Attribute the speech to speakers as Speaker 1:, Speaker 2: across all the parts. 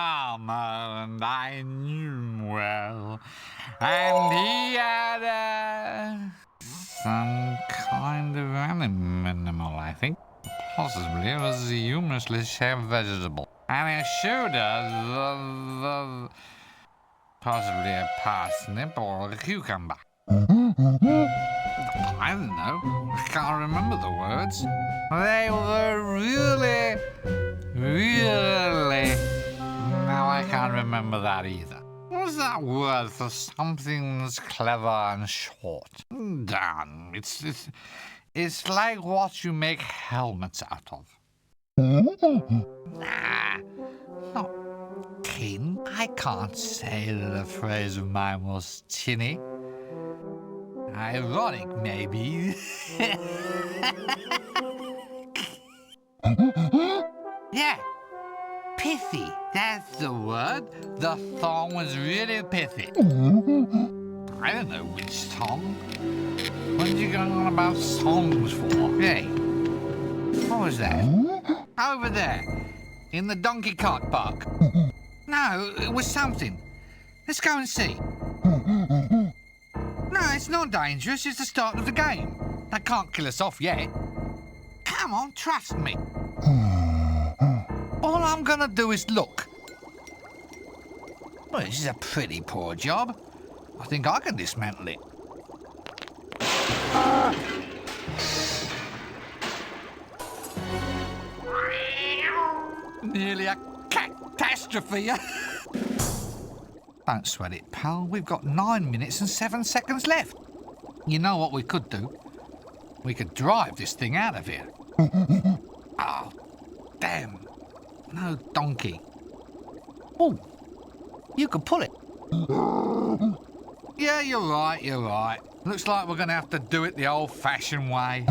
Speaker 1: farmer, and I knew him well. And he had some kind of animal, I think. Possibly it was a humorously shaped vegetable. And it showed us possibly a parsnip or a cucumber. I don't know. I can't remember the words. They were really... No, I can't remember that either. What's that word for something that's clever and short? Damn, it's like what you make helmets out of. Nah, not tin. I can't say that a phrase of mine was tinny. Ironic, maybe. Yeah, pithy, that's the word. The song was really pithy. I don't know which song. What are you going on about songs for? Hey, what was that? Over there, in the donkey cart park. No, it was something. Let's go and see. No, it's not dangerous. It's the start of the game. They can't kill us off yet. Come on, trust me. All I'm gonna do is look. Well, this is a pretty poor job. I think I can dismantle it. Nearly a catastrophe. Don't sweat it, pal. We've got 9 minutes and 7 seconds left. You know what we could do? We could drive this thing out of here. Oh, damn. No donkey. Oh, you could pull it. Yeah, you're right. Looks like we're going to have to do it the old-fashioned way.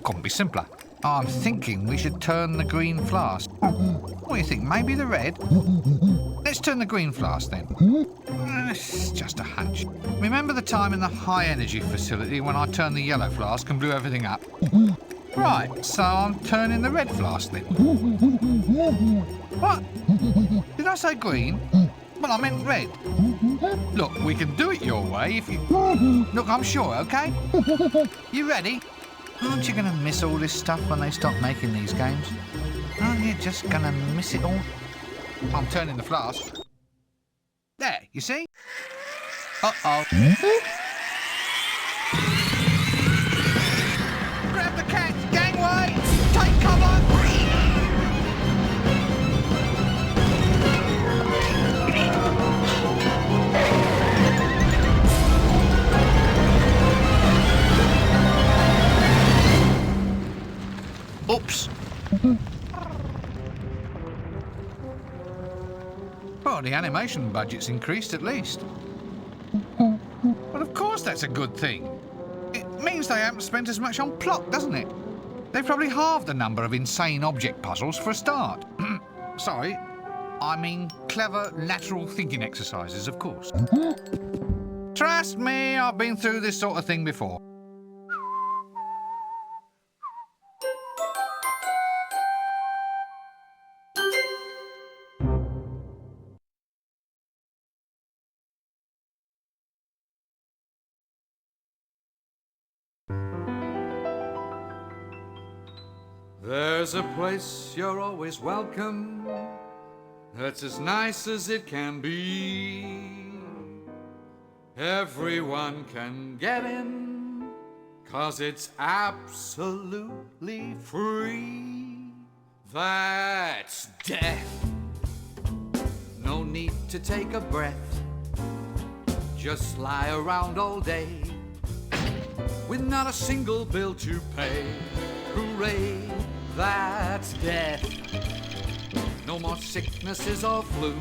Speaker 1: Couldn't be simpler. I'm thinking we should turn the green flask. What do you think, maybe the red? Let's turn the green flask then. It's just a hunch. Remember the time in the high-energy facility when I turned the yellow flask and blew everything up? Right, so I'm turning the red flask then. What? Did I say green? Well, I meant red. Look, we can do it your way if you... Look, I'm sure, okay? You ready? Aren't you going to miss all this stuff when they stop making these games? Aren't you just going to miss it all? I'm turning the flask. There, you see? Uh-oh. Grab the cats, gangway! Take cover! Oops. Well, the animation budget's increased at least. Well, of course that's a good thing. It means they haven't spent as much on plot, doesn't it? They've probably halved the number of insane object puzzles for a start. Sorry, I mean clever lateral thinking exercises, of course. Trust me, I've been through this sort of thing before.
Speaker 2: There's a place you're always welcome, that's as nice as it can be. Everyone can get in, 'cause it's absolutely free. That's death. No need to take a breath, just lie around all day with not a single bill to pay. Hooray, that's death. No more sicknesses or flu.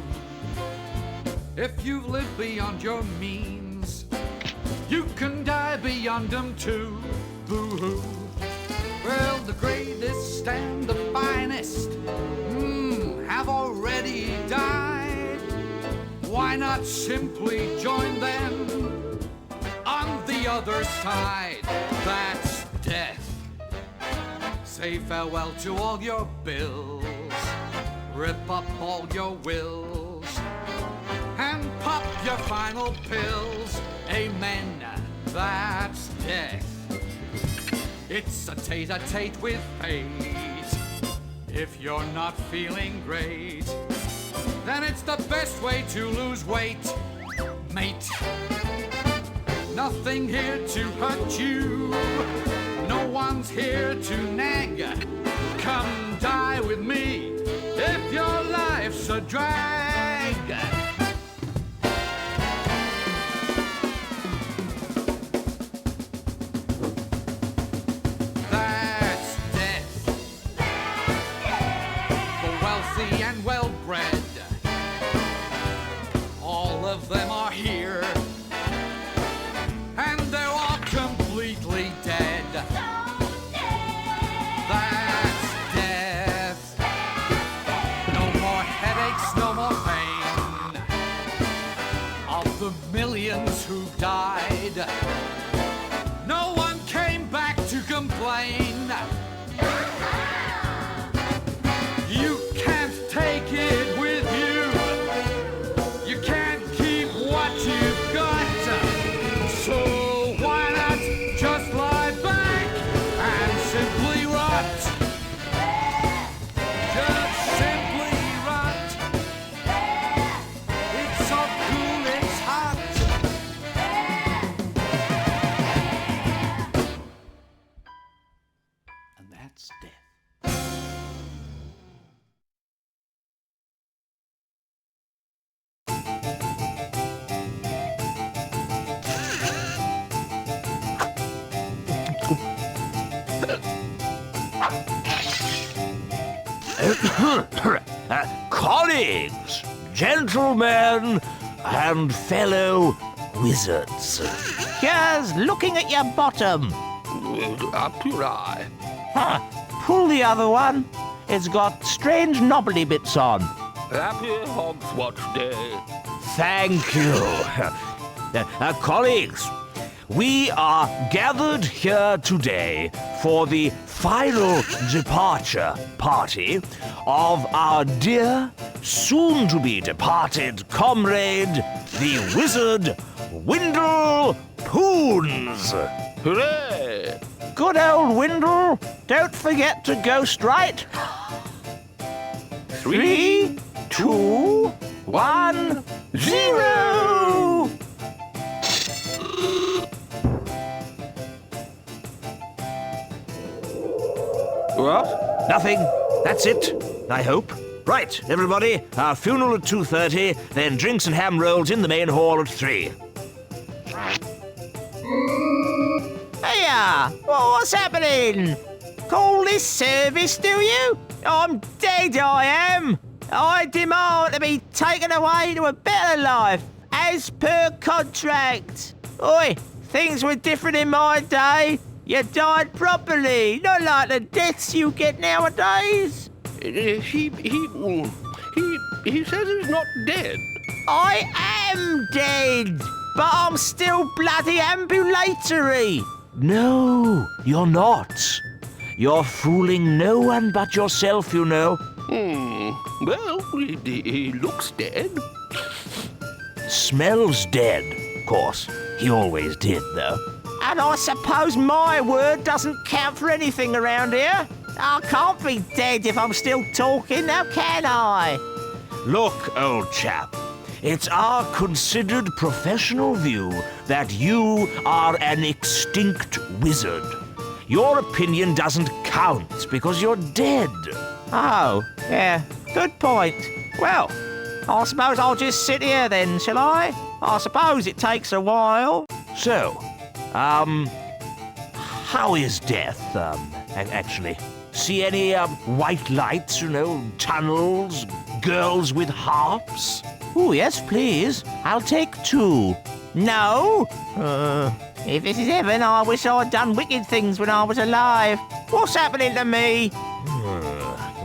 Speaker 2: If you've lived beyond your means, you can die beyond them too. Boo-hoo. Well, the greatest and the finest have already died. Why not simply join them on the other side? That's death. say farewell to all your bills, rip up all your wills, and pop your final pills. Amen, that's death. It's a tete-a-tete with fate. If you're not feeling great, then it's the best way to lose weight, mate. Nothing here to hurt you, no one's here to nag. Come die with me if your life's a drag. That's death. The wealthy and well-bred, all of them are here, and they're all completely dead. That's death. No more headaches, no more pain. Of the millions who died, no one came back to complain. You can't take it with you. You can't keep what you've got. So why not just lie back and simply rot? Just simply rot. It's so cool, it's hot. And that's death.
Speaker 3: Colleagues, gentlemen, and fellow wizards. Here's looking at your bottom.
Speaker 4: Up your eye.
Speaker 3: Huh. Pull the other one. It's got strange knobbly bits on.
Speaker 4: Happy Hogswatch Day.
Speaker 3: Thank you. Colleagues, we are gathered here today for the final departure party of our dear, soon-to-be departed comrade, the wizard Windle Poons.
Speaker 4: Hooray!
Speaker 3: Good old Windle. Don't forget to ghost write. 3, 2, 1, 0.
Speaker 4: What?
Speaker 3: Nothing. That's it, I hope. Right, everybody. Our funeral at 2:30, then drinks and ham rolls in the main hall at 3. Hiya! What's happening? Call this service, do you? I'm dead, I am. I demand to be taken away to a better life, as per contract. Oi, things were different in my day. You died properly, not like the deaths you get nowadays.
Speaker 4: He says he's not dead.
Speaker 3: I am dead, but I'm still bloody ambulatory. No, you're not. You're fooling no one but yourself, you know.
Speaker 4: Well, he looks dead.
Speaker 3: Smells dead, of course. He always did, though. And I suppose my word doesn't count for anything around here. I can't be dead if I'm still talking, now can I? Look, old chap, it's our considered professional view that you are an extinct wizard. Your opinion doesn't count because you're dead. Oh, yeah, good point. Well, I suppose I'll just sit here then, shall I? I suppose it takes a while. So, how is death, actually? See any, white lights, tunnels, girls with harps? Oh, yes, please. I'll take 2. No? If this is heaven, I wish I'd done wicked things when I was alive. What's happening to me?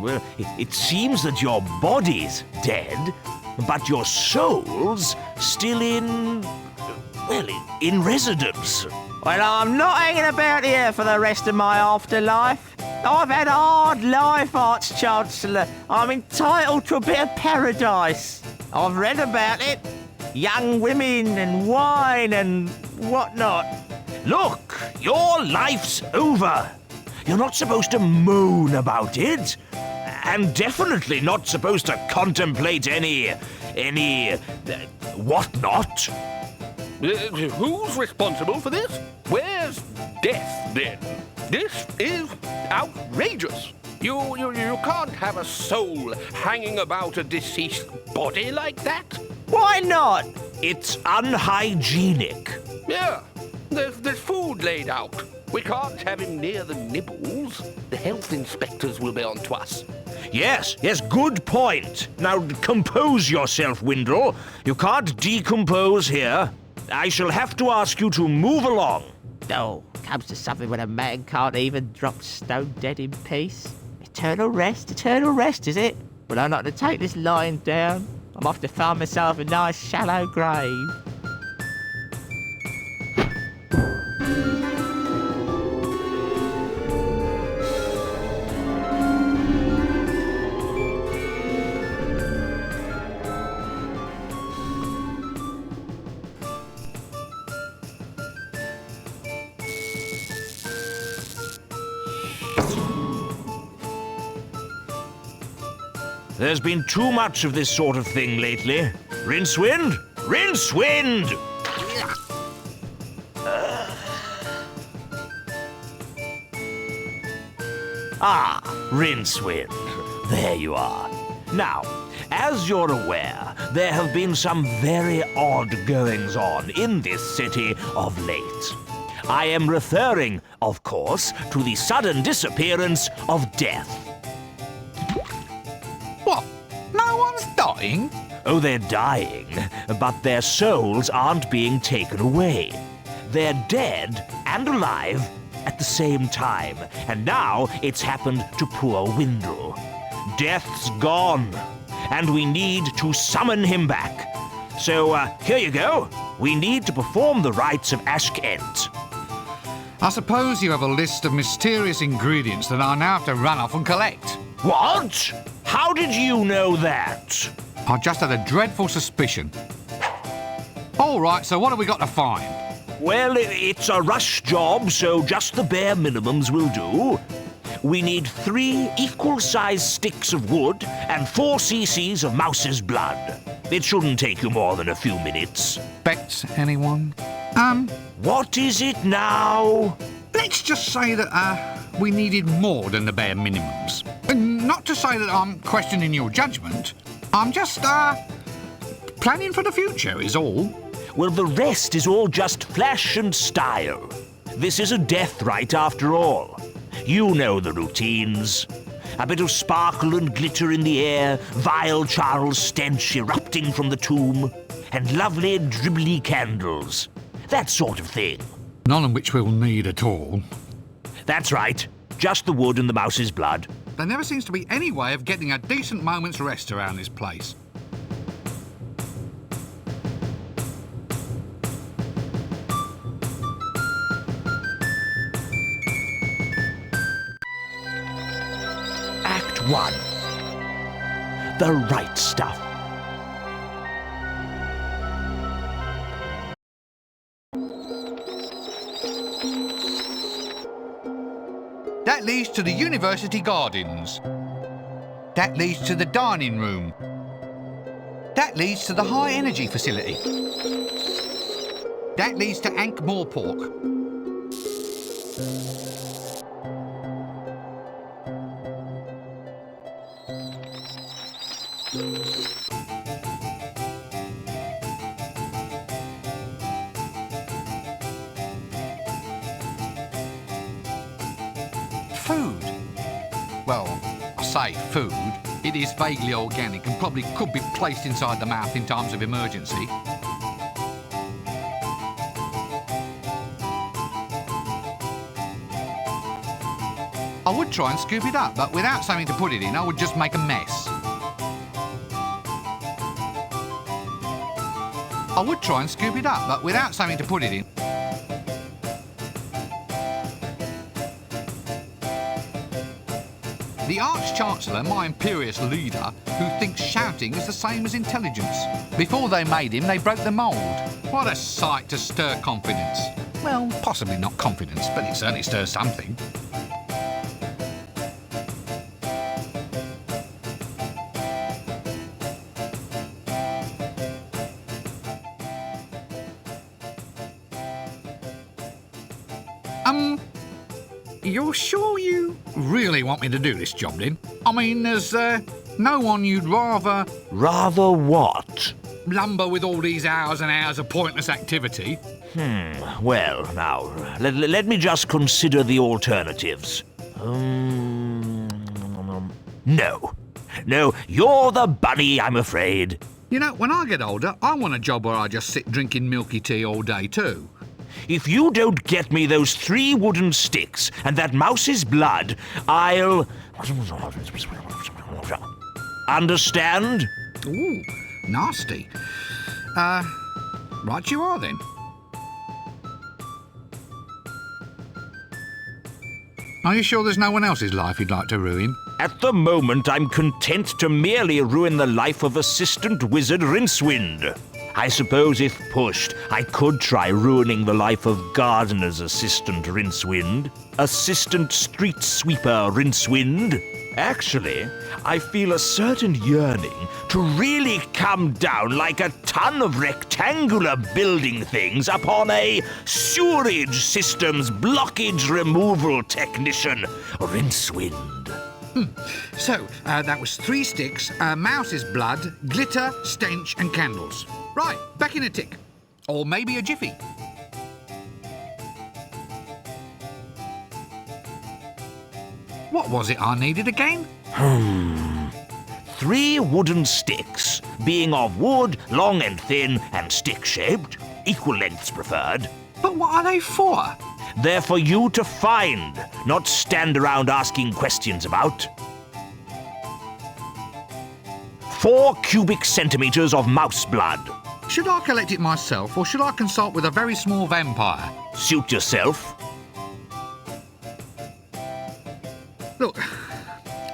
Speaker 3: Well, it seems that your body's dead, but your soul's still in residence. Well, I'm not hanging about here for the rest of my afterlife. I've had a hard life, Arch Chancellor. I'm entitled to a bit of paradise. I've read about it. Young women and wine and whatnot.
Speaker 5: Look, your life's over. You're not supposed to moan about it. And definitely not supposed to contemplate any whatnot.
Speaker 4: Who's responsible for this? Where's death, then? This is outrageous. You can't have a soul hanging about a deceased body like that.
Speaker 3: Why not?
Speaker 5: It's unhygienic.
Speaker 4: Yeah, there's food laid out. We can't have him near the nibbles. The health inspectors will be on to us.
Speaker 5: Yes, good point. Now compose yourself, Windle. You can't decompose here. I shall have to ask you to move along.
Speaker 3: Oh, comes to something when a man can't even drop stone dead in peace. Eternal rest, is it? Well, I'm not to take this lying down. I'm off to find myself a nice shallow grave.
Speaker 5: There's been too much of this sort of thing lately. Rincewind? Rincewind! Rincewind. There you are. Now, as you're aware, there have been some very odd goings-on in this city of late. I am referring, of course, to the sudden disappearance of Death.
Speaker 1: What? No one's dying?
Speaker 5: Oh, they're dying, but their souls aren't being taken away. They're dead and alive at the same time, and now it's happened to poor Windle. Death's gone, and we need to summon him back. So, here you go. We need to perform the rites of Ashkent.
Speaker 1: I suppose you have a list of mysterious ingredients that I now have to run off and collect.
Speaker 5: What? How did you know that?
Speaker 1: I just had a dreadful suspicion. All right, so what have we got to find?
Speaker 5: Well, it's a rush job, so just the bare minimums will do. We need 3 equal-sized sticks of wood and 4 cc's of mouse's blood. It shouldn't take you more than a few minutes.
Speaker 1: Bets, anyone?
Speaker 5: What is it now?
Speaker 1: Let's just say that, we needed more than the bare minimums. And not to say that I'm questioning your judgment. I'm just, planning for the future is all.
Speaker 5: Well, the rest is all just flash and style. This is a death rite after all. You know the routines. A bit of sparkle and glitter in the air, vile Charles stench erupting from the tomb, and lovely dribbly candles. That sort of thing.
Speaker 1: None of which we'll need at all.
Speaker 5: That's right. Just the wood and the mouse's blood.
Speaker 1: There never seems to be any way of getting a decent moment's rest around this place.
Speaker 5: Act 1. The Rite Stuff.
Speaker 1: That leads to the university gardens. That leads to the dining room. That leads to the high energy facility. That leads to Ankh-Morpork. Food. Well, I say food. It is vaguely organic and probably could be placed inside the mouth in times of emergency. I would try and scoop it up, but without something to put it in, I would just make a mess. I would try and scoop it up, but without something to put it in. The Arch-Chancellor, my imperious leader, who thinks shouting is the same as intelligence. Before they made him, they broke the mould. What a sight to stir confidence. Well, possibly not confidence, but it certainly stirs something. You're sure you really want me to do this job, then? I mean, there's no one you'd rather
Speaker 5: Rather what?
Speaker 1: lumber with all these hours and hours of pointless activity?
Speaker 5: Well, now, let me just consider the alternatives. No. No, you're the bunny, I'm afraid.
Speaker 1: You know, when I get older, I want a job where I just sit drinking milky tea all day, too.
Speaker 5: If you don't get me those 3 wooden sticks and that mouse's blood, I'll... Understand?
Speaker 1: Ooh, nasty. Right you are, then. Are you sure there's no one else's life you'd like to ruin?
Speaker 5: At the moment, I'm content to merely ruin the life of Assistant Wizard Rincewind. I suppose if pushed, I could try ruining the life of Gardener's Assistant Rincewind, Assistant Street Sweeper Rincewind. Actually, I feel a certain yearning to really come down like a ton of rectangular building things upon a sewerage systems blockage removal technician, Rincewind.
Speaker 1: So, that was 3 sticks, mouse's blood, glitter, stench and candles. Right, back in a tick. Or maybe a jiffy. What was it I needed again?
Speaker 5: 3 wooden sticks, being of wood, long and thin, and stick-shaped, equal lengths preferred.
Speaker 1: But what are they for?
Speaker 5: They're for you to find, not stand around asking questions about. 4 cubic centimeters of mouse blood.
Speaker 1: Should I collect it myself, or should I consult with a very small vampire?
Speaker 5: Suit yourself.
Speaker 1: Look,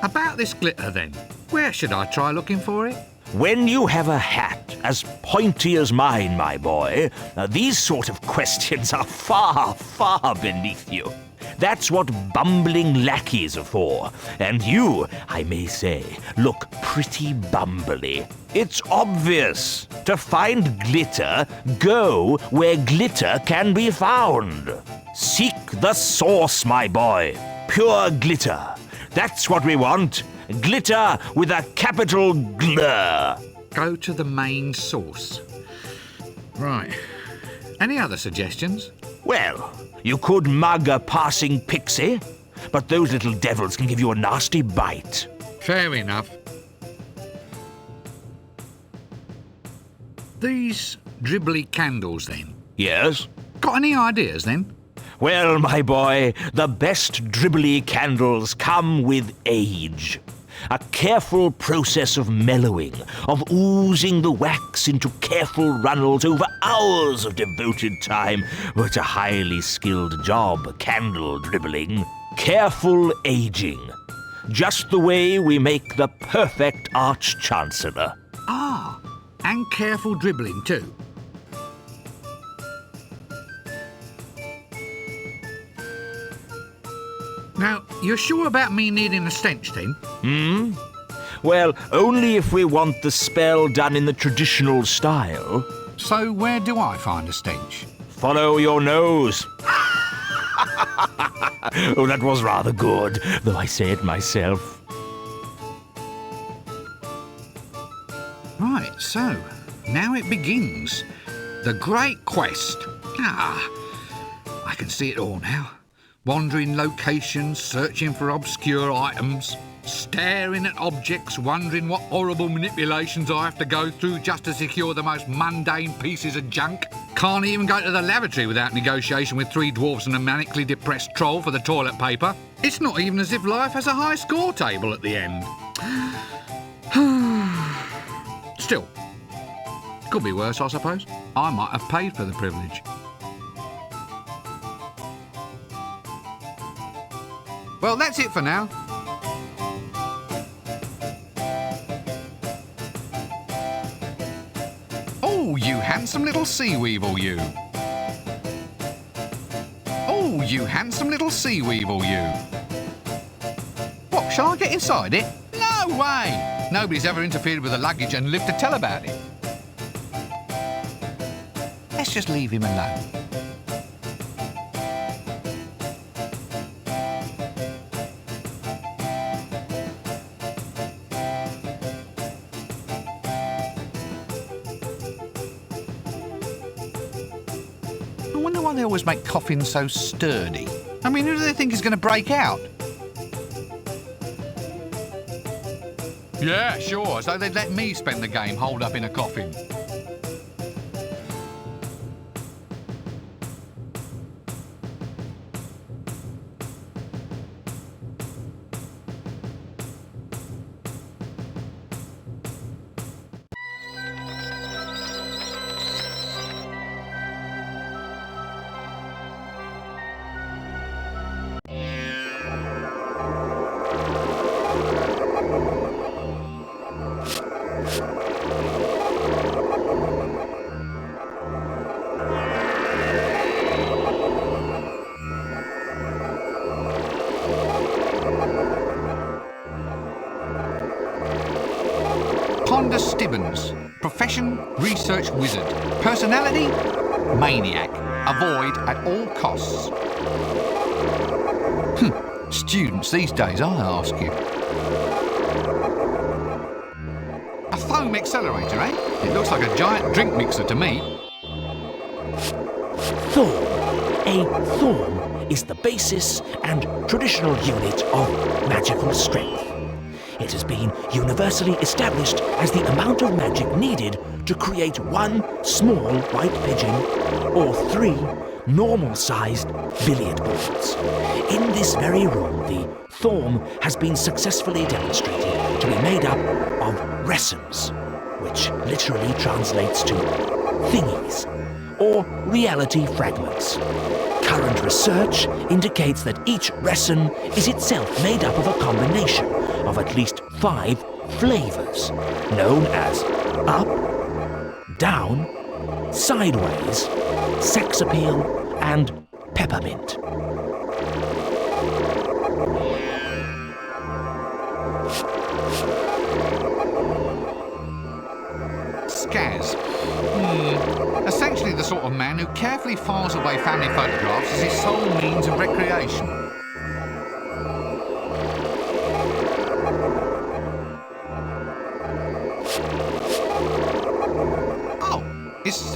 Speaker 1: about this glitter then. Where should I try looking for it?
Speaker 5: When you have a hat as pointy as mine, my boy, these sort of questions are far, far beneath you. That's what bumbling lackeys are for. And you, I may say, look pretty bumbly. It's obvious. To find glitter, go where glitter can be found. Seek the source, my boy. Pure glitter. That's what we want. Glitter with a capital GLR.
Speaker 1: Go to the main source. Right. Any other suggestions?
Speaker 5: Well, you could mug a passing pixie, but those little devils can give you a nasty bite.
Speaker 1: Fair enough. These dribbly candles, then.
Speaker 5: Yes?
Speaker 1: Got any ideas, then?
Speaker 5: Well, my boy, the best dribbly candles come with age. A careful process of mellowing, of oozing the wax into careful runnels over hours of devoted time. It's a highly skilled job, candle dribbling. Careful aging. Just the way we make the perfect Arch-Chancellor.
Speaker 1: Ah, and careful dribbling, too. Now, you're sure about me needing a stench, then?
Speaker 5: Well, only if we want the spell done in the traditional style.
Speaker 1: So where do I find a stench?
Speaker 5: Follow your nose. Oh, that was rather good, though I say it myself.
Speaker 1: Right, so, now it begins. The Great Quest. Ah, I can see it all now. Wandering locations, searching for obscure items, staring at objects, wondering what horrible manipulations I have to go through just to secure the most mundane pieces of junk. Can't even go to the lavatory without negotiation with 3 dwarfs and a manically depressed troll for the toilet paper. It's not even as if life has a high score table at the end. Still, could be worse, I suppose. I might have paid for the privilege. Well, that's it for now. handsome little sea weevil, you. Oh, you handsome little sea weevil, you. What, shall I get inside it? No way! Nobody's ever interfered with the luggage and lived to tell about it. Let's just leave him alone. I wonder why they always make coffins so sturdy. I mean, who do they think is going to break out? Yeah, sure, as though they'd let me spend the game holed up in a coffin. Ponda Stibbons. Profession, research wizard. Personality, maniac. Avoid at all costs. Students these days, I ask you. A foam accelerator, eh? It looks like a giant drink mixer to me.
Speaker 5: Thorn. A thorn is the basis and traditional unit of magical strength. It has been universally established as the amount of magic needed to create one small white pigeon or 3 normal-sized billiard balls. In this very room, the thorn has been successfully demonstrated to be made up of resins, which literally translates to thingies, or reality fragments. Current research indicates that each resin is itself made up of a combination of at least 5 flavors, known as up, down, sideways, sex appeal, and peppermint.
Speaker 1: Scaz. Essentially the sort of man who carefully files away family photographs as his sole means of recreation. Oh, it's,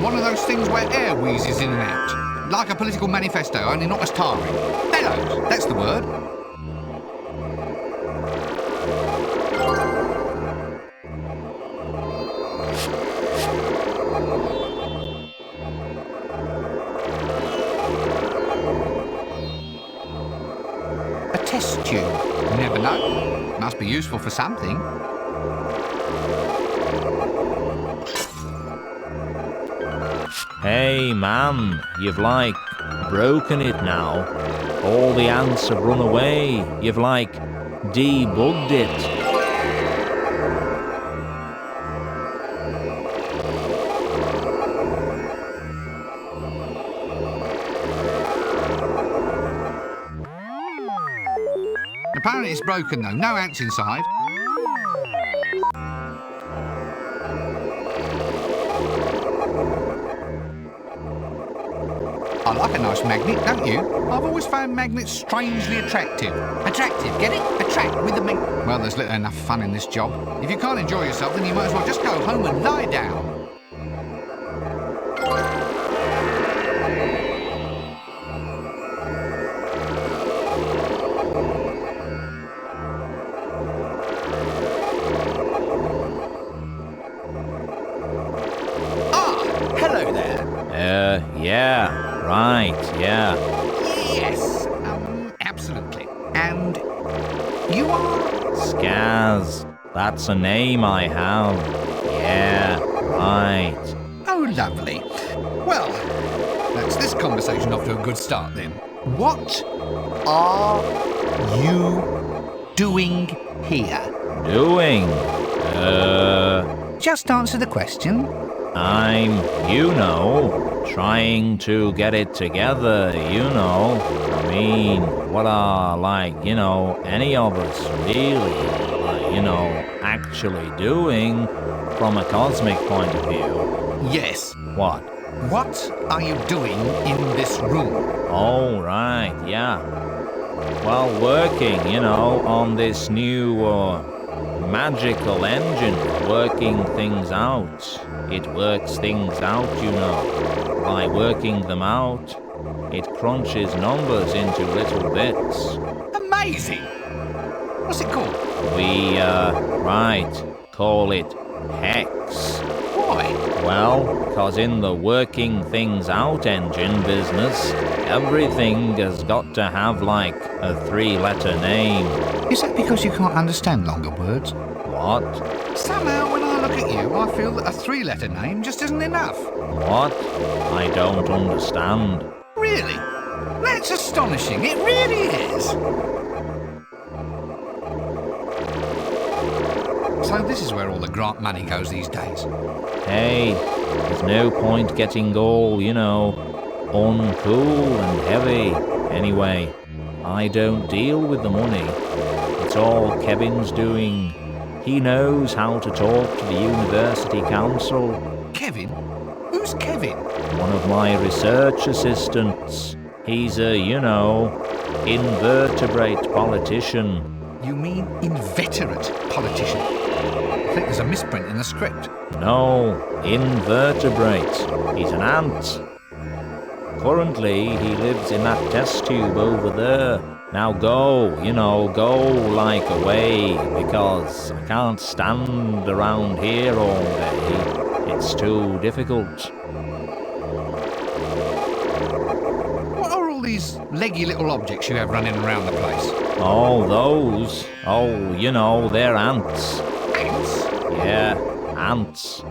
Speaker 1: one of those things where air wheezes in and out. Like a political manifesto, only not as tiring. Bellows, that's the word. Test tube. Never know. Must be useful for something.
Speaker 5: Hey man, you've like broken it now. All the ants have run away. You've like debugged it.
Speaker 1: Apparently it's broken though. No ants inside. I like a nice magnet, don't you? I've always found magnets strangely attractive. Attractive, get it? Attract with the magnet. Well, there's little enough fun in this job. If you can't enjoy yourself, then you might as well just go home and lie down. Hello there.
Speaker 5: Yeah, right, yeah.
Speaker 1: Yes, absolutely. And you are?
Speaker 5: Scaz, that's a name I have. Yeah, right.
Speaker 1: Oh, lovely. Well, that's this conversation off to a good start then. What are you doing here?
Speaker 5: Doing?
Speaker 1: just answer the question.
Speaker 6: I'm, trying to get it together, I mean, what are, any of us really, actually doing from a cosmic point of view?
Speaker 1: Yes.
Speaker 6: What?
Speaker 1: What are you doing in this room?
Speaker 6: Oh, right, yeah. Well, working, on this new, magical engine, working things out. It works things out, By working them out, it crunches numbers into little bits.
Speaker 1: Amazing! What's it called?
Speaker 6: We, call it hex.
Speaker 1: Why?
Speaker 6: Well, 'cause in the working things out engine business, everything has got to have, a 3-letter name.
Speaker 1: Is that because you can't understand longer words?
Speaker 6: What?
Speaker 1: Somehow, when I look at you, I feel that a 3-letter name just isn't enough.
Speaker 6: What? I don't understand.
Speaker 1: Really? That's astonishing. It really is. So this is where all the grant money goes these days.
Speaker 6: Hey, there's no point getting all, uncool and heavy. Anyway, I don't deal with the money. It's all Kevin's doing. He knows how to talk to the university council.
Speaker 1: Kevin? Who's Kevin?
Speaker 6: One of my research assistants. He's a, invertebrate politician.
Speaker 1: You mean inveterate politician? I think there's a misprint in the script.
Speaker 6: No, invertebrate. He's an ant. Currently, he lives in that test tube over there. Now go, away, because I can't stand around here all day. It's too difficult.
Speaker 1: What are all these leggy little objects you have running around the place?
Speaker 6: Oh, those? Oh, they're ants.
Speaker 1: Ants?
Speaker 6: Yeah, ants.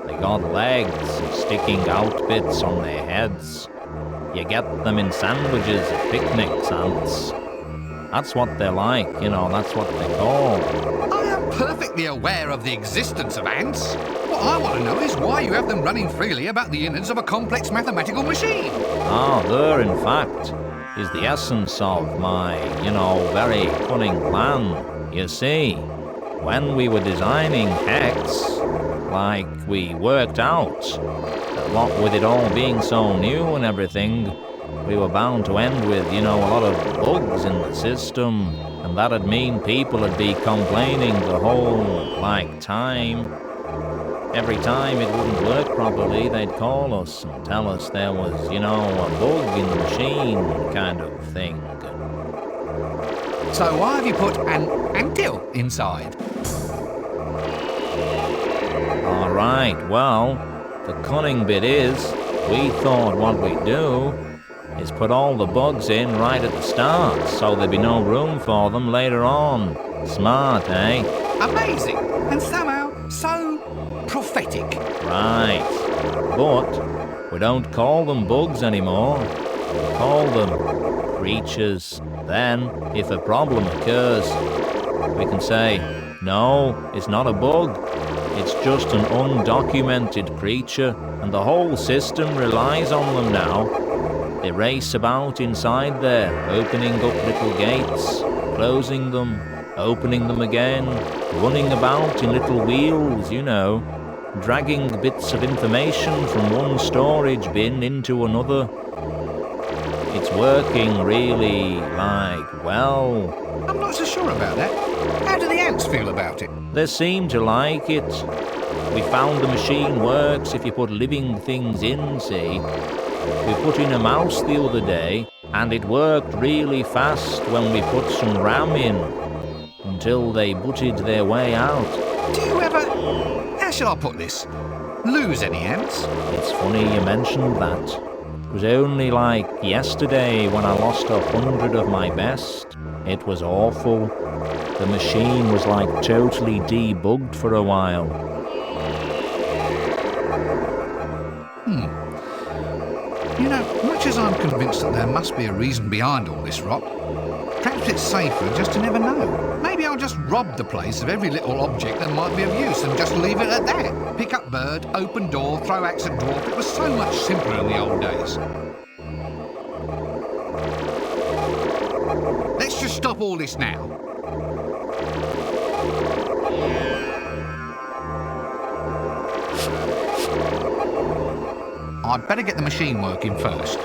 Speaker 6: They got legs, sticking out bits on their heads. You get them in sandwiches at picnics, ants. That's what they're like, that's what they're called.
Speaker 1: I am perfectly aware of the existence of ants. What I want to know is why you have them running freely about the innards of a complex mathematical machine.
Speaker 6: Ah, there, in fact, is the essence of my, very cunning plan. You see, when we were designing Hex, we worked out that what with it all being so new and everything, we were bound to end with, a lot of bugs in the system, and that'd mean people would be complaining the whole, time. Every time it wouldn't work properly, they'd call us and tell us there was, a bug in the machine kind of thing.
Speaker 1: So why have you put an anthill inside?
Speaker 6: All right, well, the cunning bit is, we thought what we'd do is put all the bugs in right at the start, so there'd be no room for them later on. Smart, eh?
Speaker 1: Amazing, and somehow so prophetic.
Speaker 6: Right, but we don't call them bugs anymore. We call them creatures. Then, if a problem occurs, we can say, no, it's not a bug. It's just an undocumented creature, and the whole system relies on them now. They race about inside there, opening up little gates, closing them, opening them again, running about in little wheels, dragging bits of information from one storage bin into another. It's working really, well.
Speaker 1: I'm not so sure about that. How do the ants feel about it?
Speaker 6: They seem to like it. We found the machine works if you put living things in, see. We put in a mouse the other day, and it worked really fast when we put some RAM in, until they butted their way out.
Speaker 1: Do you ever, how shall I put this, lose any ants?
Speaker 6: It's funny you mentioned that. It was only yesterday when I lost 100 of my best. It was awful. The machine was totally debugged for a while.
Speaker 1: Much as I'm convinced that there must be a reason behind all this rot, perhaps perhaps it's safer just to never know. Maybe I'll just rob the place of every little object that might be of use and just leave it at that. Pick up bird, open door, throw axe at dwarf. It was so much simpler in the old days. Let's just stop all this now. I'd better get the machine working first.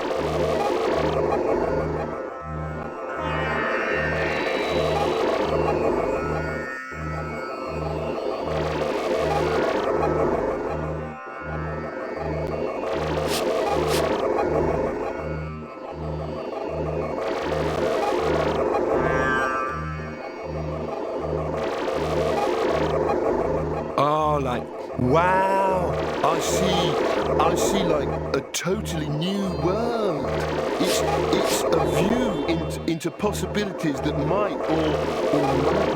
Speaker 7: Oh, like, wow, I see like a totally new world. It's a view into possibilities that might or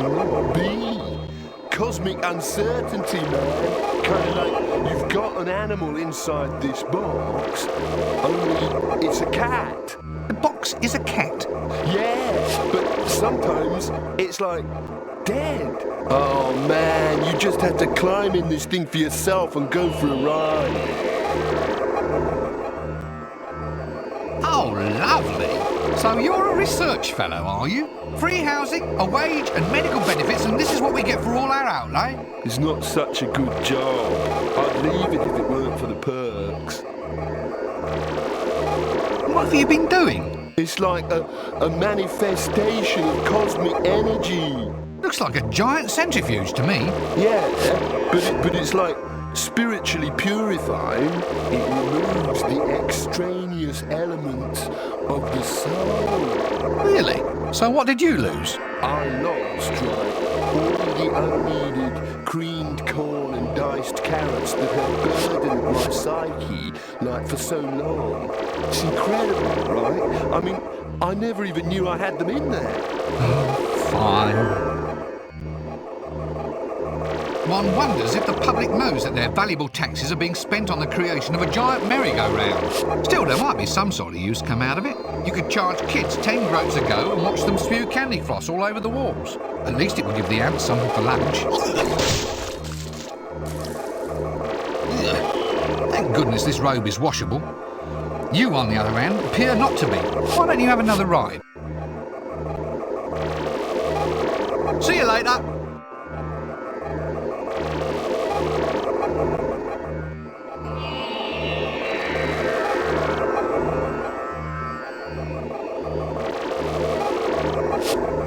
Speaker 7: might not be. Cosmic uncertainty, man. Kind of like you've got an animal inside this box, only it's a cat.
Speaker 1: The box is a cat.
Speaker 7: Yeah, but sometimes it's like dead. Oh man, you just have to climb in this thing for yourself and go for a ride.
Speaker 1: Oh, lovely. So you're a research fellow, are you? Free housing, a wage and medical benefits, and this is what we get for all our outlay?
Speaker 7: It's not such a good job. I'd leave it if it weren't for the perks.
Speaker 1: What have you been doing?
Speaker 7: It's like a manifestation of cosmic energy.
Speaker 1: Looks like a giant centrifuge to me.
Speaker 7: Yeah, but it's like spiritually purifying. It removes the extraneous elements of the soul.
Speaker 1: Really? So what did you lose?
Speaker 7: I lost, right, all the unneeded creamed corn and diced carrots that had burdened my psyche, like, for so long. It's incredible, right? I mean, I never even knew I had them in there.
Speaker 1: Fine. One wonders if the public knows that their valuable taxes are being spent on the creation of a giant merry-go-round. Still, there might be some sort of use come out of it. You could charge kids 10 groats a go and watch them spew candy floss all over the walls. At least it would give the ants something for lunch. Thank goodness this robe is washable. You, on the other hand, appear not to be. Why don't you have another ride? See you later.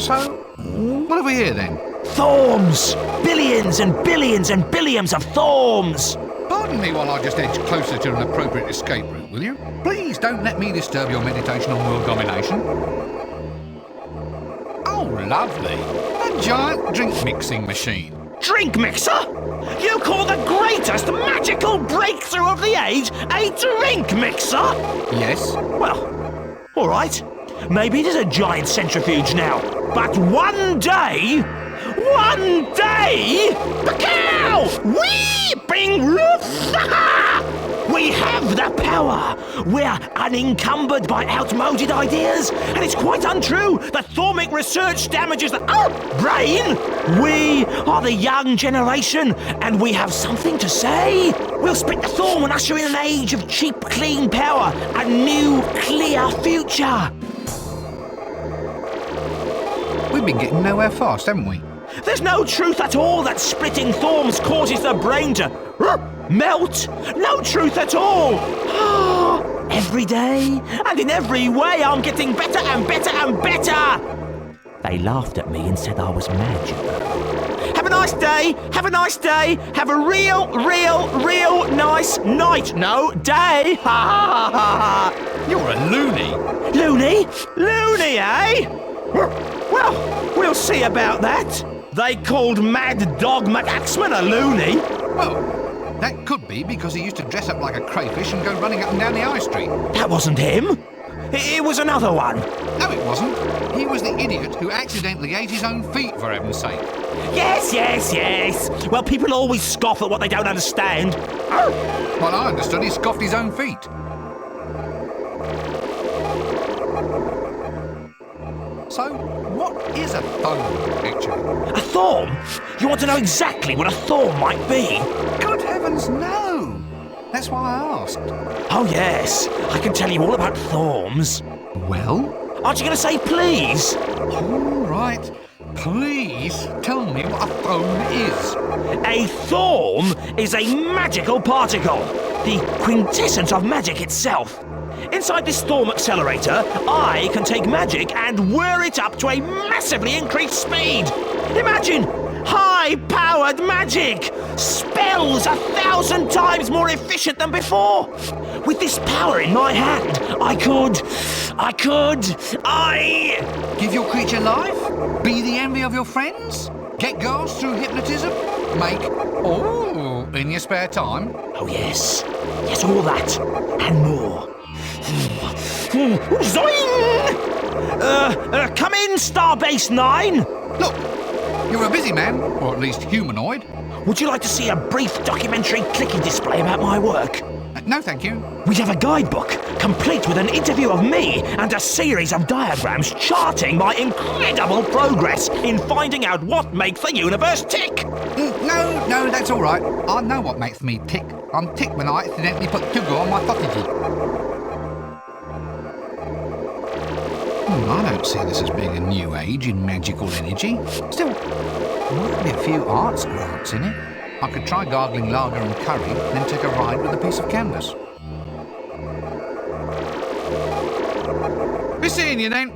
Speaker 1: So, what have we here then?
Speaker 5: Thorns! Billions and billions and billions of thorns!
Speaker 1: Pardon me while I just edge closer to an appropriate escape route, will you? Please don't let me disturb your meditation on world domination. Oh, lovely. A giant drink mixing machine.
Speaker 5: Drink mixer? You call the greatest magical breakthrough of the age a drink mixer?
Speaker 1: Yes?
Speaker 5: Well, all right. Maybe it is a giant centrifuge now. But one day, the cow! We have the power! We're unencumbered by outmoded ideas, and it's quite untrue that Thormic research damages our brain! We are the young generation, and we have something to say! We'll spit the Thorm and usher in an age of cheap, clean power, a new, clear future!
Speaker 1: We've been getting nowhere fast, haven't we?
Speaker 5: There's no truth at all that splitting Thorms causes the brain to melt. No truth at all. Every day and in every way I'm getting better and better and better. They laughed at me and said I was mad, you know. Have a nice day. Have a nice day. Have a real nice night. No, day. Ha ha ha ha.
Speaker 1: You're a loony.
Speaker 5: Loony? Loony, eh? Well, we'll see about that. They called Mad Dog McAxeman a loony.
Speaker 1: Well, that could be because he used to dress up like a crayfish and go running up and down the high street.
Speaker 5: That wasn't him. It was another one.
Speaker 1: No, it wasn't. He was the idiot who accidentally ate his own feet, for heaven's sake.
Speaker 5: Yes. Well, people always scoff at what they don't understand.
Speaker 1: Well, I understood he scoffed his own feet. So, what is a thorn, actually?
Speaker 5: A thorn? You want to know exactly what a thorn might be?
Speaker 1: Good heavens, no! That's why I asked.
Speaker 5: Oh, yes. I can tell you all about thorns.
Speaker 1: Well?
Speaker 5: Aren't you going to say please?
Speaker 1: All right. Please tell me what a thorn is.
Speaker 5: A thorn is a magical particle, the quintessence of magic itself. Inside this Thorn accelerator, I can take magic and whir it up to a massively increased speed. Imagine high-powered magic! Spells 1,000 times more efficient than before! With this power in my hand, I
Speaker 1: Give your creature life? Be the envy of your friends? Get girls through hypnotism? Make in your spare time?
Speaker 5: Oh, yes. Yes, all that. And more. Zoing! Come in, Starbase 9!
Speaker 1: Look, you're a busy man, or at least humanoid.
Speaker 5: Would you like to see a brief documentary clicky display about my work?
Speaker 1: No, thank you.
Speaker 5: We have a guidebook, complete with an interview of me and a series of diagrams charting my incredible progress in finding out what makes the universe tick.
Speaker 1: No, that's all right. I know what makes me tick. I'm ticked when I accidentally put sugar on my sausage. I don't see this as being a new age in magical energy. Still, there might be a few arts grants in it. I could try gargling lager and curry, then take a ride with a piece of canvas. Be seeing you then.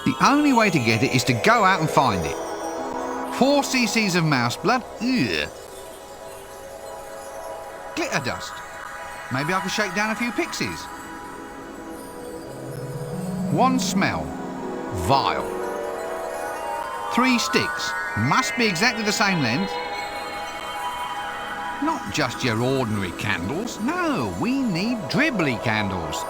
Speaker 1: The only way to get it is to go out and find it. 4 cc's of mouse blood. Ugh. Glitter dust. Maybe I could shake down a few pixies. 1 smell. Vile. 3 sticks. Must be exactly the same length. Not just your ordinary candles. No, we need dribbly candles.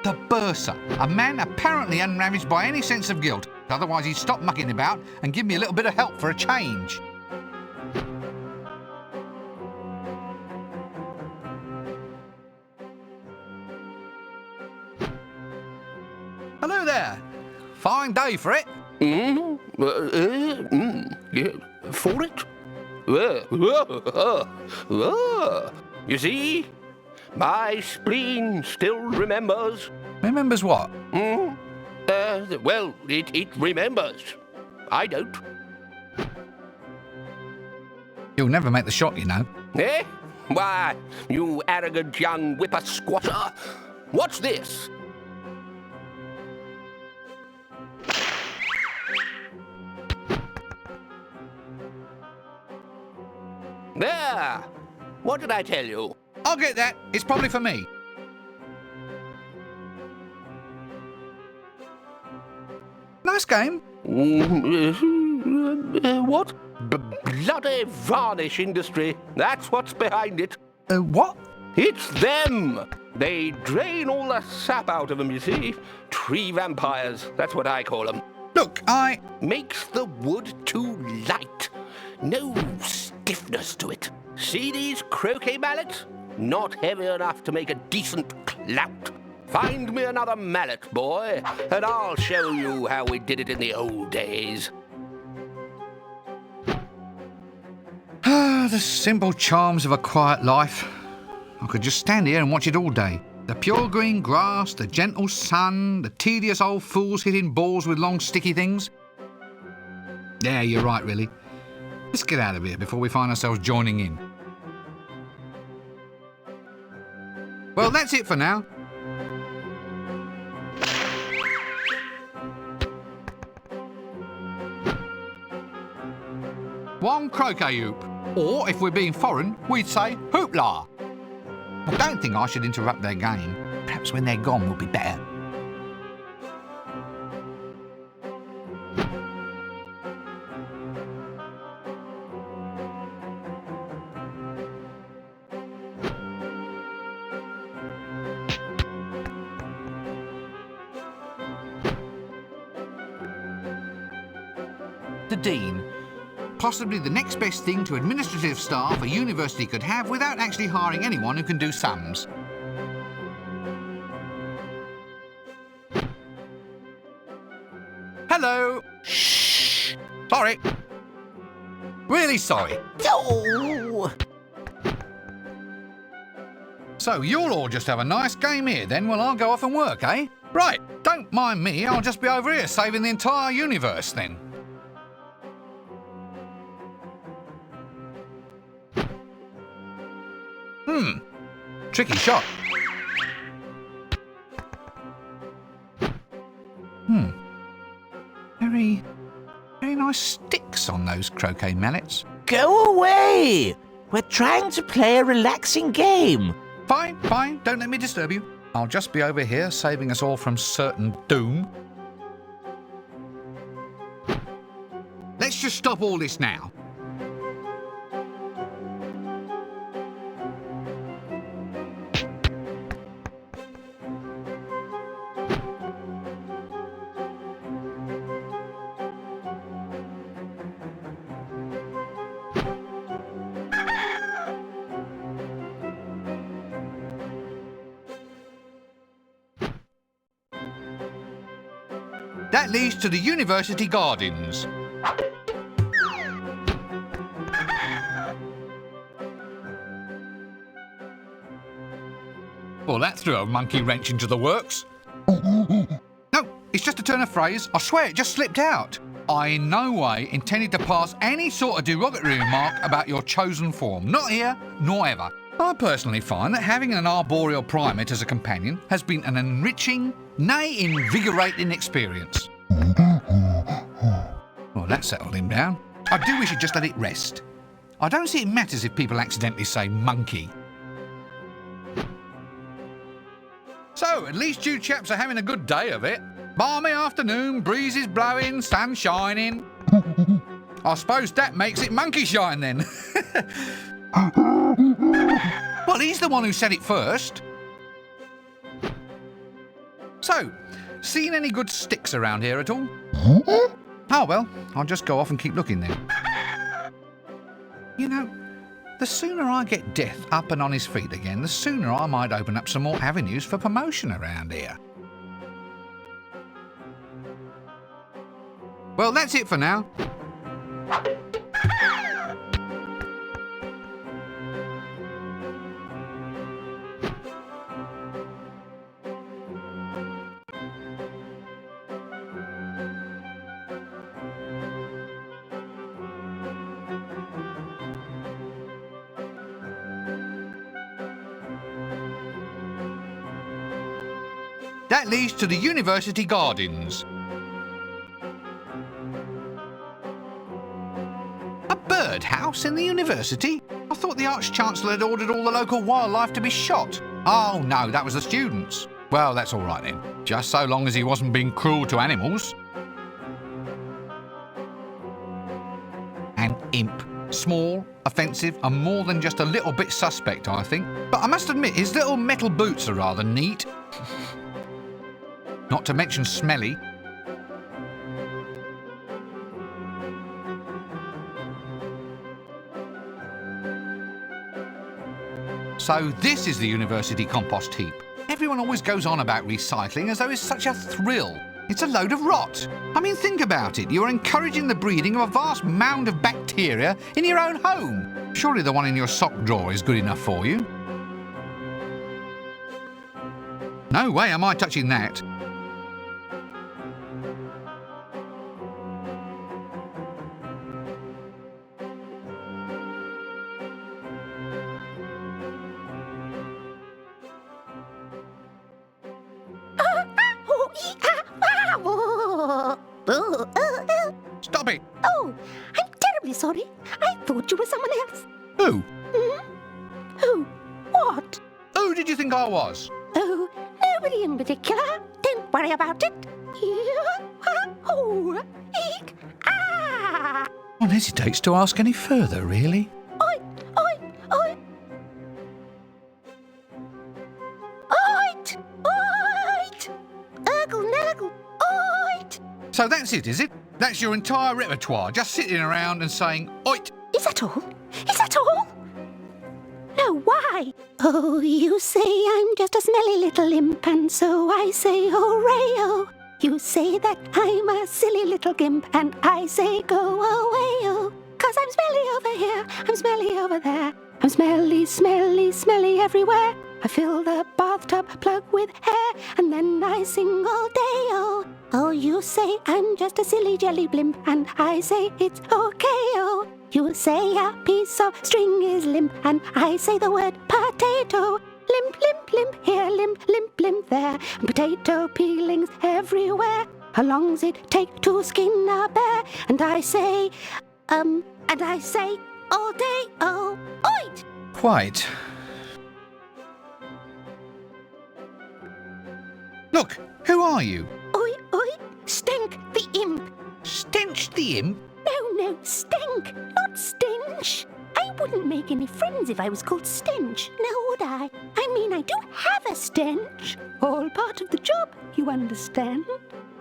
Speaker 1: The Bursar, a man apparently unravaged by any sense of guilt. Otherwise he'd stop mucking about and give me a little bit of help for a change. Hello there. Fine day for it.
Speaker 4: For it? You see? My spleen still remembers.
Speaker 1: Remembers what?
Speaker 4: Well, it remembers. I don't.
Speaker 1: You'll never make the shot, you know.
Speaker 4: Eh? Why, you arrogant young whipper-squatter. What's this? There! What did I tell you?
Speaker 1: I'll get that. It's probably for me. Nice game.
Speaker 4: What? Bloody varnish industry. That's what's behind it.
Speaker 1: What?
Speaker 4: It's them. They drain all the sap out of them, you see. Tree vampires. That's what I call them.
Speaker 1: Look,
Speaker 4: Makes the wood too light. No stiffness to it. See these croquet mallets? Not heavy enough to make a decent clout. Find me another mallet, boy, and I'll show you how we did it in the old days.
Speaker 1: The simple charms of a quiet life. I could just stand here and watch it all day. The pure green grass, the gentle sun, the tedious old fools hitting balls with long sticky things. Yeah, you're right, really. Let's get out of here before we find ourselves joining in. Well, that's it for now. One croquet hoop. Or, if we're being foreign, we'd say hoopla. I don't think I should interrupt their game. Perhaps when they're gone will be better. The Dean. Possibly the next best thing to administrative staff a university could have without actually hiring anyone who can do sums. Hello. Shh. Sorry. Really sorry.
Speaker 3: Oh!
Speaker 1: So you'll all just have a nice game here then while I'll go off and work, eh? Right, don't mind me, I'll just be over here saving the entire universe then. Tricky shot. Very nice sticks on those croquet mallets.
Speaker 3: Go away! We're trying to play a relaxing game.
Speaker 1: Fine, fine, don't let me disturb you. I'll just be over here saving us all from certain doom. Let's just stop all this now. That leads to the university gardens. Well, that threw a monkey wrench into the works. No, it's just a turn of phrase. I swear it just slipped out. I in no way intended to pass any sort of derogatory remark about your chosen form. Not here, nor ever. I personally find that having an arboreal primate as a companion has been an enriching, nay, invigorating experience. Well, that settled him down. I do wish he'd just let it rest. I don't see it matters if people accidentally say monkey. So, at least you chaps are having a good day of it. Balmy afternoon, breezes blowing, sun shining. I suppose that makes it monkey shine then. Well, he's the one who said it first. So, seen any good sticks around here at all? Oh, well, I'll just go off and keep looking then. You know, the sooner I get Death up and on his feet again, the sooner I might open up some more avenues for promotion around here. Well, that's it for now. That leads to the university gardens. A birdhouse in the university? I thought the Arch-Chancellor had ordered all the local wildlife to be shot. Oh no, that was the students. Well, that's all right then. Just so long as he wasn't being cruel to animals. An imp. Small, offensive, and more than just a little bit suspect, I think. But I must admit, his little metal boots are rather neat. Not to mention smelly. So this is the university compost heap. Everyone always goes on about recycling as though it's such a thrill. It's a load of rot. I mean, think about it. You're encouraging the breeding of a vast mound of bacteria in your own home. Surely the one in your sock drawer is good enough for you. No way am I touching that. Stop it!
Speaker 8: Oh, I'm terribly sorry. I thought you were someone else.
Speaker 1: Who?
Speaker 8: Who? What?
Speaker 1: Who did you think I was?
Speaker 8: Oh, nobody in particular. Don't worry about it. Oh, eek, ah!
Speaker 1: One hesitates to ask any further, really.
Speaker 8: Oi, oi, oi. Oit, oit. Urgle, nurgle, oit.
Speaker 1: So that's it, is it? That's your entire repertoire, just sitting around and saying, oit!
Speaker 8: Is that all? Is that all? No, why? Oh, you say I'm just a smelly little imp, and so I say hooray-oh. You say that I'm a silly little gimp, and I say go away-oh. 'Cause I'm smelly over here, I'm smelly over there. I'm smelly, smelly, smelly everywhere. I fill the bathtub plug with hair, and then I sing all day-oh. Oh, you say I'm just a silly jelly blimp, and I say it's okay-oh. You say a piece of string is limp, and I say the word potato. Limp, limp, limp here, limp, limp, limp there. And potato peelings everywhere. How long's it take to skin a bear? And I say, all day, oh, oit!
Speaker 1: Quite. Look, who are you?
Speaker 8: Oi, oi, Stench the imp.
Speaker 1: Stench the imp?
Speaker 8: No, Stench, not Stench. I wouldn't make any friends if I was called Stench, now would I? I mean, I do have a stench. All part of the job, you understand.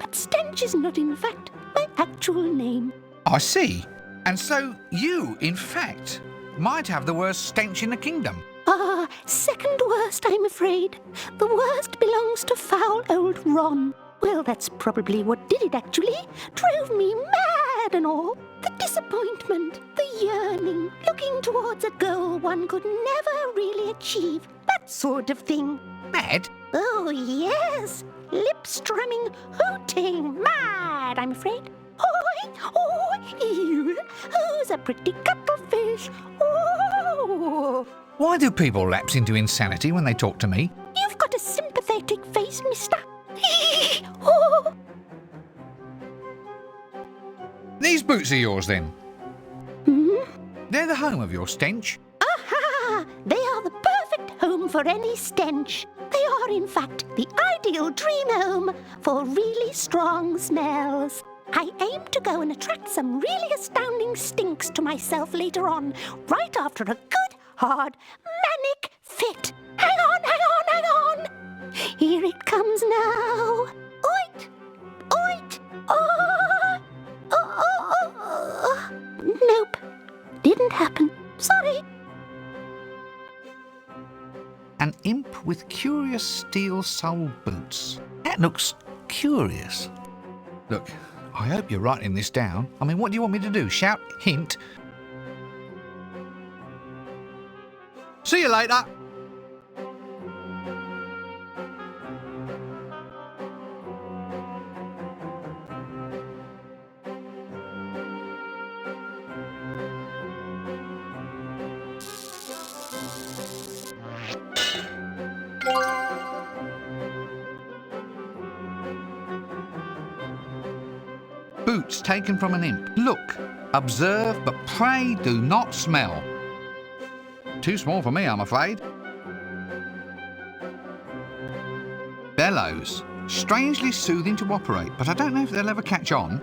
Speaker 8: But Stench is not, in fact, my actual name.
Speaker 1: I see. And so you, in fact, might have the worst stench in the kingdom.
Speaker 8: Ah, second worst, I'm afraid. The worst belongs to foul old Ron. Well, that's probably what did it, actually. Drove me mad and all. The disappointment, the yearning, looking towards a goal one could never really achieve. That sort of thing.
Speaker 1: Mad?
Speaker 8: Oh, yes. Lip-strumming, hooting, mad, I'm afraid. Oi, oi, ew. Who's a pretty cuttlefish? Oh.
Speaker 1: Why do people lapse into insanity when they talk to me?
Speaker 8: You've got a sympathetic face, mister. Oh.
Speaker 1: These boots are yours, then?
Speaker 8: Hmm?
Speaker 1: They're the home of your stench.
Speaker 8: Aha! They are the perfect home for any stench. They are, in fact, the ideal dream home for really strong smells. I aim to go and attract some really astounding stinks to myself later on, right after a good, hard, manic fit. Hang on, hang on, hang on! Here it comes now. Oit! Oit! Nope. Didn't happen. Sorry.
Speaker 1: An imp with curious steel-soled boots. That looks curious. Look, I hope you're writing this down. I mean, what do you want me to do? Shout, hint? See you later. Boots taken from an imp. Look, observe, but pray do not smell. Too small for me, I'm afraid. Bellows. Strangely soothing to operate, but I don't know if they'll ever catch on.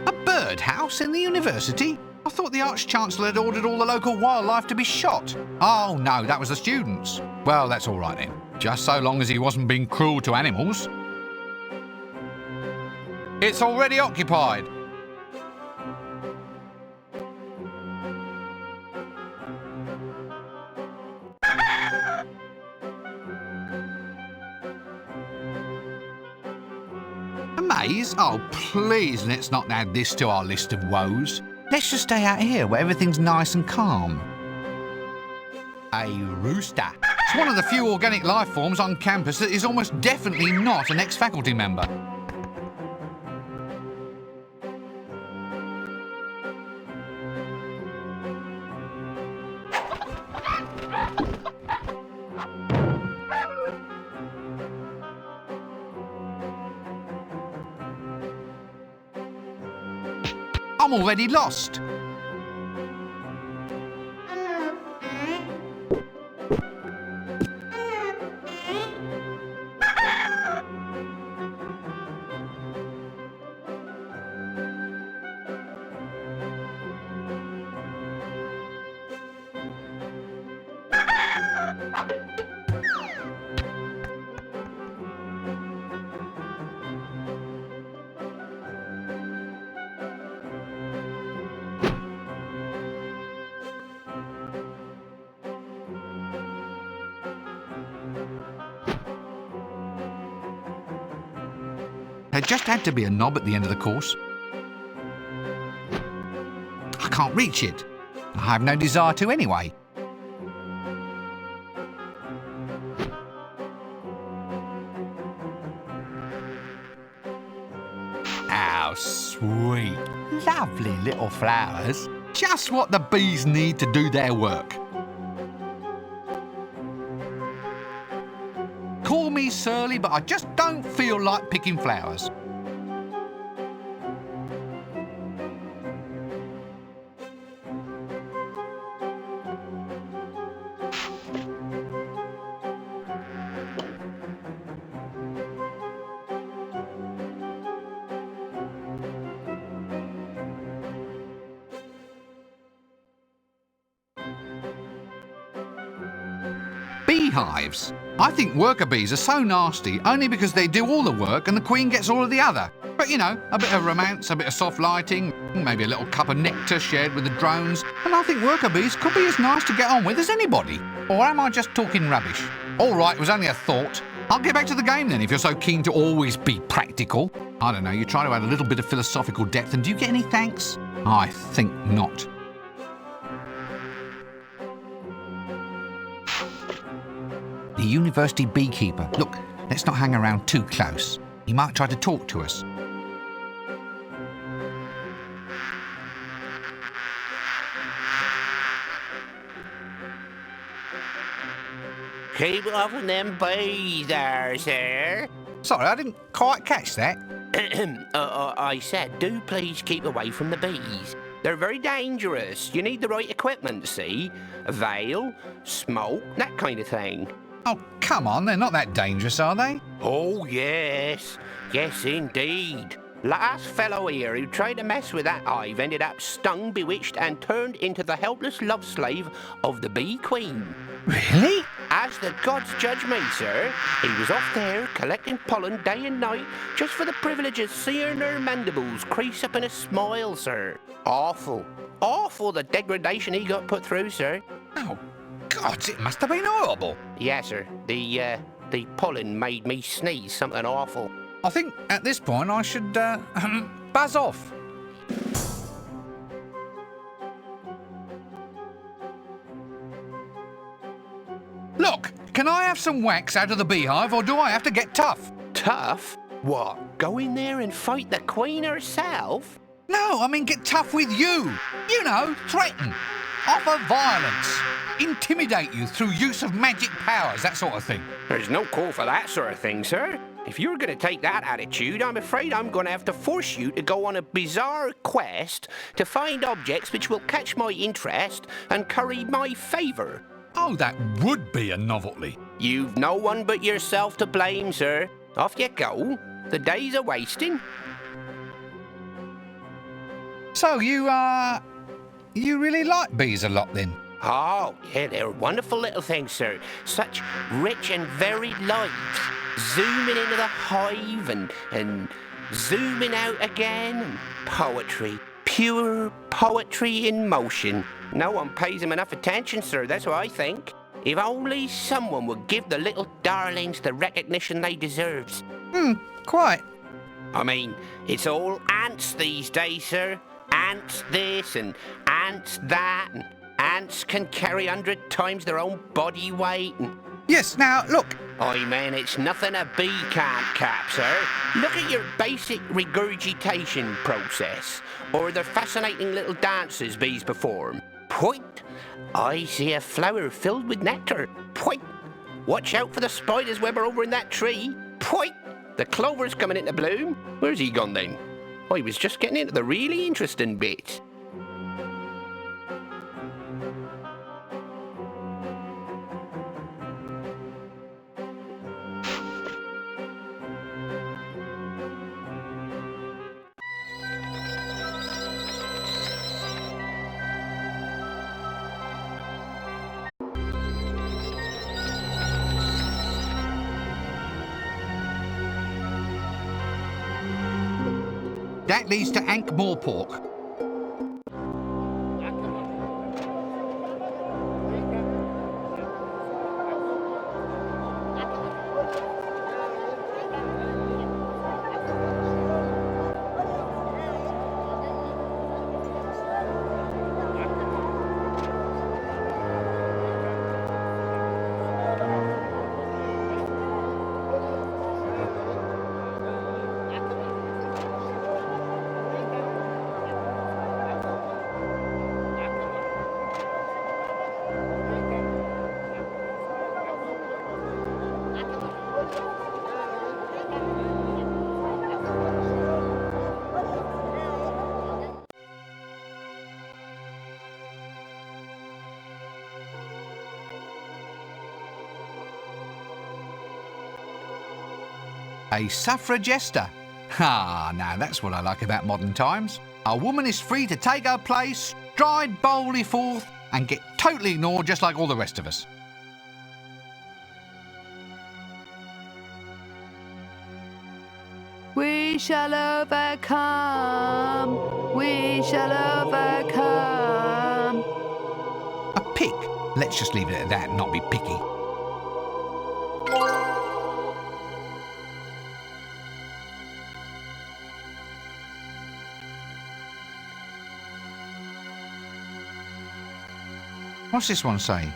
Speaker 1: A birdhouse in the university? I thought the Arch-Chancellor had ordered all the local wildlife to be shot. Oh, no, that was the students. Well, that's all right then. Just so long as he wasn't being cruel to animals. It's already occupied. A maze? Oh, please, let's not add this to our list of woes. Let's just stay out here where everything's nice and calm. A rooster. It's one of the few organic life forms on campus that is almost definitely not an ex-faculty member. I'm already lost. There just had to be a knob at the end of the course. I can't reach it. I have no desire to anyway. Oh, sweet. Lovely little flowers. Just what the bees need to do their work. Call me surly, but I just don't feel like picking flowers. Beehives. I think worker bees are so nasty only because they do all the work and the queen gets all of the other. But you know, a bit of romance, a bit of soft lighting, maybe a little cup of nectar shared with the drones, and I think worker bees could be as nice to get on with as anybody. Or am I just talking rubbish? All right, it was only a thought. I'll get back to the game then if you're so keen to always be practical. I don't know, you try to add a little bit of philosophical depth and do you get any thanks? I think not. The university beekeeper. Look, let's not hang around too close. He might try to talk to us.
Speaker 3: Keep off of them bees there, sir.
Speaker 1: Sorry, I didn't quite catch that.
Speaker 3: I said, do please keep away from the bees. They're very dangerous. You need the right equipment, see? A veil, smoke, that kind of thing.
Speaker 1: Oh, come on, they're not that dangerous, are they?
Speaker 3: Oh, yes. Yes, indeed. Last fellow here who tried to mess with that hive ended up stung, bewitched, and turned into the helpless love slave of the bee queen.
Speaker 1: Really?
Speaker 3: As the gods judge me, sir, he was off there collecting pollen day and night just for the privilege of seeing her mandibles crease up in a smile, sir. Awful. Awful the degradation he got put through, sir.
Speaker 1: Oh, God, it must have been horrible.
Speaker 3: Yes, sir. The pollen made me sneeze something awful.
Speaker 1: I think at this point I should buzz off. Look, can I have some wax out of the beehive or do I have to get tough?
Speaker 3: Tough? What? Go in there and fight the queen herself?
Speaker 1: No, I mean get tough with you. You know, threaten, offer violence, intimidate you through use of magic powers, that sort of thing.
Speaker 3: There's no call for that sort of thing, sir. If you're going to take that attitude, I'm afraid I'm going to have to force you to go on a bizarre quest to find objects which will catch my interest and curry my favour.
Speaker 1: Oh, that would be a novelty.
Speaker 3: You've no one but yourself to blame, sir. Off you go. The days are wasting.
Speaker 1: So you really like bees a lot then?
Speaker 3: Oh, yeah, they're wonderful little things, sir. Such rich and varied lives. Zooming into the hive and zooming out again. And poetry. Pure poetry in motion. No one pays them enough attention, sir, that's what I think. If only someone would give the little darlings the recognition they deserve.
Speaker 1: Quite.
Speaker 3: I mean, it's all ants these days, sir. Ants this and ants that and ants can carry 100 times their own body weight.
Speaker 1: Yes, now, look.
Speaker 3: Aye, man, it's nothing a bee can't cap, sir. Look at your basic regurgitation process, or the fascinating little dances bees perform. Point. I see a flower filled with nectar. Point. Watch out for the spider's web over in that tree. Point. The clover's coming into bloom. Where's he gone then? I was just getting into the really interesting bit.
Speaker 1: That leads to Ankh-Morpork. A suffragesta. Ah, now that's what I like about modern times. A woman is free to take her place, stride boldly forth, and get totally ignored just like all the rest of us.
Speaker 9: We shall overcome. We shall overcome.
Speaker 1: A pick. Let's just leave it at that and not be picky. What's this one say?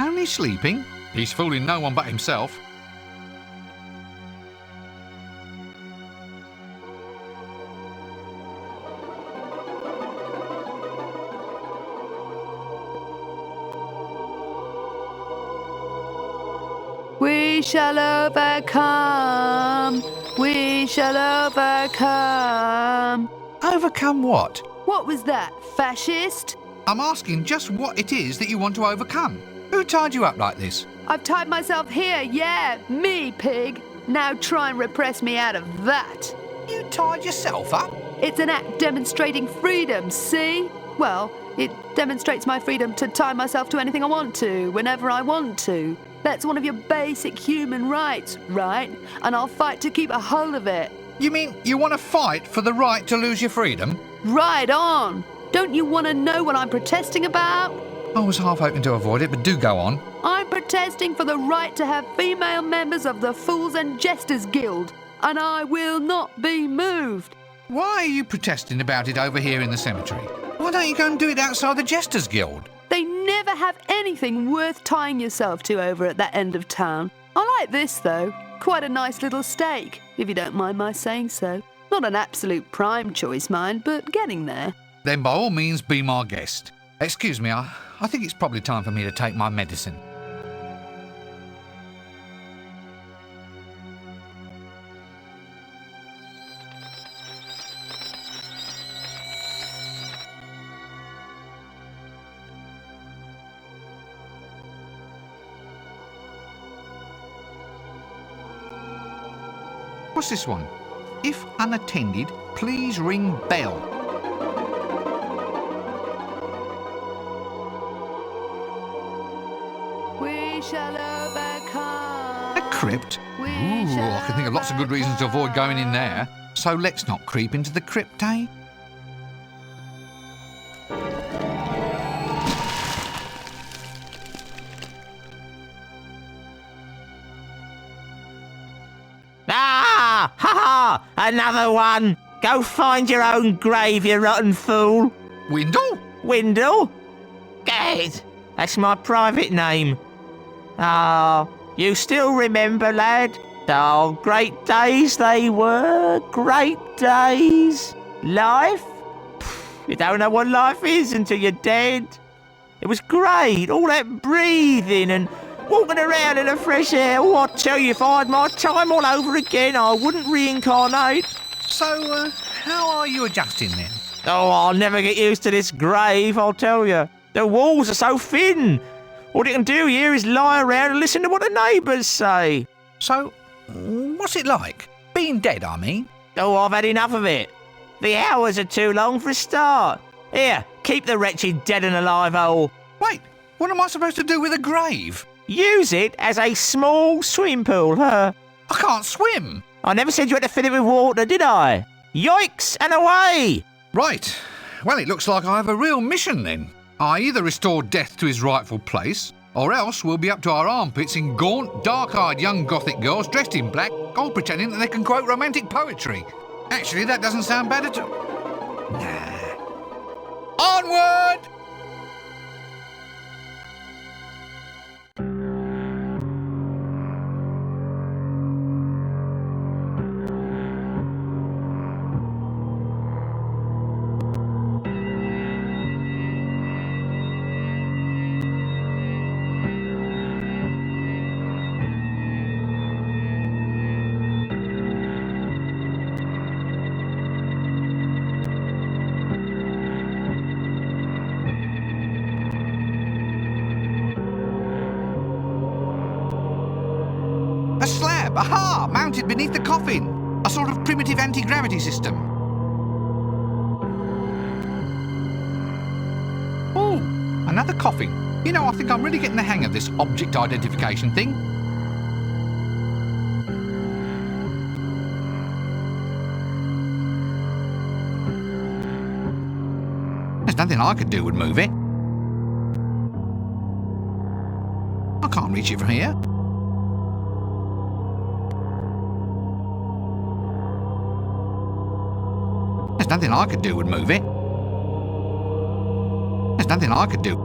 Speaker 1: Only sleeping? He's fooling no one but himself.
Speaker 9: We shall overcome. We shall overcome.
Speaker 1: Overcome what?
Speaker 9: What was that, fascist?
Speaker 1: I'm asking just what it is that you want to overcome. Who tied you up like this?
Speaker 9: I've tied myself here, yeah, me, pig. Now try and repress me out of that.
Speaker 1: You tied yourself up?
Speaker 9: It's an act demonstrating freedom, see? Well, it demonstrates my freedom to tie myself to anything I want to, whenever I want to. That's one of your basic human rights, right? And I'll fight to keep a hold of it.
Speaker 1: You mean you want to fight for the right to lose your freedom?
Speaker 9: Right on. Don't you want to know what I'm protesting about?
Speaker 1: I was half hoping to avoid it, but do go on.
Speaker 9: I'm protesting for the right to have female members of the Fools and Jesters Guild, and I will not be moved.
Speaker 1: Why are you protesting about it over here in the cemetery? Why don't you go and do it outside the Jesters Guild?
Speaker 9: They never have anything worth tying yourself to over at that end of town. I like this, though. Quite a nice little steak, if you don't mind my saying so. Not an absolute prime choice, mind, but getting there.
Speaker 1: Then by all means be my guest. Excuse me, I think it's probably time for me to take my medicine. What's this one? If unattended, please ring bell.
Speaker 9: We shall overcome.
Speaker 1: A crypt? Ooh,
Speaker 9: We
Speaker 1: I can think of lots of good reasons to avoid going in there. So let's not creep into the crypt, eh?
Speaker 3: Ah! Ha ha! Another one! Go find your own grave, you rotten fool!
Speaker 1: Windle?
Speaker 3: Windle? Gad, that's my private name. Ah, you still remember, lad? Oh, great days they were, great days. Life? You don't know what life is until you're dead. It was great, all that breathing and walking around in the fresh air. Oh, I tell you, if I had my time all over again, I wouldn't reincarnate.
Speaker 1: So, how are you adjusting then?
Speaker 3: Oh, I'll never get used to this grave, I'll tell you. The walls are so thin. All you can do here is lie around and listen to what the neighbours say.
Speaker 1: So, what's it like? Being dead, I mean.
Speaker 3: Oh, I've had enough of it. The hours are too long for a start. Here, keep the wretched dead and alive hole.
Speaker 1: Wait, what am I supposed to do with a grave?
Speaker 3: Use it as a small swimming pool,
Speaker 1: I can't swim.
Speaker 3: I never said you had to fill it with water, did I? Yoicks and away!
Speaker 1: Right. Well, it looks like I have a real mission then. I either restore death to his rightful place, or else we'll be up to our armpits in gaunt, dark-eyed young gothic girls dressed in black, all pretending that they can quote romantic poetry. Actually, that doesn't sound bad at all. Nah. Onward! A slab, aha, mounted beneath the coffin. A sort of primitive anti-gravity system. Oh, another coffin. You know, I think I'm really getting the hang of this object identification thing. There's nothing I could do would move it. I can't reach it from here. There's nothing I could do would move it. There's nothing I could do.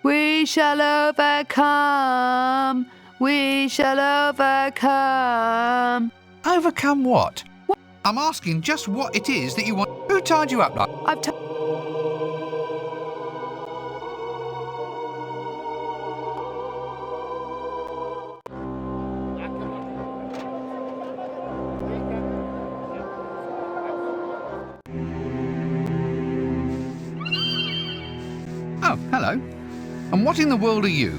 Speaker 9: We shall overcome. We shall overcome.
Speaker 1: Overcome what? I'm asking just what it is that you want. Who tied you up like? Oh, hello. And what in the world are you?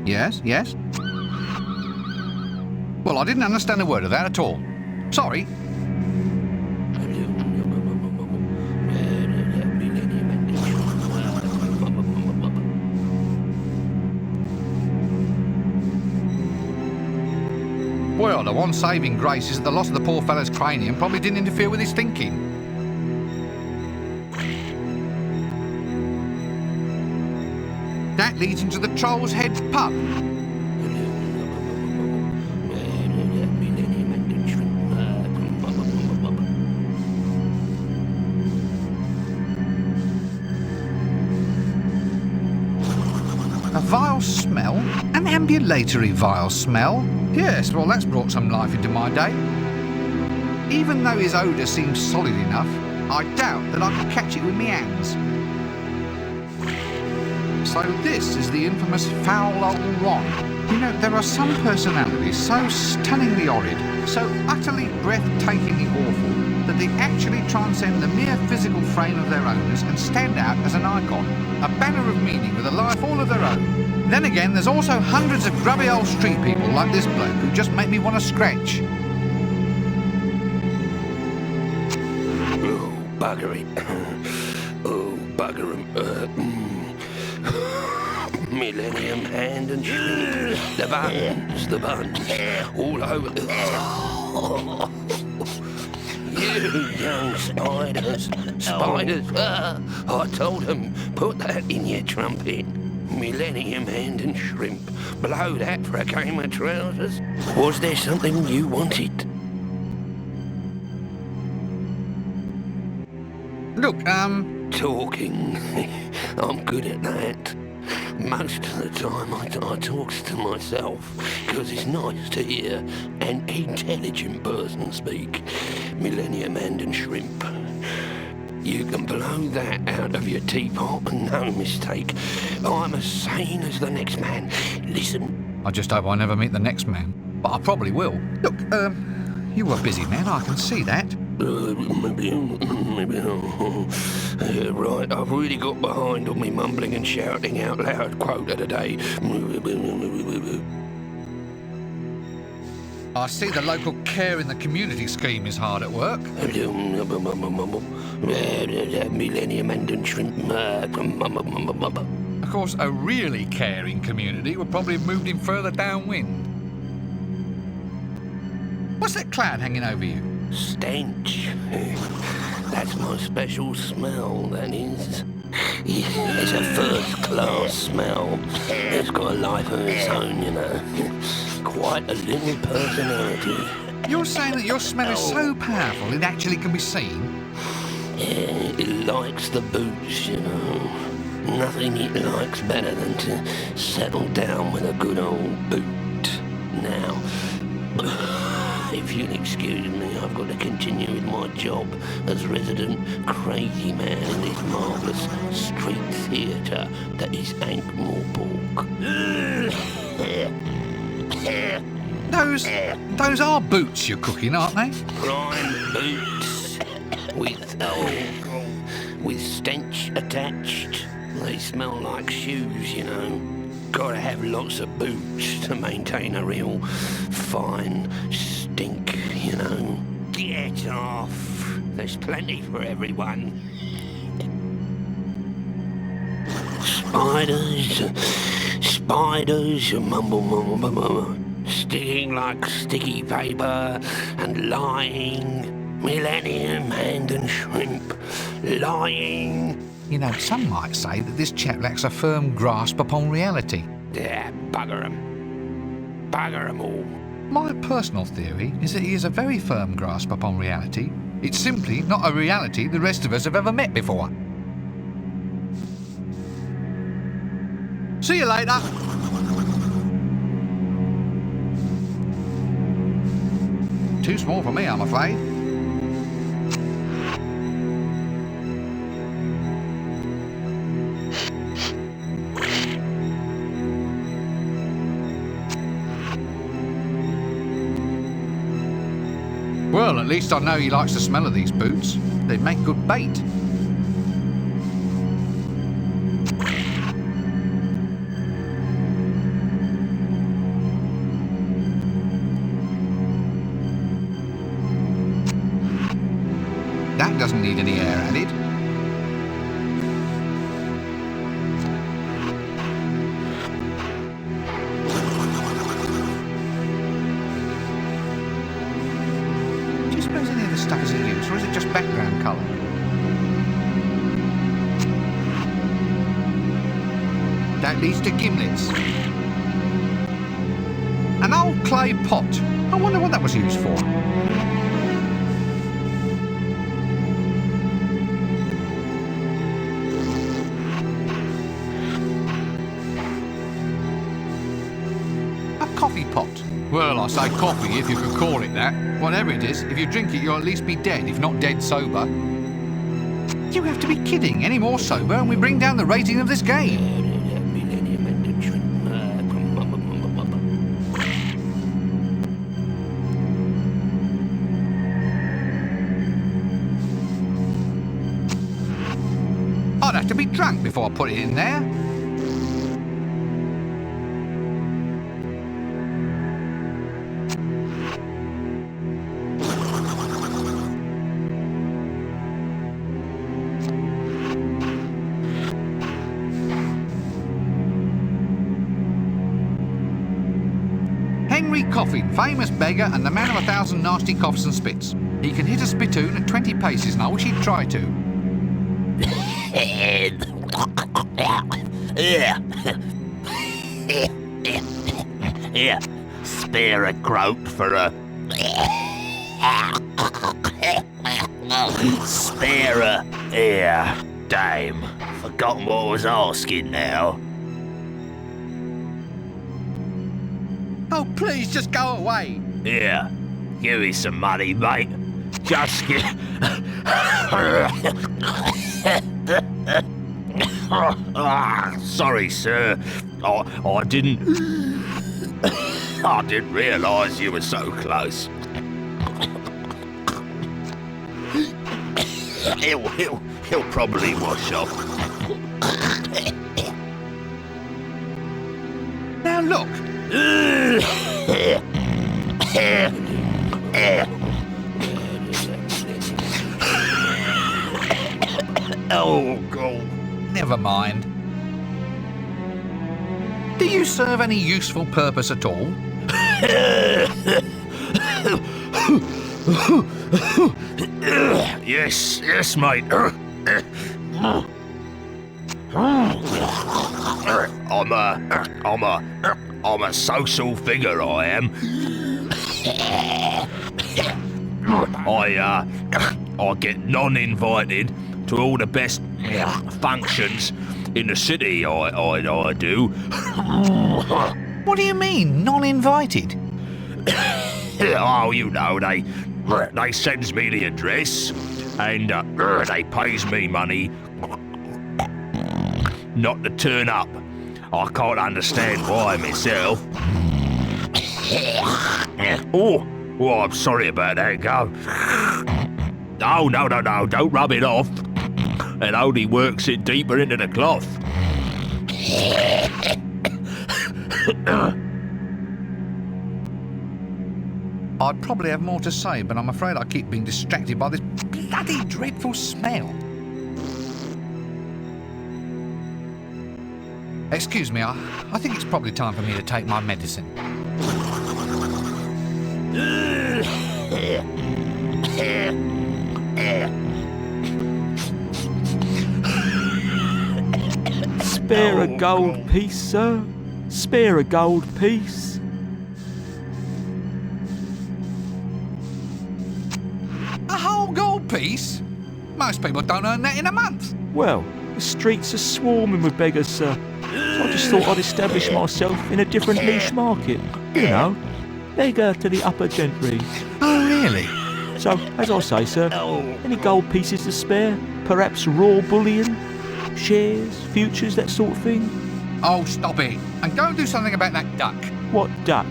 Speaker 1: Yes, yes. Well, I didn't understand a word of that at all. Sorry. Well, the one saving grace is that the loss of the poor fellow's cranium probably didn't interfere with his thinking. That leads into the Troll's Head pub. A vile smell? An ambulatory vile smell? Yes, well, that's brought some life into my day. Even though his odour seems solid enough, I doubt that I could catch it with my hands. So this is the infamous foul old Ron. You know, there are some personalities so stunningly horrid, so utterly breathtakingly awful, that they actually transcend the mere physical frame of their owners and stand out as an icon, a banner of meaning with a life all of their own. Then again, there's also hundreds of grubby old street people like this bloke who just make me want to scratch.
Speaker 4: Oh, bugger it. Oh, bugger 'em. Millennium hand and shrimp. The buns, all over. You young spiders. I told them, put that in your trumpet. Millennium hand and shrimp. Blow that for a game of trousers. Was there something you wanted?
Speaker 1: Look,
Speaker 4: Talking. I'm good at that. Most of the time I talks to myself, because it's nice to hear an intelligent person speak. Millennium hand and shrimp. You can blow that out of your teapot and no mistake. I'm as sane as the next man. Listen.
Speaker 1: I just hope I never meet the next man, but I probably will. Look, you were a busy man, I can see that.
Speaker 4: Maybe yeah, right, I've really got behind on me mumbling and shouting out loud quote of the day.
Speaker 1: I see the local care in the community scheme is hard at work.
Speaker 4: Millennium and shrimp.
Speaker 1: Of course, a really caring community would probably have moved him further downwind. What's that cloud hanging over you?
Speaker 4: Stench. That's my special smell, that is. Yeah, it's a first-class smell. It's got a life of its own, you know. Quite a little personality.
Speaker 1: You're saying that your smell is so powerful it actually can be seen?
Speaker 4: Yeah, it likes the boots, you know. Nothing it likes better than to settle down with a good old boot. Now, if you'll excuse me, I've got to continue with my job as resident crazy man in this marvellous street theatre that is Ankh-Morpork.
Speaker 1: Those are boots you're cooking, aren't they?
Speaker 4: Prime boots with stench attached. They smell like shoes, you know. Gotta have lots of boots to maintain a real fine stink, you know. Get off. There's plenty for everyone. Spiders, mumble, sticking like sticky paper and lying. Millennium hand and shrimp, lying.
Speaker 1: You know, some might say that this chap lacks a firm grasp upon reality.
Speaker 4: Yeah, bugger 'em. Bugger 'em all.
Speaker 1: My personal theory is that he has a very firm grasp upon reality. It's simply not a reality the rest of us have ever met before. See you later. Too small for me, I'm afraid. Well, at least I know he likes the smell of these boots. They make good bait. That doesn't need any air added. Do you suppose any of the stuff is in use, or is it just background colour? That leads to gimlets. An old clay pot. I wonder what that was used for. Coffee pot. Well, I say coffee if you could call it that. Whatever it is, if you drink it, you'll at least be dead, if not dead sober. You have to be kidding. Any more sober and we bring down the rating of this game. drunk before I put it in there. Coffin, famous beggar and the man of 1,000 nasty coughs and spits. He can hit a spittoon at 20 paces, and I wish he'd try to.
Speaker 3: Here, spare a groat for a... Spare a... Here, dame. Forgotten what I was asking now.
Speaker 1: Oh, please, just go away.
Speaker 3: Here, give me some money, mate. Just give... Sorry, sir. I didn't... I didn't realise you were so close. He'll probably wash off.
Speaker 1: Now look.
Speaker 3: Oh, God.
Speaker 1: Never mind. Do you serve any useful purpose at all?
Speaker 3: Yes, mate. I'm a social figure, I am. I get non-invited to all the best functions in the city. I do.
Speaker 1: What do you mean, non-invited?
Speaker 3: Oh, you know, they sends me the address and they pays me money not to turn up. I can't understand why myself. Oh, I'm sorry about that, go. Oh, no, don't rub it off. It only works it deeper into the cloth.
Speaker 1: I'd probably have more to say, but I'm afraid I keep being distracted by this bloody dreadful smell. Excuse me, I think it's probably time for me to take my medicine.
Speaker 5: Spare a gold piece, sir. Spare a gold piece.
Speaker 1: A whole gold piece? Most people don't earn that in a month.
Speaker 5: Well, the streets are swarming with beggars, sir. So I just thought I'd establish myself in a different niche market. You know, beggar to the upper gentry.
Speaker 1: Oh, really?
Speaker 5: So, as I say, sir, any gold pieces to spare? Perhaps raw bullion? Shares, futures, that sort of thing?
Speaker 1: Oh, stop it. And go and do something about that duck.
Speaker 5: What duck?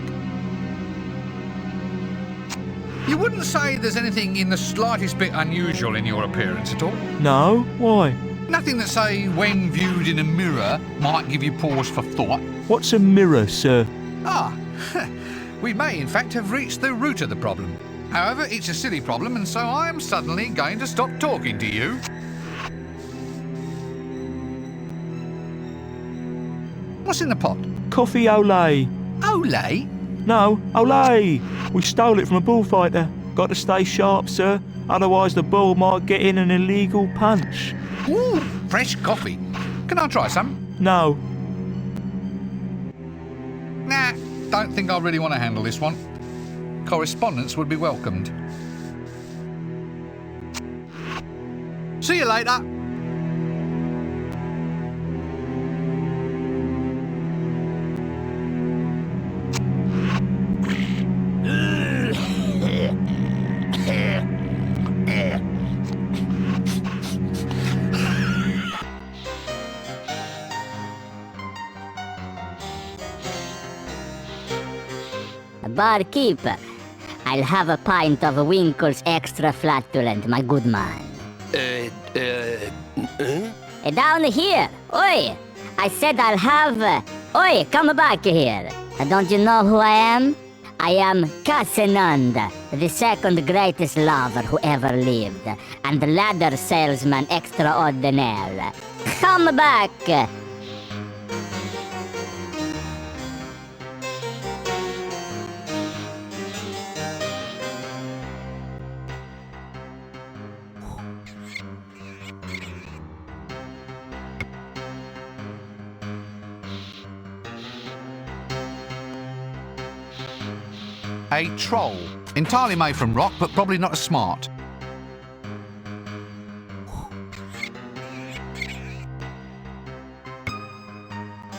Speaker 1: You wouldn't say there's anything in the slightest bit unusual in your appearance at all?
Speaker 5: No? Why?
Speaker 1: Nothing that, say, when viewed in a mirror, might give you pause for thought?
Speaker 5: What's a mirror, sir?
Speaker 1: Ah, we may in fact have reached the root of the problem. However, it's a silly problem, and so I am suddenly going to stop talking to you. What's in the pot?
Speaker 5: Coffee Olay.
Speaker 1: Olay?
Speaker 5: No, Olay. We stole it from a bullfighter. Got to stay sharp, sir. Otherwise the bull might get in an illegal punch.
Speaker 1: Ooh, fresh coffee. Can I try some?
Speaker 5: No.
Speaker 1: Nah, don't think I really want to handle this one. Correspondence would be welcomed. See you later.
Speaker 10: Barkeeper, I'll have a pint of Winkle's Extra Flatulent, my good man. Down here. Oi! I said I'll have... Oi, come back here. Don't you know who I am? I am Casenund, the second greatest lover who ever lived, and the ladder salesman extraordinaire. Come back!
Speaker 1: A troll. Entirely made from rock, but probably not as smart.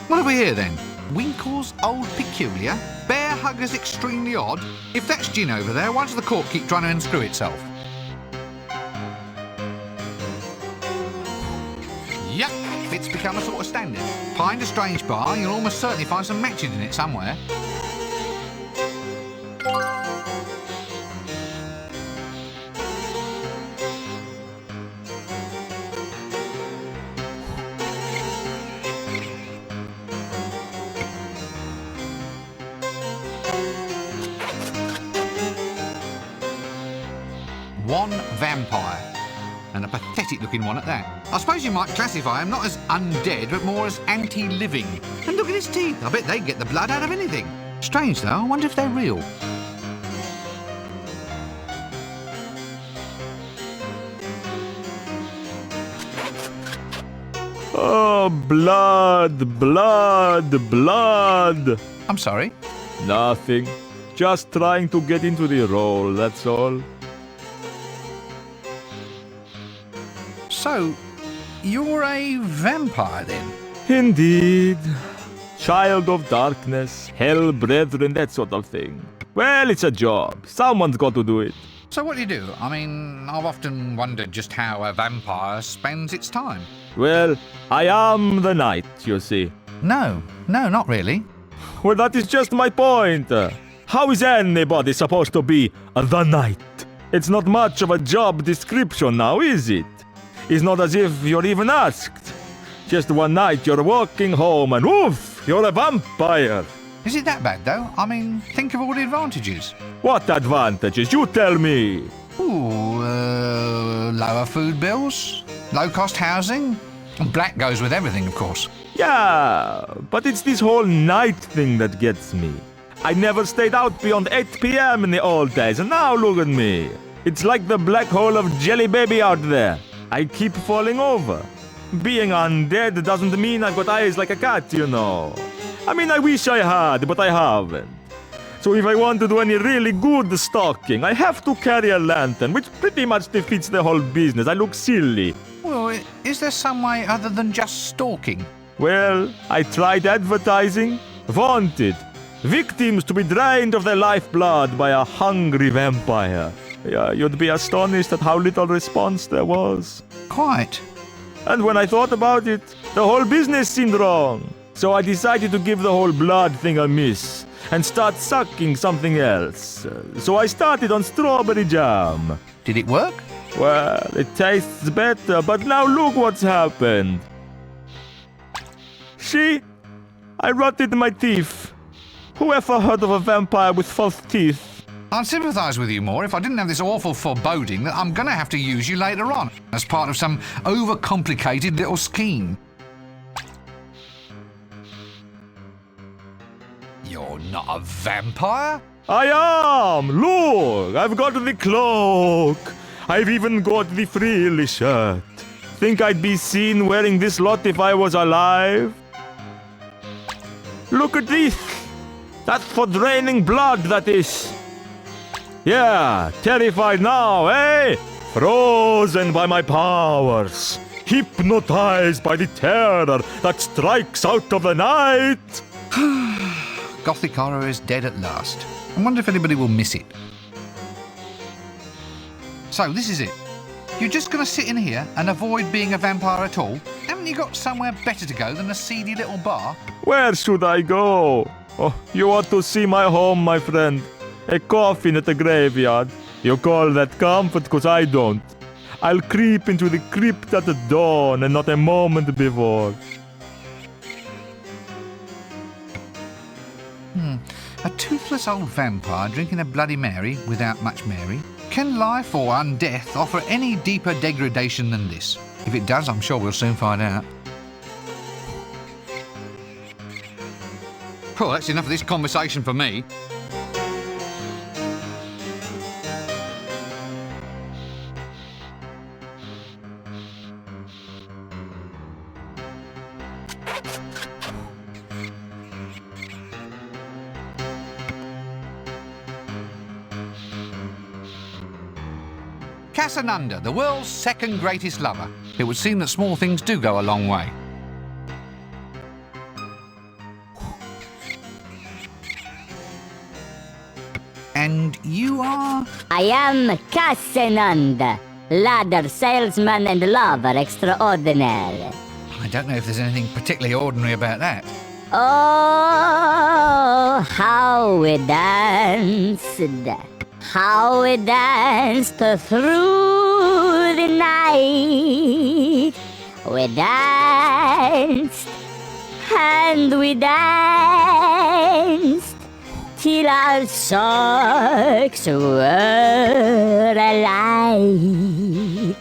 Speaker 1: What have we here then? Winkle's Old Peculiar? Bear Hugger's Extremely Odd? If that's gin over there, why does the cork keep trying to unscrew itself? Yup, it's become a sort of standard. Find a strange bar, you'll almost certainly find some matches in it somewhere. One vampire, and a pathetic looking one at that. I suppose you might classify him not as undead, but more as anti-living. And look at his teeth, I bet they get the blood out of anything. Strange though, I wonder if they're real.
Speaker 11: Oh, blood, blood, blood.
Speaker 1: I'm sorry?
Speaker 11: Nothing. Just trying to get into the role, that's all.
Speaker 1: So, you're a vampire then?
Speaker 11: Indeed. Child of darkness, hell brethren, that sort of thing. Well, it's a job. Someone's got to do it.
Speaker 1: So what do you do? I mean, I've often wondered just how a vampire spends its time.
Speaker 11: Well, I am the knight, you see.
Speaker 1: No, not really.
Speaker 11: Well, that is just my point. How is anybody supposed to be the knight? It's not much of a job description now, is it? It's not as if you're even asked. Just one night you're walking home and woof, you're a vampire.
Speaker 1: Is it that bad though? I mean, think of all the advantages.
Speaker 11: What advantages? You tell me.
Speaker 1: Ooh, lower food bills, low-cost housing. Black goes with everything, of course.
Speaker 11: Yeah, but it's this whole night thing that gets me. I never stayed out beyond 8 p.m. in the old days, and now look at me. It's like the black hole of Jelly Baby out there. I keep falling over. Being undead doesn't mean I've got eyes like a cat, you know. I mean, I wish I had, but I haven't. So if I want to do any really good stalking, I have to carry a lantern, which pretty much defeats the whole business. I look silly.
Speaker 1: Well, is there some way other than just stalking?
Speaker 11: Well, I tried advertising. Wanted. Victims to be drained of their lifeblood by a hungry vampire. Yeah, you'd be astonished at how little response there was.
Speaker 1: Quite.
Speaker 11: And when I thought about it, the whole business seemed wrong. So I decided to give the whole blood thing a miss and start sucking something else. So I started on strawberry jam.
Speaker 1: Did it work?
Speaker 11: Well, it tastes better, but now look what's happened. See? I rotted my teeth. Who ever heard of a vampire with false teeth?
Speaker 1: I'd sympathise with you more if I didn't have this awful foreboding that I'm going to have to use you later on as part of some overcomplicated little scheme. You're not a vampire?
Speaker 11: I am! Look! I've got the cloak! I've even got the frilly shirt. Think I'd be seen wearing this lot if I was alive? Look at this! That's for draining blood, that is. Yeah, terrified now, eh? Frozen by my powers. Hypnotized by the terror that strikes out of the night.
Speaker 1: Gothic horror is dead at last. I wonder if anybody will miss it. So, this is it. You're just going to sit in here and avoid being a vampire at all? Haven't you got somewhere better to go than a seedy little bar?
Speaker 11: Where should I go? Oh, you ought to see my home, my friend. A coffin at the graveyard. You call that comfort, 'cause I don't. I'll creep into the crypt at the dawn and not a moment before.
Speaker 1: A toothless old vampire drinking a Bloody Mary without much Mary? Can life or undeath offer any deeper degradation than this? If it does, I'm sure we'll soon find out. Oh, that's enough of this conversation for me. Casanunda, the world's second greatest lover. It would seem that small things do go a long way. And you are?
Speaker 10: I am Casanunda, ladder salesman and lover extraordinaire.
Speaker 1: I don't know if there's anything particularly ordinary about that.
Speaker 10: Oh, how we danced. How we danced through the night. We danced and we danced till our socks were alight.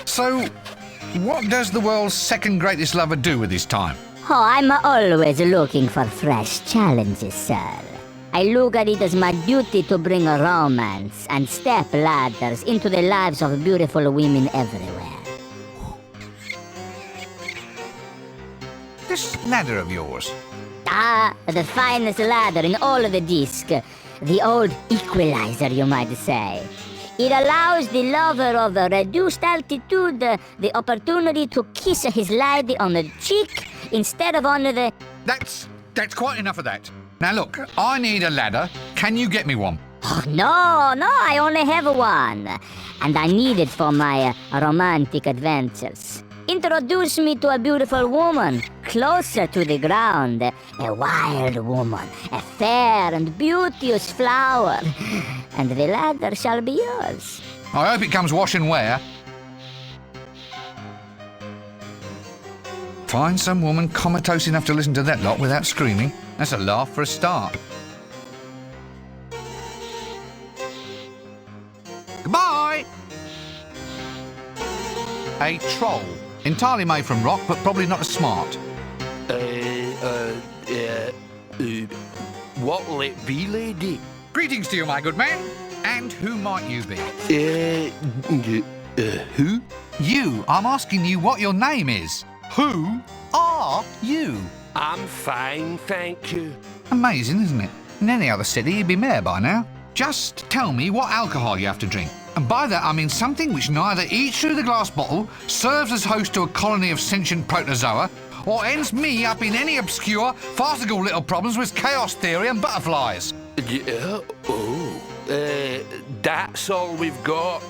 Speaker 1: So, what does the world's second greatest lover do with his time?
Speaker 10: Oh, I'm always looking for fresh challenges, sir. I look at it as my duty to bring a romance and step ladders into the lives of beautiful women everywhere.
Speaker 1: This ladder of yours?
Speaker 10: Ah, the finest ladder in all of the disc. The old equalizer, you might say. It allows the lover of a reduced altitude the opportunity to kiss his lady on the cheek instead of on the...
Speaker 1: That's quite enough of that. Now look, I need a ladder. Can you get me one?
Speaker 10: Oh, no, I only have one. And I need it for my romantic adventures. Introduce me to a beautiful woman, closer to the ground. A wild woman, a fair and beauteous flower. And the ladder shall be yours.
Speaker 1: I hope it comes wash and wear. Find some woman comatose enough to listen to that lot without screaming. That's a laugh for a start. Goodbye! A troll. Entirely made from rock, but probably not as smart.
Speaker 4: What'll it be, lady?
Speaker 1: Greetings to you, my good man. And who might you be?
Speaker 7: Who?
Speaker 1: You. I'm asking you what your name is. Who are you?
Speaker 4: I'm fine, thank you.
Speaker 1: Amazing, isn't it? In any other city, you'd be mayor by now. Just tell me what alcohol you have to drink. And by that, I mean something which neither eats through the glass bottle, serves as host to a colony of sentient protozoa, or ends me up in any obscure, farcical little problems with chaos theory and butterflies.
Speaker 4: That's all we've got.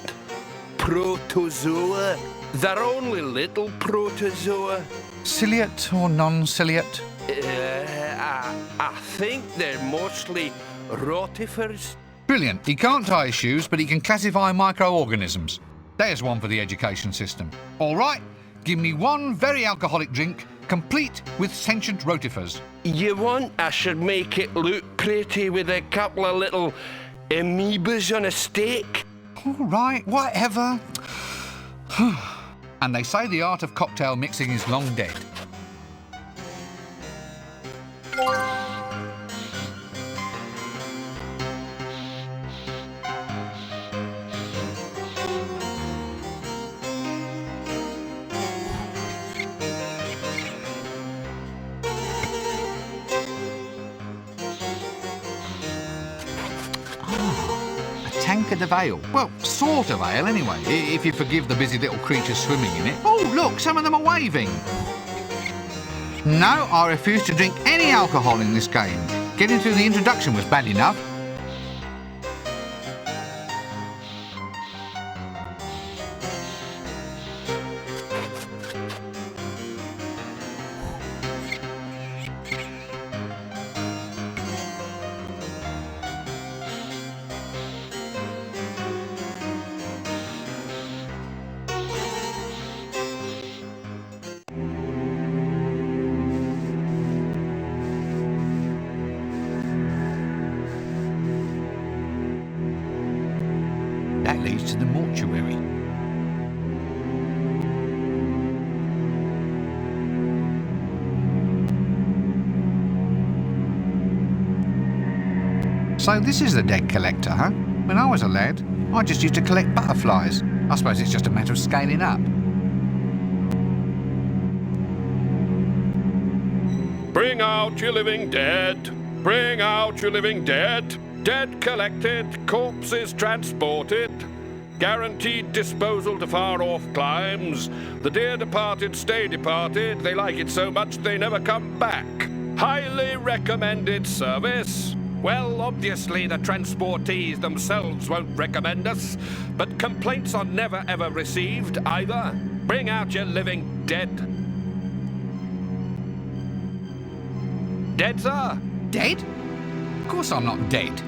Speaker 4: Protozoa. They're only little protozoa.
Speaker 1: Ciliate or non-ciliate?
Speaker 4: I think they're mostly rotifers.
Speaker 1: Brilliant. He can't tie his shoes, but he can classify microorganisms. There's one for the education system. All right, give me one very alcoholic drink, complete with sentient rotifers.
Speaker 4: You want I should make it look pretty with a couple of little amoebas on a steak?
Speaker 1: All right, whatever. And they say the art of cocktail mixing is long dead. Tankard of ale. Well, sort of ale anyway, if you forgive the busy little creatures swimming in it. Oh, look, some of them are waving. No, I refuse to drink any alcohol in this game. Getting through the introduction was bad enough. leads to the mortuary. So this is the dead collector, huh? When I was a lad, I just used to collect butterflies. I suppose it's just a matter of scaling up.
Speaker 4: Bring out your living dead. Bring out your living dead. Dead collected, corpses transported. Guaranteed disposal to far-off climes. The dear departed stay departed. They like it so much they never come back. Highly recommended service. Well, obviously the transportees themselves won't recommend us, but complaints are never ever received either. Bring out your living dead. Dead, sir?
Speaker 1: Dead? Of course I'm not dead.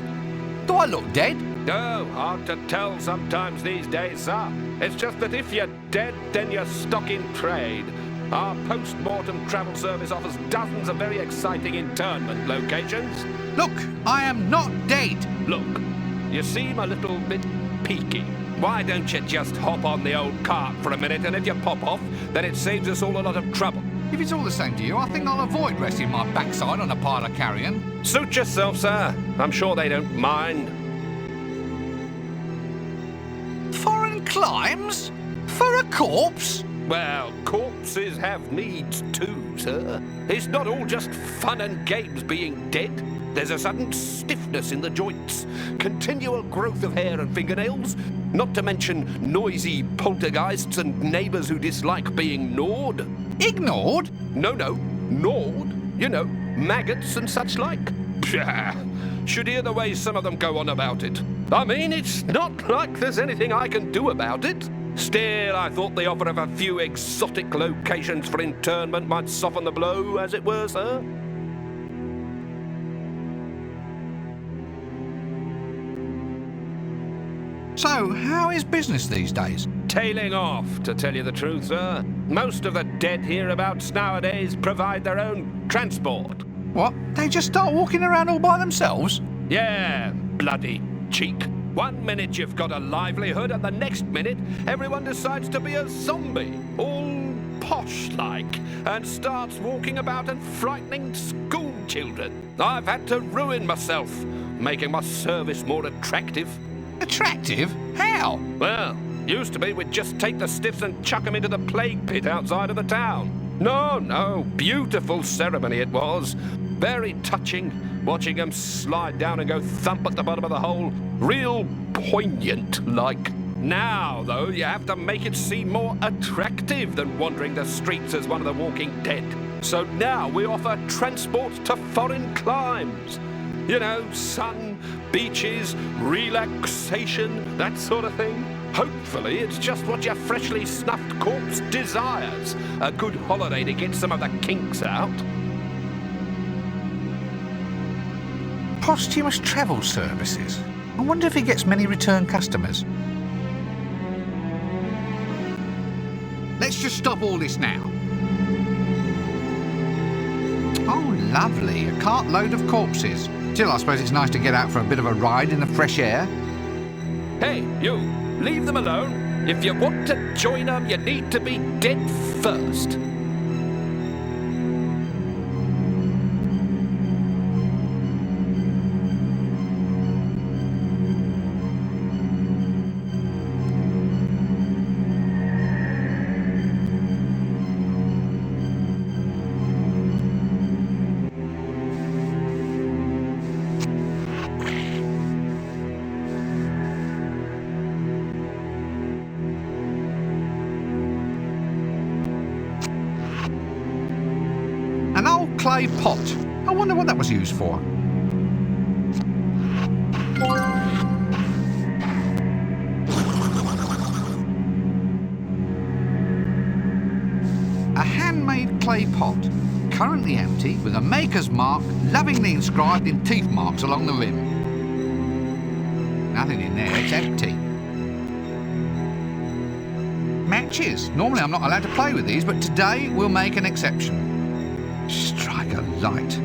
Speaker 1: Do I look dead?
Speaker 4: Oh, hard to tell sometimes these days, sir. It's just that if you're dead, then you're stuck in trade. Our post-mortem travel service offers dozens of very exciting internment locations.
Speaker 1: Look, I am not dead.
Speaker 4: Look, you seem a little bit peaky. Why don't you just hop on the old cart for a minute, and if you pop off, then it saves us all a lot of trouble.
Speaker 1: If it's all the same to you, I think I'll avoid resting my backside on a pile of carrion.
Speaker 4: Suit yourself, sir. I'm sure they don't mind.
Speaker 1: Foreign climes? For a corpse?
Speaker 4: Well, corpses have needs too, sir. It's not all just fun and games being dead. There's a sudden stiffness in the joints, continual growth of hair and fingernails, not to mention noisy poltergeists and neighbours who dislike being gnawed.
Speaker 1: Ignored?
Speaker 4: No, gnawed. You know, maggots and such like. Pshaw. Should hear the way some of them go on about it. I mean, it's not like there's anything I can do about it. Still, I thought the offer of a few exotic locations for internment might soften the blow, as it were, sir.
Speaker 1: So, how is business these days?
Speaker 4: Tailing off, to tell you the truth, sir. Most of the dead hereabouts nowadays provide their own transport.
Speaker 1: What? They just start walking around all by themselves?
Speaker 4: Yeah, bloody cheek. 1 minute you've got a livelihood, and the next minute everyone decides to be a zombie, all posh-like, and starts walking about and frightening school children. I've had to ruin myself, making my service more attractive.
Speaker 1: Attractive? How?
Speaker 4: Well, used to be we'd just take the stiffs and chuck them into the plague pit outside of the town. No, beautiful ceremony it was. Very touching, watching them slide down and go thump at the bottom of the hole. Real poignant, like. Now, though, you have to make it seem more attractive than wandering the streets as one of the walking dead. So now we offer transport to foreign climes. You know, sun, beaches, relaxation, that sort of thing. Hopefully it's just what your freshly snuffed corpse desires. A good holiday to get some of the kinks out.
Speaker 1: Posthumous travel services. I wonder if he gets many return customers. Let's just stop all this now. Oh, lovely. A cartload of corpses. Still, I suppose it's nice to get out for a bit of a ride in the fresh air.
Speaker 4: Hey, you, leave them alone. If you want to join them, you need to be dead first.
Speaker 1: An old clay pot. I wonder what that was used for. A handmade clay pot, currently empty, with a maker's mark lovingly inscribed in teeth marks along the rim. Nothing in there, it's empty. Matches. Normally I'm not allowed to play with these, but today we'll make an exception. Strike a light.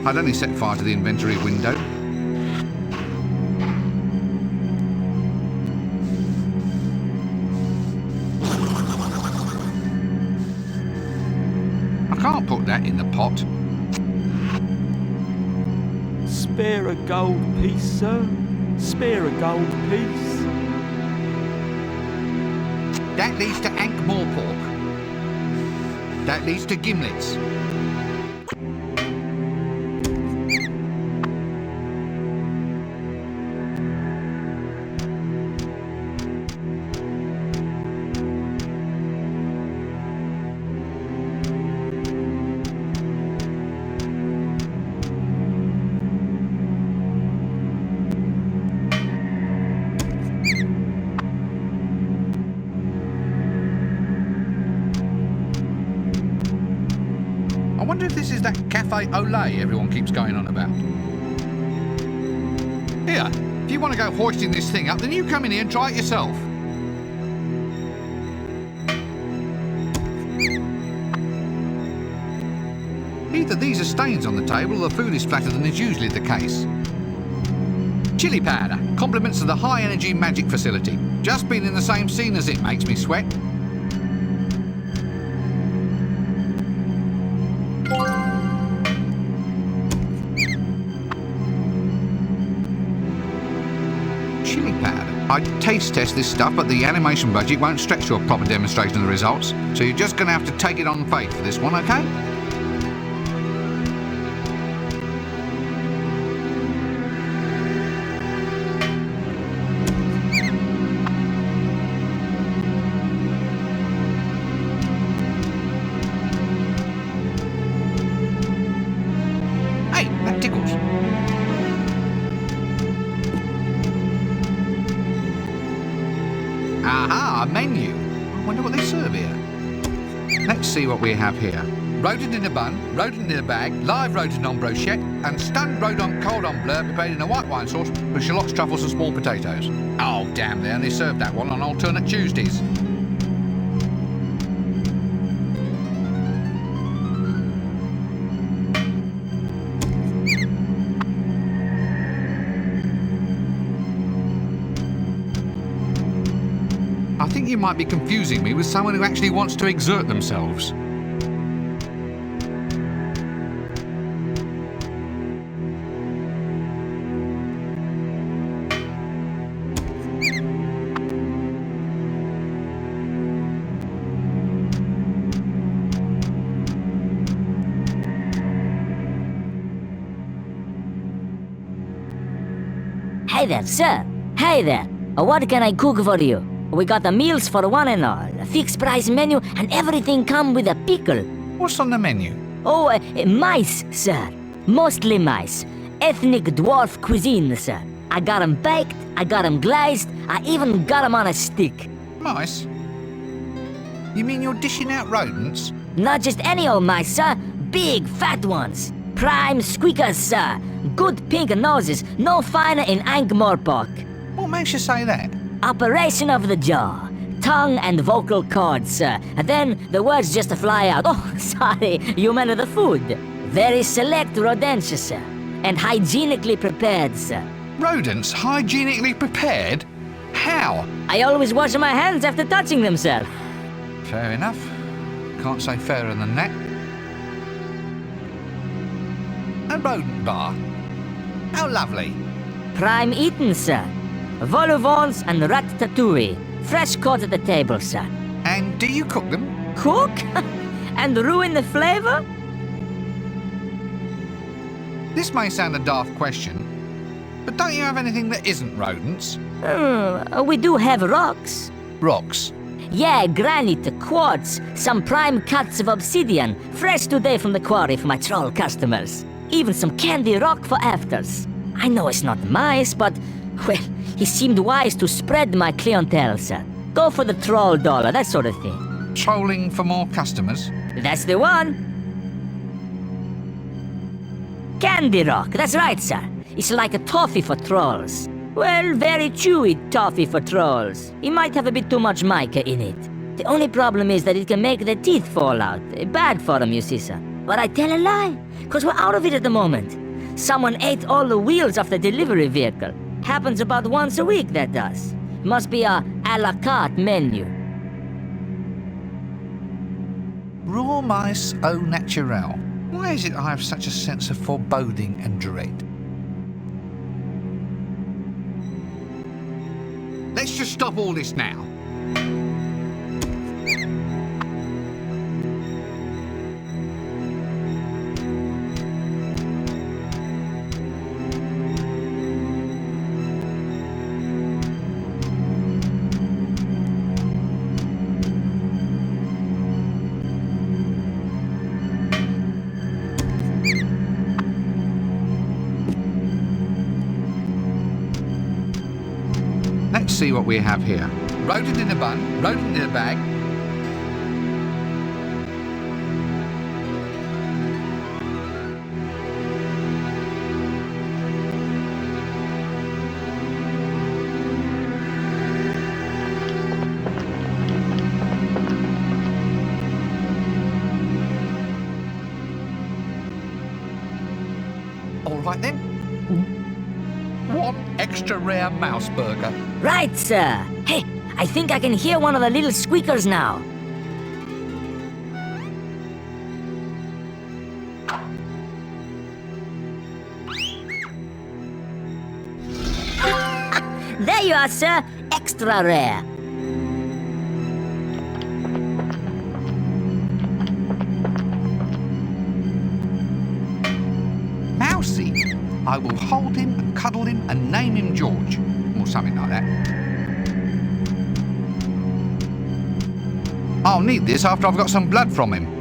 Speaker 1: I'd only set fire to the inventory window. can't put that in the pot.
Speaker 11: Spare a gold piece, sir. Spare a gold piece.
Speaker 1: That leads to Ankh-More pork. That leads to gimlets. I wonder if this is that Cafe Olay everyone keeps going on about. Here, if you want to go hoisting this thing up, then you come in here and try it yourself. Either these are stains on the table or the food is flatter than is usually the case. Chili powder, compliments of the high energy magic facility. Just being in the same scene as it makes me sweat. Chili powder. I'd taste test this stuff, but the animation budget won't stretch to a proper demonstration of the results, so you're just going to have to take it on faith for this one, okay? Hey, that tickles. Aha, a menu. I wonder what they serve here. Let's see what we have here. Rodent in a bun, rodent in a bag, live rodent on brochette, and stunned rodent cordon bleu prepared in a white wine sauce with shallots, truffles and small potatoes. Oh, damn, they only serve that one on alternate Tuesdays. I think you might be confusing me with someone who actually wants to exert themselves.
Speaker 10: Hey there, sir. Hey there. What can I cook for you? We got the meals for one and all, a fixed price menu, and everything come with a pickle.
Speaker 1: What's on the menu?
Speaker 10: Oh, mice, sir. Mostly mice. Ethnic dwarf cuisine, sir. I got 'em baked, I got 'em glazed, I even got 'em on a stick.
Speaker 1: Mice? You mean you're dishing out rodents?
Speaker 10: Not just any old mice, sir. Big, fat ones. Prime squeakers, sir. Good pink noses, no finer in Ankh-More pork.
Speaker 1: What makes you say that?
Speaker 10: Operation of the jaw. Tongue and vocal cords, sir. And then the words just fly out. Oh, sorry, you meant the food. Very select rodents, sir. And hygienically prepared, sir.
Speaker 1: Rodents hygienically prepared? How?
Speaker 10: I always wash my hands after touching them, sir.
Speaker 1: Fair enough. Can't say fairer than that. A rodent bar? How lovely.
Speaker 10: Prime eaten, sir. Vol au vents and ratatouille. Fresh caught at the table, sir.
Speaker 1: And do you cook them?
Speaker 10: Cook? And ruin the flavor?
Speaker 1: This may sound a daft question, but don't you have anything that isn't rodents?
Speaker 10: We do have rocks.
Speaker 1: Rocks?
Speaker 10: Yeah, granite, quartz, some prime cuts of obsidian, fresh today from the quarry for my troll customers. Even some candy rock for afters. I know it's not mice, but, well, he seemed wise to spread my clientele, sir. Go for the troll dollar, that sort of thing.
Speaker 1: Trolling for more customers?
Speaker 10: That's the one. Candy rock, that's right, sir. It's like a toffee for trolls. Well, very chewy toffee for trolls. It might have a bit too much mica in it. The only problem is that it can make the teeth fall out. Bad for them, you see, sir. But I tell a lie, because we're out of it at the moment. Someone ate all the wheels off the delivery vehicle. Happens about once a week, that does. Must be a la carte menu.
Speaker 1: Raw Pure mice au naturel. Why is it I have such a sense of foreboding and dread? Let's just stop all this now. Let's see what we have here. Rodent in a bun, rodent in a bag. All right then. One extra rare mouse burger.
Speaker 10: Right, sir. Hey, I think I can hear one of the little squeakers now. There you are, sir. Extra rare.
Speaker 1: Mousy. I will hold him and cuddle him and name him George. Or something like that. I'll need this after I've got some blood from him.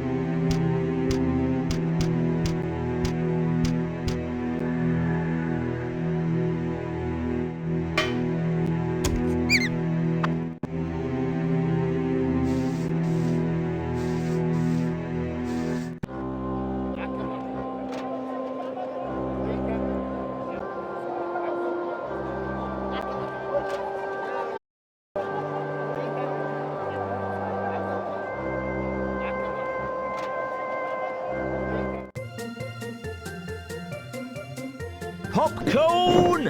Speaker 5: Popcorn!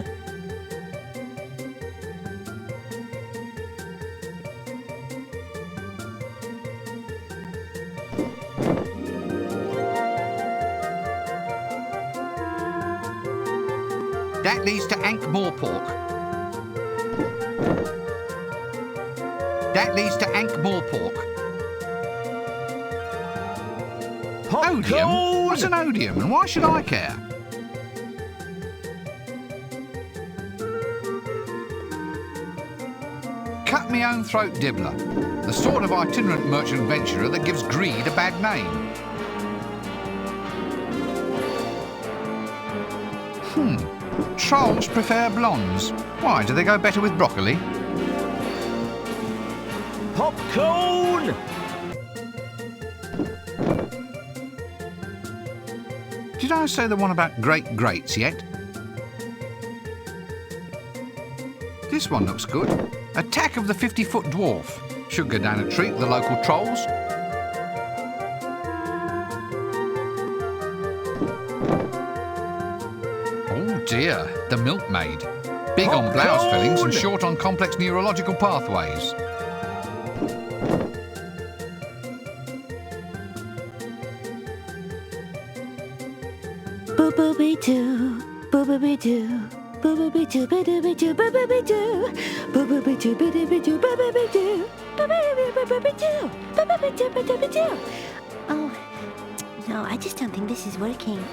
Speaker 1: That leads to Ankh-Moor-Pork. That leads to Ankh-Moor-Pork. Odium? What's an odium and why should I care? Cut me own throat dibbler. The sort of itinerant merchant venturer that gives greed a bad name. Trolls prefer blondes. Why, do they go better with broccoli?
Speaker 5: Popcorn!
Speaker 1: Did I say the one about great greats yet? This one looks good. Attack of the 50-foot dwarf. Should go down a treat, the local trolls. Oh dear, the milkmaid. Big on blouse fillings and short on complex neurological pathways.
Speaker 8: Boo-boo-be-doo, boo-boo-be-doo. Boo-boo-be-doo, boo-boo-be-doo, boo-boo-be-doo. Boo-boo-be-doo, boo-boo-be-doo, boo-boo-be-doo. Boo-boo-be-doo, boo-boo-be-doo, boo-boo-be-doo. Oh, no, I just don't think this is working.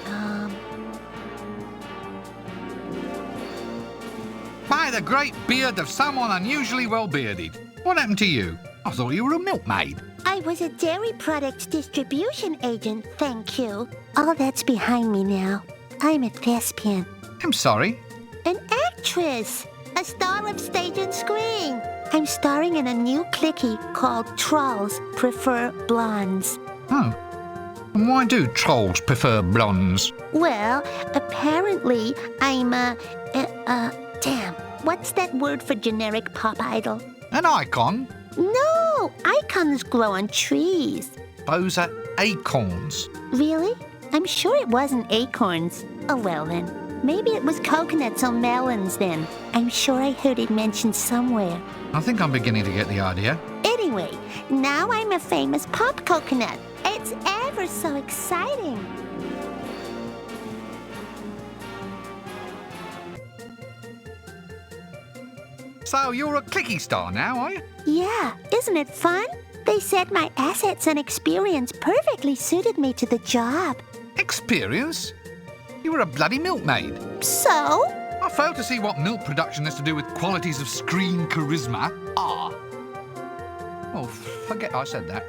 Speaker 1: By the great beard of someone unusually well bearded. What happened to you? I thought you were a milkmaid.
Speaker 8: I was a dairy products distribution agent, thank you. All that's behind me now. I'm a thespian.
Speaker 1: I'm sorry.
Speaker 8: An actress! A star of stage and screen! I'm starring in a new cliquey called Trolls Prefer Blondes.
Speaker 1: Oh. And why do trolls prefer blondes?
Speaker 8: Well, apparently I'm damn, what's that word for generic pop idol?
Speaker 1: An icon?
Speaker 8: No, icons grow on trees.
Speaker 1: Those are acorns.
Speaker 8: Really? I'm sure it wasn't acorns. Oh, well then. Maybe it was coconuts or melons then. I'm sure I heard it mentioned somewhere.
Speaker 1: I think I'm beginning to get the idea.
Speaker 8: Anyway, now I'm a famous pop coconut. It's ever so exciting.
Speaker 1: So you're a clicky star now, are you?
Speaker 8: Yeah, isn't it fun? They said my assets and experience perfectly suited me to the job.
Speaker 1: Experience? You were a bloody milkmaid.
Speaker 8: So?
Speaker 1: I fail to see what milk production has to do with qualities of screen charisma. Ah. Oh, forget I said that.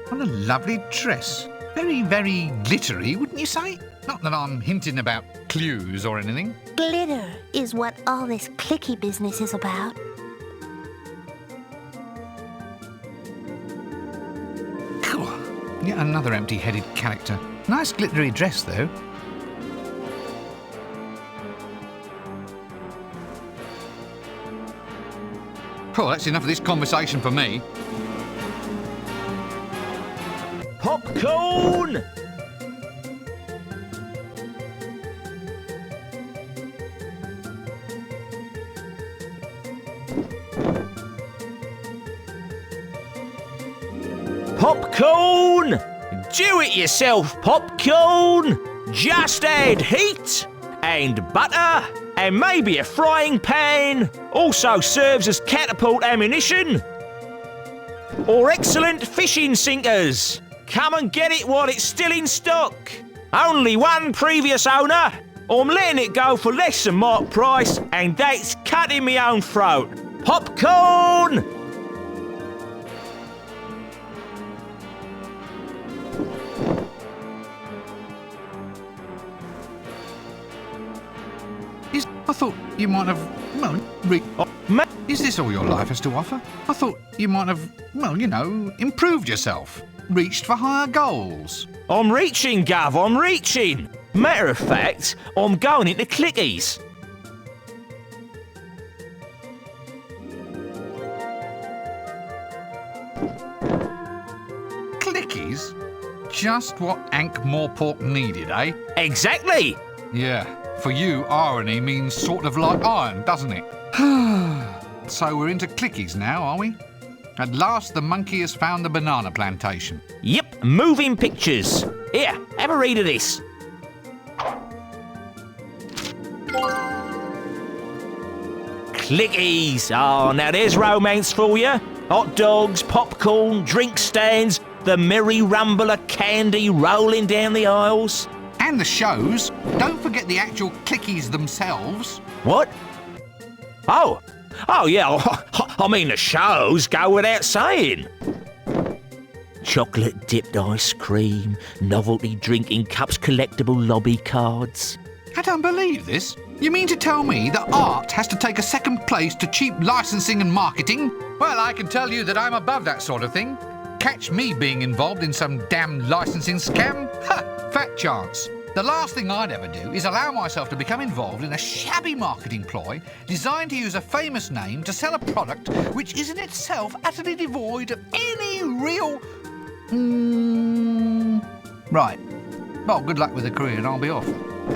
Speaker 1: What a lovely dress. Very, very glittery, wouldn't you say? Not that I'm hinting about clues or anything.
Speaker 8: Glitter is what all this clicky business is about.
Speaker 1: Cool. Yet another empty-headed character. Nice glittery dress, though. Oh, that's enough of this conversation for me.
Speaker 11: Popcorn! Popcorn! Do it yourself popcorn! Just add heat and butter and maybe a frying pan. Also serves as catapult ammunition. Or excellent fishing sinkers. Come and get it while it's still in stock. Only one previous owner. I'm letting it go for less than mark price, and that's cutting me own throat. Popcorn!
Speaker 1: I thought you might have, is this all your life has to offer? I thought you might have, improved yourself. Reached for higher goals.
Speaker 11: I'm reaching, Gov, I'm reaching. Matter of fact, I'm going into clickies.
Speaker 1: Clickies? Just what Ankh-Morpork needed, eh?
Speaker 11: Exactly!
Speaker 1: Yeah, for you, irony means sort of like iron, doesn't it? So we're into clickies now, are we? At last, the monkey has found the banana plantation.
Speaker 11: Yep, moving pictures. Here, have a read of this. Clickies. Oh, now there's romance for you. Hot dogs, popcorn, drink stands, the merry rumble of candy rolling down the aisles.
Speaker 1: And the shows. Don't forget the actual clickies themselves.
Speaker 11: What? Oh yeah, I mean the shows go without saying. Chocolate dipped ice cream, novelty drinking cups, collectible lobby cards.
Speaker 1: I don't believe this. You mean to tell me that art has to take a second place to cheap licensing and marketing? Well, I can tell you that I'm above that sort of thing. Catch me being involved in some damn licensing scam? Ha! Fat chance. The last thing I'd ever do is allow myself to become involved in a shabby marketing ploy designed to use a famous name to sell a product which is in itself utterly devoid of any real... Right. Well, good luck with the career and I'll be off.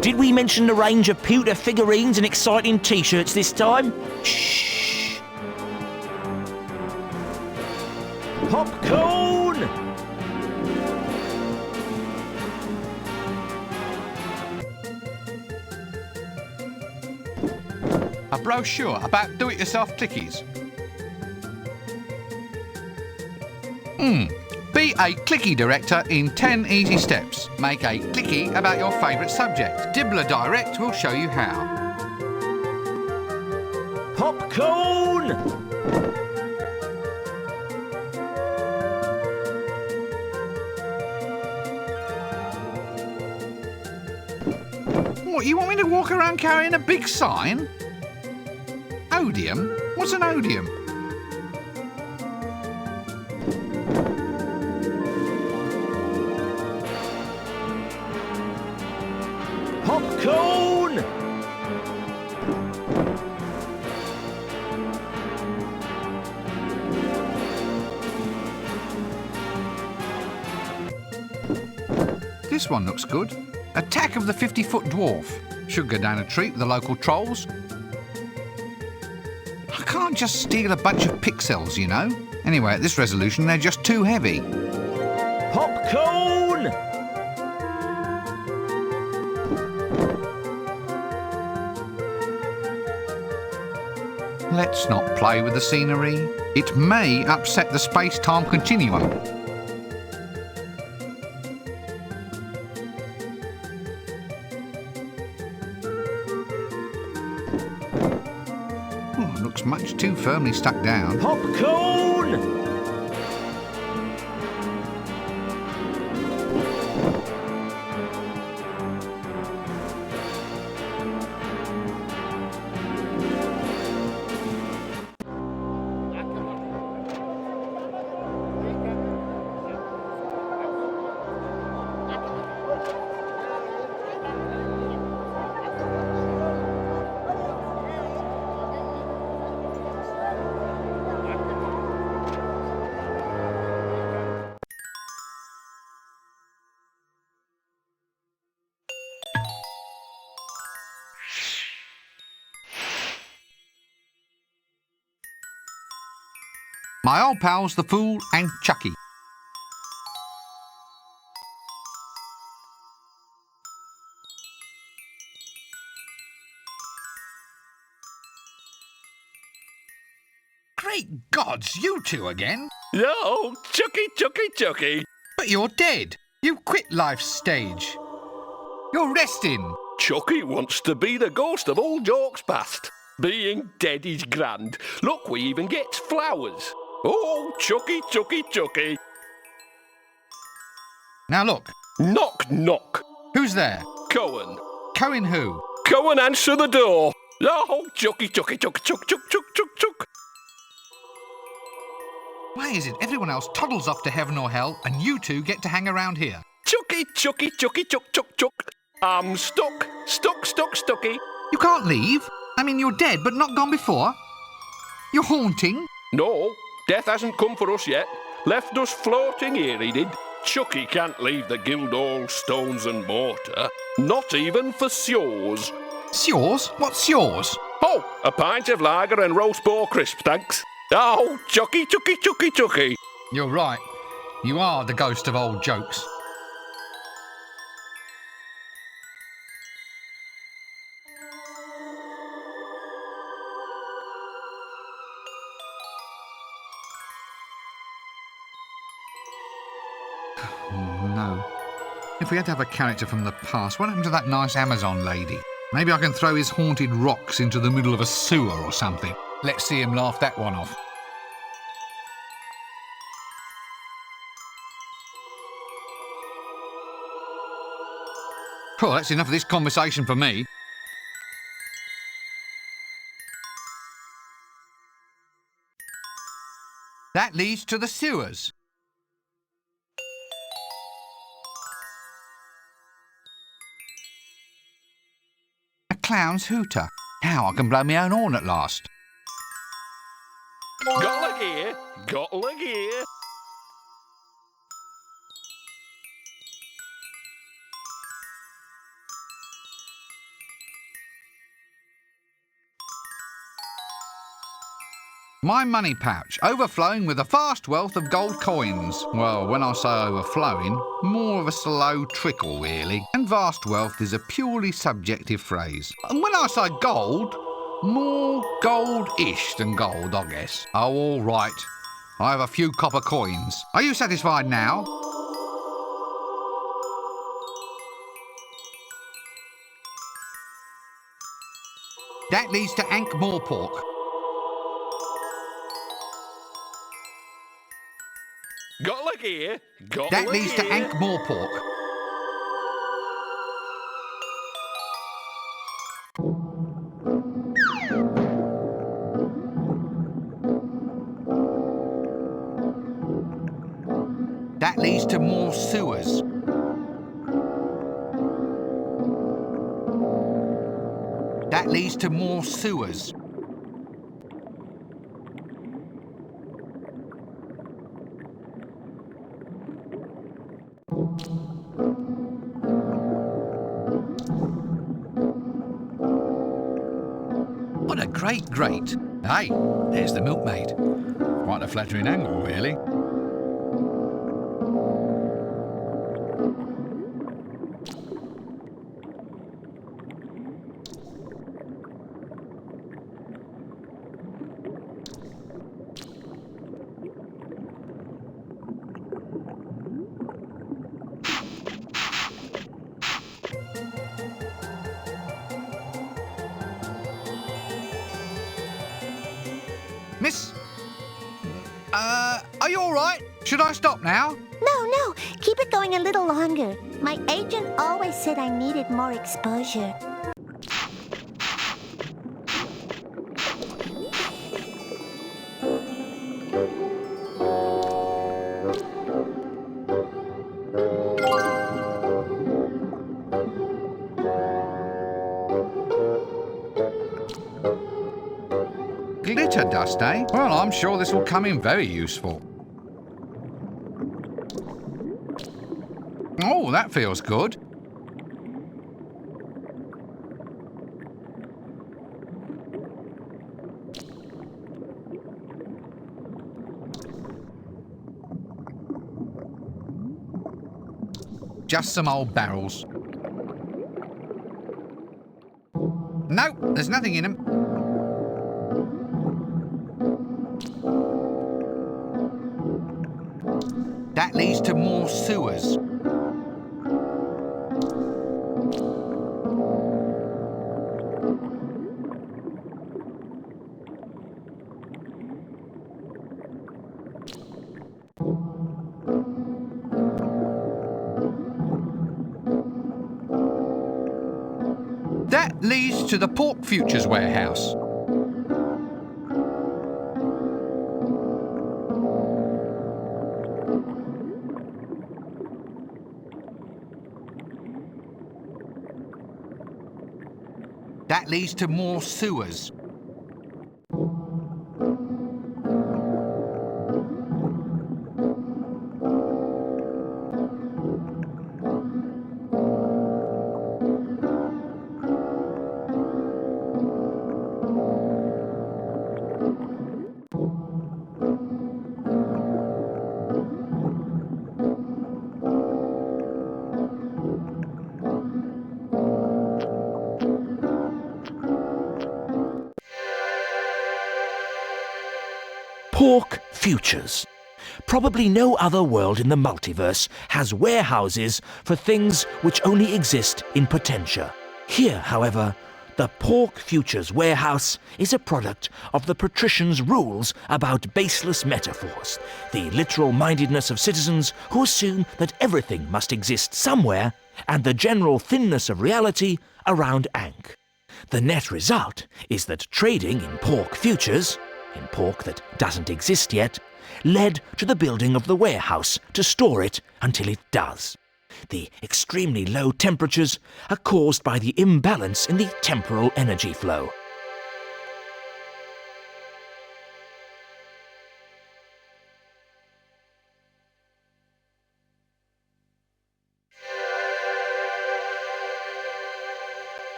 Speaker 11: Did we mention the range of pewter figurines and exciting T-shirts this time? Shh. Popcorn!
Speaker 1: A brochure about do-it-yourself clickies. Be a clicky director in 10 easy steps. Make a clicky about your favourite subject. Dibbler Direct will show you how.
Speaker 11: Popcorn!
Speaker 1: What, you want me to walk around carrying a big sign? Odium? What's an odium?
Speaker 11: Popcorn!
Speaker 1: This one looks good. Attack of the 50-foot dwarf. Should go down a treat with the local trolls. I can't can't just steal a bunch of pixels, you know. Anyway, at this resolution, they're just too heavy.
Speaker 5: Popcorn!
Speaker 1: Let's not play with the scenery. It may upset the space-time continuum. Oh, looks much too firmly stuck down.
Speaker 5: Popcorn!
Speaker 1: My old pals, the Fool and Chucky. Great gods, you two again?
Speaker 4: No, Chucky.
Speaker 1: But you're dead. You quit life's stage. You're resting.
Speaker 4: Chucky wants to be the ghost of all jokes past. Being dead is grand. Look, we even get flowers. Oh, Chucky.
Speaker 1: Now look.
Speaker 4: Knock, knock.
Speaker 1: Who's there?
Speaker 4: Cohen.
Speaker 1: Cohen who?
Speaker 4: Cohen, answer the door. Oh, Chucky.
Speaker 1: Why is it everyone else toddles off to heaven or hell and you two get to hang around here?
Speaker 4: Chucky, chuck. I'm stucky.
Speaker 1: You can't leave. I mean, you're dead, but not gone before. You're haunting.
Speaker 4: No, death hasn't come for us yet. Left us floating here, he did. Chucky can't leave the Guildhall stones and mortar. Not even for Sures.
Speaker 1: Sures? What's yours?
Speaker 4: Oh, a pint of lager and roast boar crisp, thanks. Oh, Chucky.
Speaker 1: You're right. You are the ghost of old jokes. No. If we had to have a character from the past, what happened to that nice Amazon lady? Maybe I can throw his haunted rocks into the middle of a sewer or something. Let's see him laugh that one off. Well, that's enough of this conversation for me. That leads to the sewers. A clown's hooter. Now I can blow my own horn at last.
Speaker 4: Got leg here.
Speaker 1: My money pouch, overflowing with a vast wealth of gold coins. Well, when I say overflowing, more of a slow trickle, really. And vast wealth is a purely subjective phrase. And when I say gold, more gold-ish than gold, I guess. Oh, all right. I have a few copper coins. Are you satisfied now? That leads to Ankh-Morpork.
Speaker 4: Got leg here.
Speaker 1: That leads to Ankh-Morpork. That leads to more sewers. That leads to more sewers. What a great. Hey, there's the milkmaid. Quite a flattering angle, really. Miss? Are you all right? Should I stop now?
Speaker 8: No, keep it going a little longer. My agent always said I needed more exposure.
Speaker 1: Glitter dust, eh? Well, I'm sure this will come in very useful. Oh, that feels good. Just some old barrels. No, there's nothing in them. That leads to more sewers. That leads to the Pork Futures warehouse. That leads to more sewers.
Speaker 5: Pork Futures. Probably no other world in the multiverse has warehouses for things which only exist in Potentia. Here, however, the Pork Futures warehouse is a product of the patricians' rules about baseless metaphors, the literal mindedness of citizens who assume that everything must exist somewhere, and the general thinness of reality around Ankh. The net result is that trading in Pork Futures, in pork that doesn't exist yet, led to the building of the warehouse to store it until it does. The extremely low temperatures are caused by the imbalance in the temporal energy flow.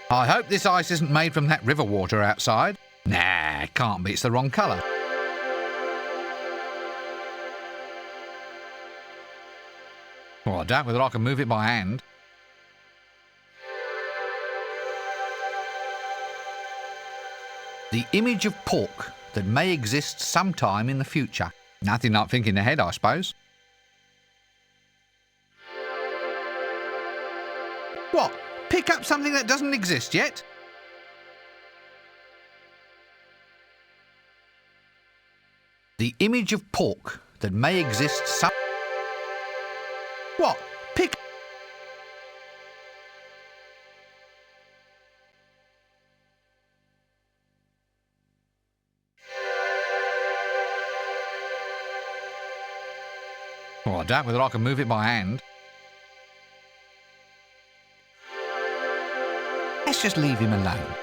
Speaker 1: I hope this ice isn't made from that river water outside. Nah, it can't be. It's the wrong colour. Well, I doubt whether I can move it by hand. The image of pork that may exist sometime in the future. Nothing like thinking ahead, I suppose. What? Pick up something that doesn't exist yet? The image of pork that may exist some... What? Pick... Well, I doubt whether I can move it by hand. Let's just leave him alone.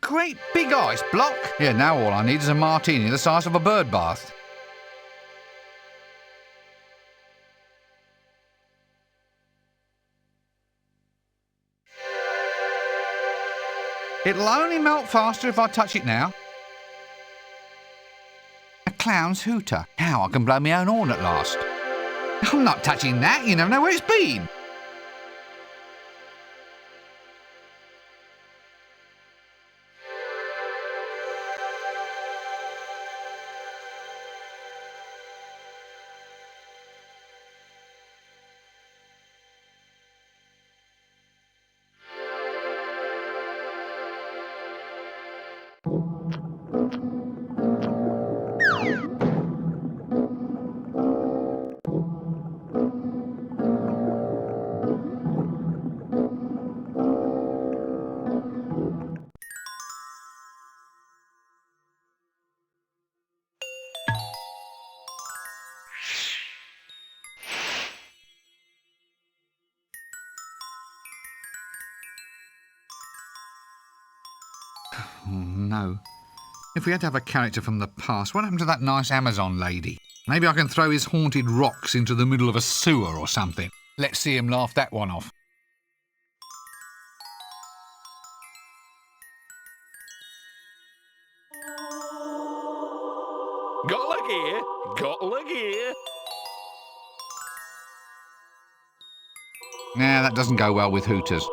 Speaker 1: great big ice block? Yeah, now all I need is a martini the size of a bird bath. It'll only melt faster if I touch it now. A clown's hooter. Now I can blow my own horn at last. I'm not touching that, you never know where it's been. Oh, no. If we had to have a character from the past, what happened to that nice Amazon lady? Maybe I can throw his haunted rocks into the middle of a sewer or something. Let's see him laugh that one off.
Speaker 4: Got luck here. Got luck here.
Speaker 1: Nah, that doesn't go well with hooters.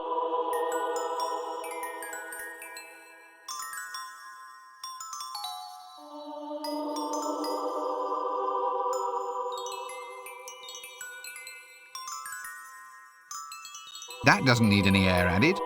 Speaker 1: That doesn't need any air added.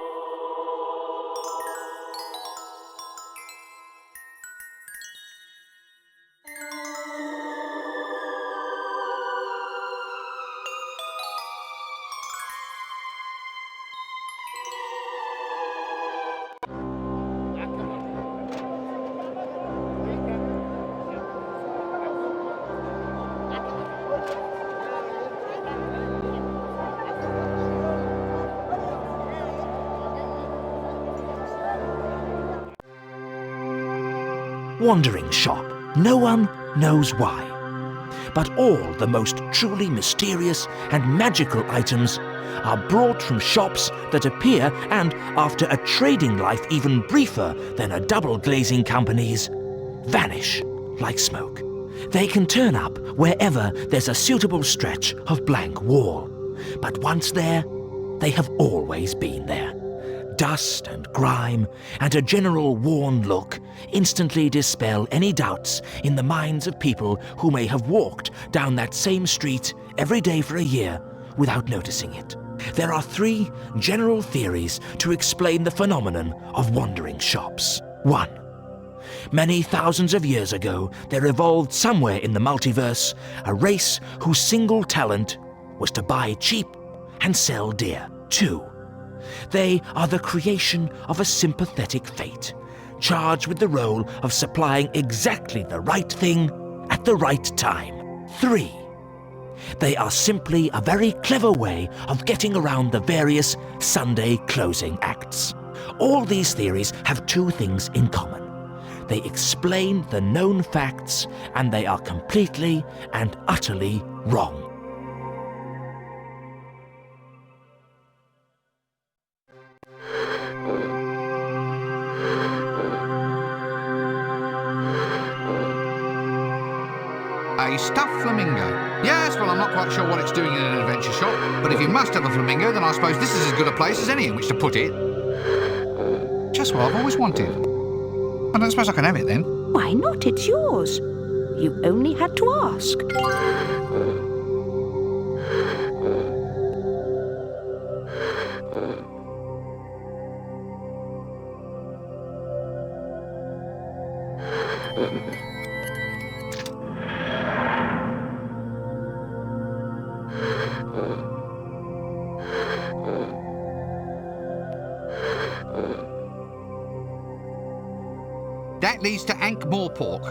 Speaker 5: Wandering shop. No one knows why. But all the most truly mysterious and magical items are brought from shops that appear and, after a trading life even briefer than a double glazing company's, vanish like smoke. They can turn up wherever there's a suitable stretch of blank wall. But once there, they have always been there. Dust and grime and a general worn look instantly dispel any doubts in the minds of people who may have walked down that same street every day for a year without noticing it. There are three general theories to explain the phenomenon of wandering shops. 1. Many thousands of years ago, there evolved somewhere in the multiverse a race whose single talent was to buy cheap and sell dear. 2. They are the creation of a sympathetic fate, charged with the role of supplying exactly the right thing at the right time. 3. They are simply a very clever way of getting around the various Sunday closing acts. All these theories have two things in common. They explain the known facts, and they are completely and utterly wrong.
Speaker 1: A stuffed flamingo. Yes, well, I'm not quite sure what it's doing in an adventure shop, but if you must have a flamingo, then I suppose this is as good a place as any in which to put it. Just what I've always wanted. I don't suppose I can have it then.
Speaker 8: Why not? It's yours. You only had to ask.
Speaker 1: That leads to Ankh-More pork.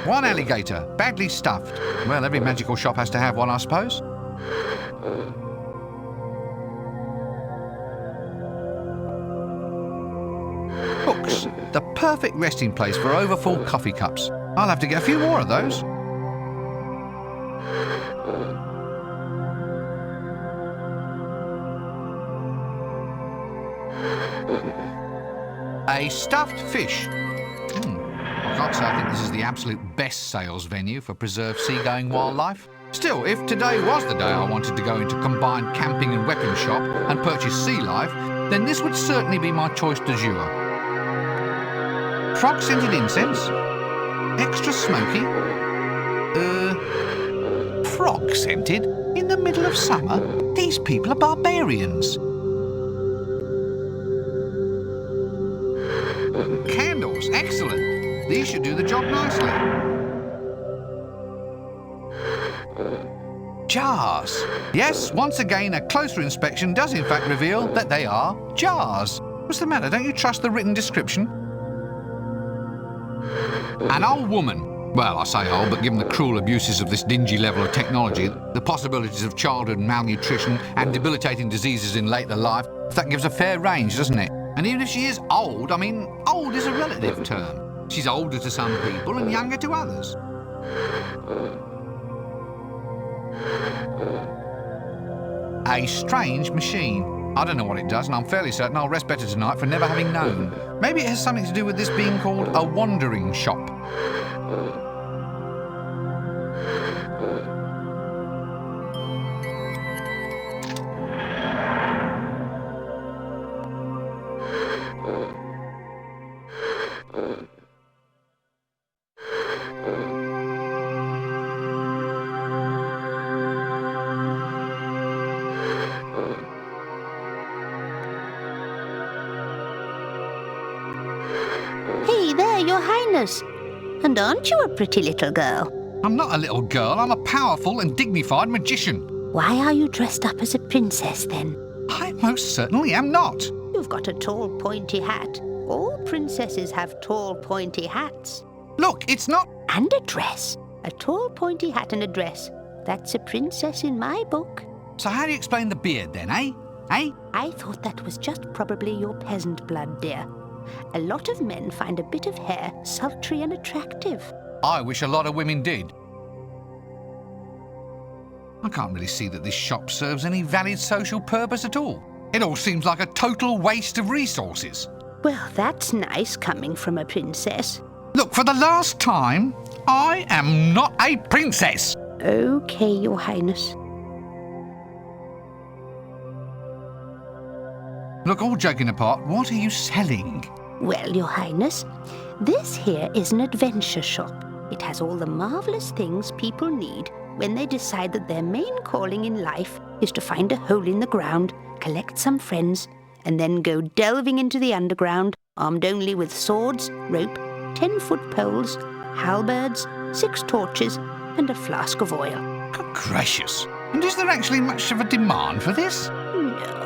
Speaker 1: 1 alligator, badly stuffed. Well, every magical shop has to have one, I suppose. perfect resting place for overfull coffee cups. I'll have to get a few more of those. A stuffed fish. I can't say I think this is the absolute best sales venue for preserved seagoing wildlife. Still, if today was the day I wanted to go into combined camping and weapon shop and purchase sea life, then this would certainly be my choice du jour. Frog-scented incense? Extra smoky? Frog-scented? In the middle of summer? These people are barbarians. Candles, excellent. These should do the job nicely. Jars. Yes, once again, a closer inspection does in fact reveal that they are jars. What's the matter? Don't you trust the written description? An old woman. Well, I say old, but given the cruel abuses of this dingy level of technology, the possibilities of childhood malnutrition and debilitating diseases in later life, that gives a fair range, doesn't it? And even if she is old, I mean, old is a relative term. She's older to some people and younger to others. A strange machine. I don't know what it does, and I'm fairly certain I'll rest better tonight for never having known. Maybe it has something to do with this being called a wandering shop.
Speaker 8: Hey there, Your Highness. And aren't you a pretty little girl?
Speaker 1: I'm not a little girl, I'm a powerful and dignified magician.
Speaker 8: Why are you dressed up as a princess, then?
Speaker 1: I most certainly am not.
Speaker 8: You've got a tall, pointy hat. All princesses have tall, pointy hats.
Speaker 1: Look, it's not...
Speaker 8: And a dress. A tall, pointy hat and a dress. That's a princess in my book.
Speaker 1: So how do you explain the beard, then, eh? Eh?
Speaker 8: I thought that was just probably your peasant blood, dear. A lot of men find a bit of hair sultry and attractive.
Speaker 1: I wish a lot of women did. I can't really see that this shop serves any valid social purpose at all. It all seems like a total waste of resources.
Speaker 8: Well, that's nice coming from a princess.
Speaker 1: Look, for the last time, I am not a princess.
Speaker 8: Okay, Your Highness.
Speaker 1: Look, all joking apart, what are you selling?
Speaker 8: Well, Your Highness, this here is an adventure shop. It has all the marvellous things people need when they decide that their main calling in life is to find a hole in the ground, collect some friends, and then go delving into the underground, armed only with swords, rope, 10-foot poles, halberds, 6 torches, and a flask of oil.
Speaker 1: Good gracious. And is there actually much of a demand for this?
Speaker 8: No.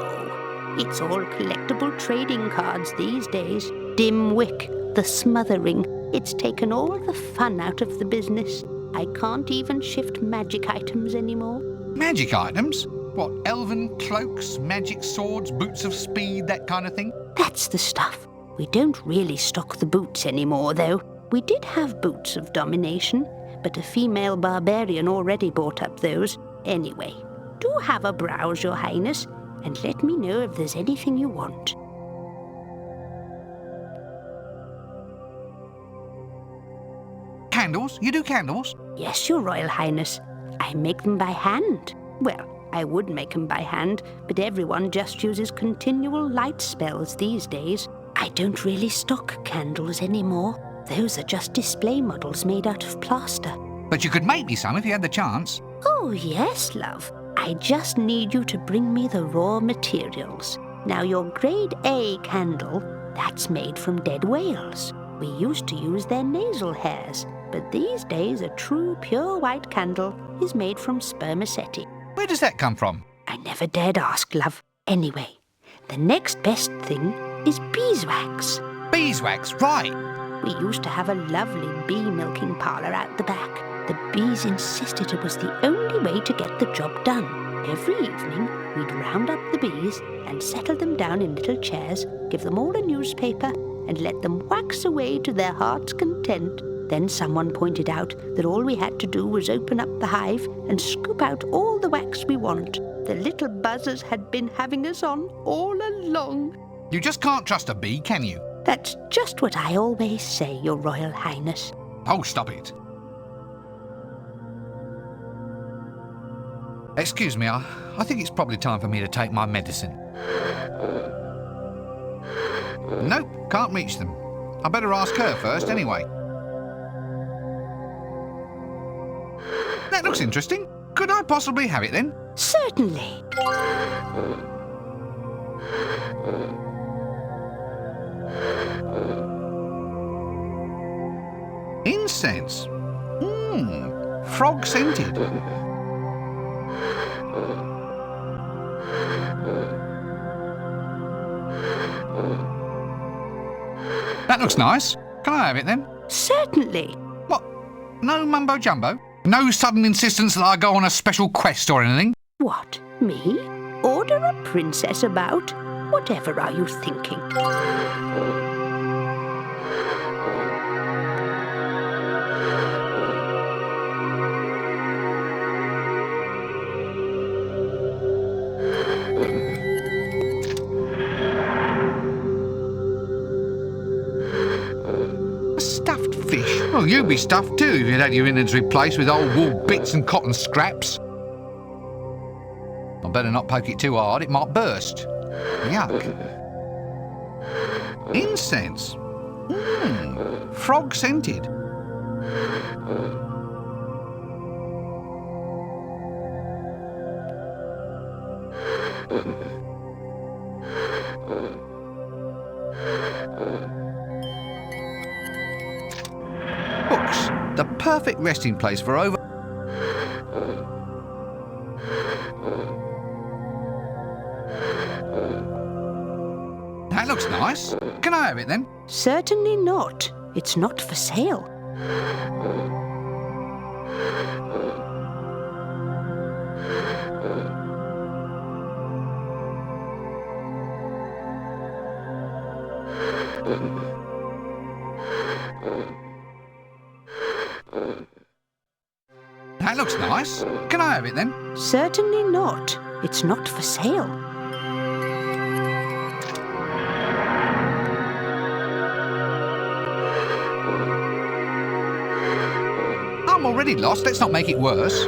Speaker 8: It's all collectible trading cards these days. Dim wick, the smothering. It's taken all the fun out of the business. I can't even shift magic items anymore.
Speaker 1: Magic items? What, elven cloaks, magic swords, boots of speed, that kind of thing?
Speaker 8: That's the stuff. We don't really stock the boots anymore, though. We did have boots of domination, but a female barbarian already bought up those. Anyway, do have a browse, Your Highness, and let me know if there's anything you want.
Speaker 1: Candles? You do candles?
Speaker 8: Yes, Your Royal Highness. I make them by hand. Well, I would make them by hand, but everyone just uses continual light spells these days. I don't really stock candles anymore. Those are just display models made out of plaster.
Speaker 1: But you could make me some if you had the chance.
Speaker 8: Oh, yes, love. I just need you to bring me the raw materials. Now, your grade A candle, that's made from dead whales. We used to use their nasal hairs, but these days a true pure white candle is made from spermaceti.
Speaker 1: Where does that come from?
Speaker 8: I never dared ask, love. Anyway, the next best thing is beeswax.
Speaker 1: Beeswax, right.
Speaker 8: We used to have a lovely bee milking parlour out the back. The bees insisted it was the only way to get the job done. Every evening, we'd round up the bees and settle them down in little chairs, give them all a newspaper, and let them wax away to their heart's content. Then someone pointed out that all we had to do was open up the hive and scoop out all the wax we want. The little buzzers had been having us on all along.
Speaker 1: You just can't trust a bee, can you?
Speaker 8: That's just what I always say, Your Royal Highness.
Speaker 1: Oh, stop it. Excuse me, I think it's probably time for me to take my medicine. Nope, can't reach them. I better ask her first anyway. That looks interesting. Could I possibly have it then?
Speaker 8: Certainly.
Speaker 1: Incense. Frog scented. That looks nice. Can I have it then?
Speaker 8: Certainly.
Speaker 1: What? No mumbo jumbo? No sudden insistence that I go on a special quest or anything?
Speaker 8: What, me? Order a princess about? Whatever are you thinking?
Speaker 1: A stuffed fish? Well, you'd be stuffed too if you'd had your innards replaced with old wool bits and cotton scraps. I better not poke it too hard, it might burst. Yuck. Incense. Frog scented. Books. The perfect resting place for over... That looks nice. Can I have it then?
Speaker 8: Certainly not. It's not for sale.
Speaker 1: That looks nice. Can I have it then?
Speaker 8: Certainly not. It's not for sale.
Speaker 1: I'm already lost. Let's not make it worse.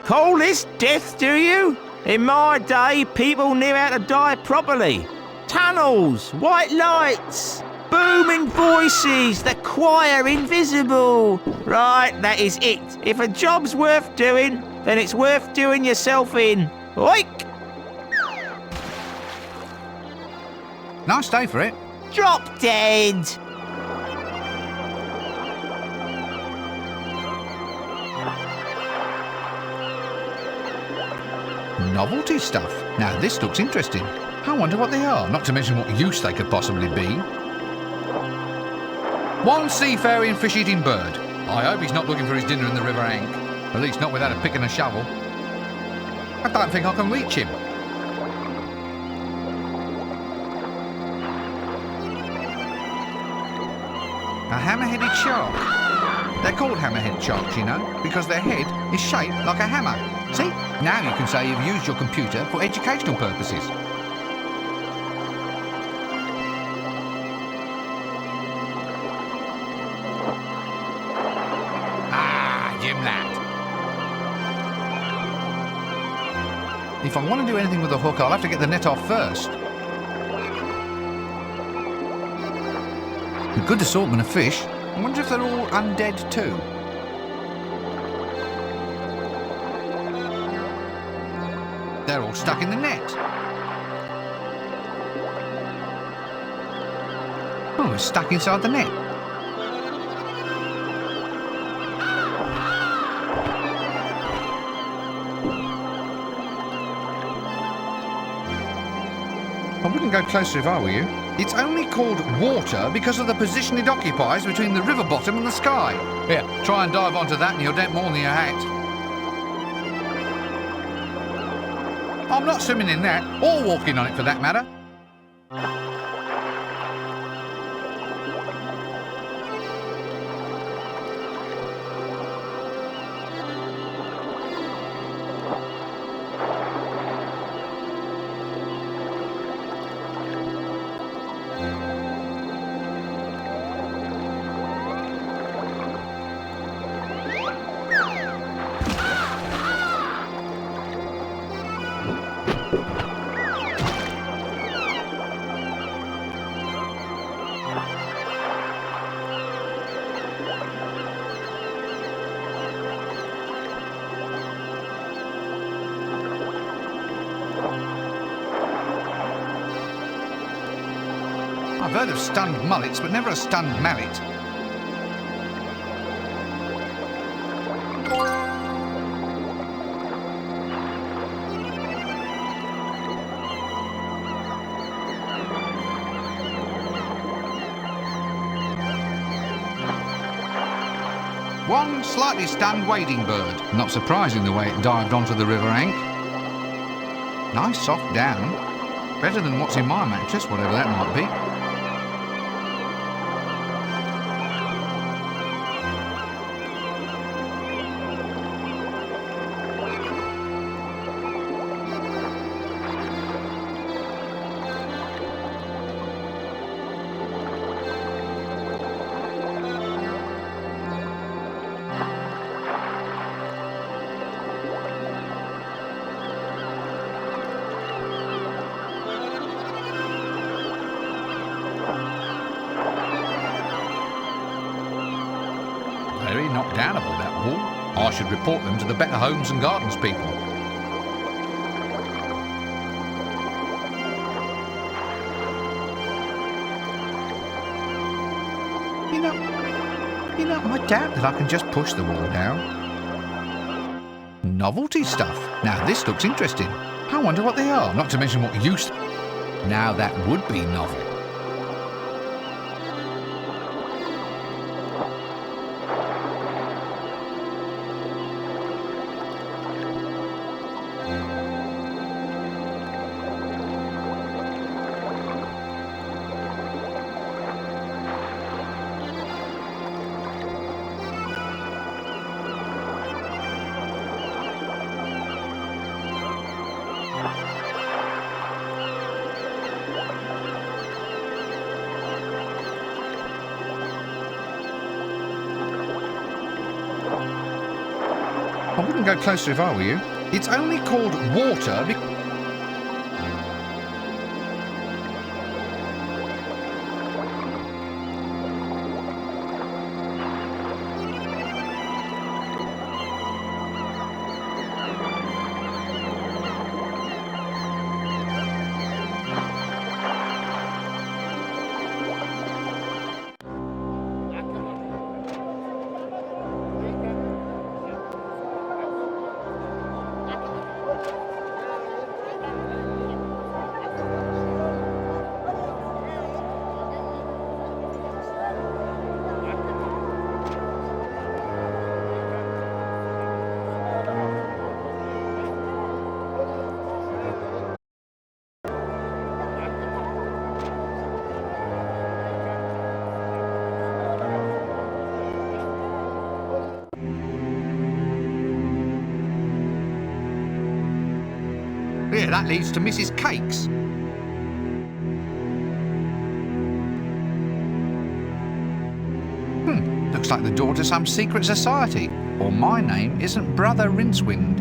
Speaker 3: Call this death, do you? In my day, people knew how to die properly. Tunnels, white lights, booming voices, the choir invisible. Right, that is it. If a job's worth doing, then it's worth doing yourself in. Oik!
Speaker 1: Nice day for it.
Speaker 3: Drop dead!
Speaker 1: Novelty stuff. Now this looks interesting. I wonder what they are, not to mention what use they could possibly be. One seafaring fish-eating bird. I hope he's not looking for his dinner in the River Ank. At least not without a pick and a shovel. I don't think I can reach him. A hammer-headed shark. They're called hammer-headed sharks, you know, because their head is shaped like a hammer. See? Now you can say you've used your computer for educational purposes. Ah, Jim lad. If I want to do anything with the hook, I'll have to get the net off first. A good assortment of fish. I wonder if they're all undead too. They're all stuck in the net. Oh, it's stuck inside the net. I wouldn't go closer if I were you. It's only called water because of the position it occupies between the river bottom and the sky. Here, try and dive onto that and you'll dent more than your hat. I'm not swimming in that, or walking on it for that matter. I've heard of stunned mullets, but never a stunned mallet. One slightly stunned wading bird. Not surprising the way it dived onto the river bank. Nice soft down. Better than what's in my mattress, whatever that might be. Very knocked down about that wall. I should report them to the Better Homes and Gardens people. You know, I doubt that I can just push the wall down. Novelty stuff. Now this looks interesting. I wonder what they are, not to mention what use. Now that would be novel. I wouldn't go closer if I were you. It's only called water because... Yeah, that leads to Mrs. Cakes. Looks like the door to some secret society. Or my name isn't Brother Rincewind.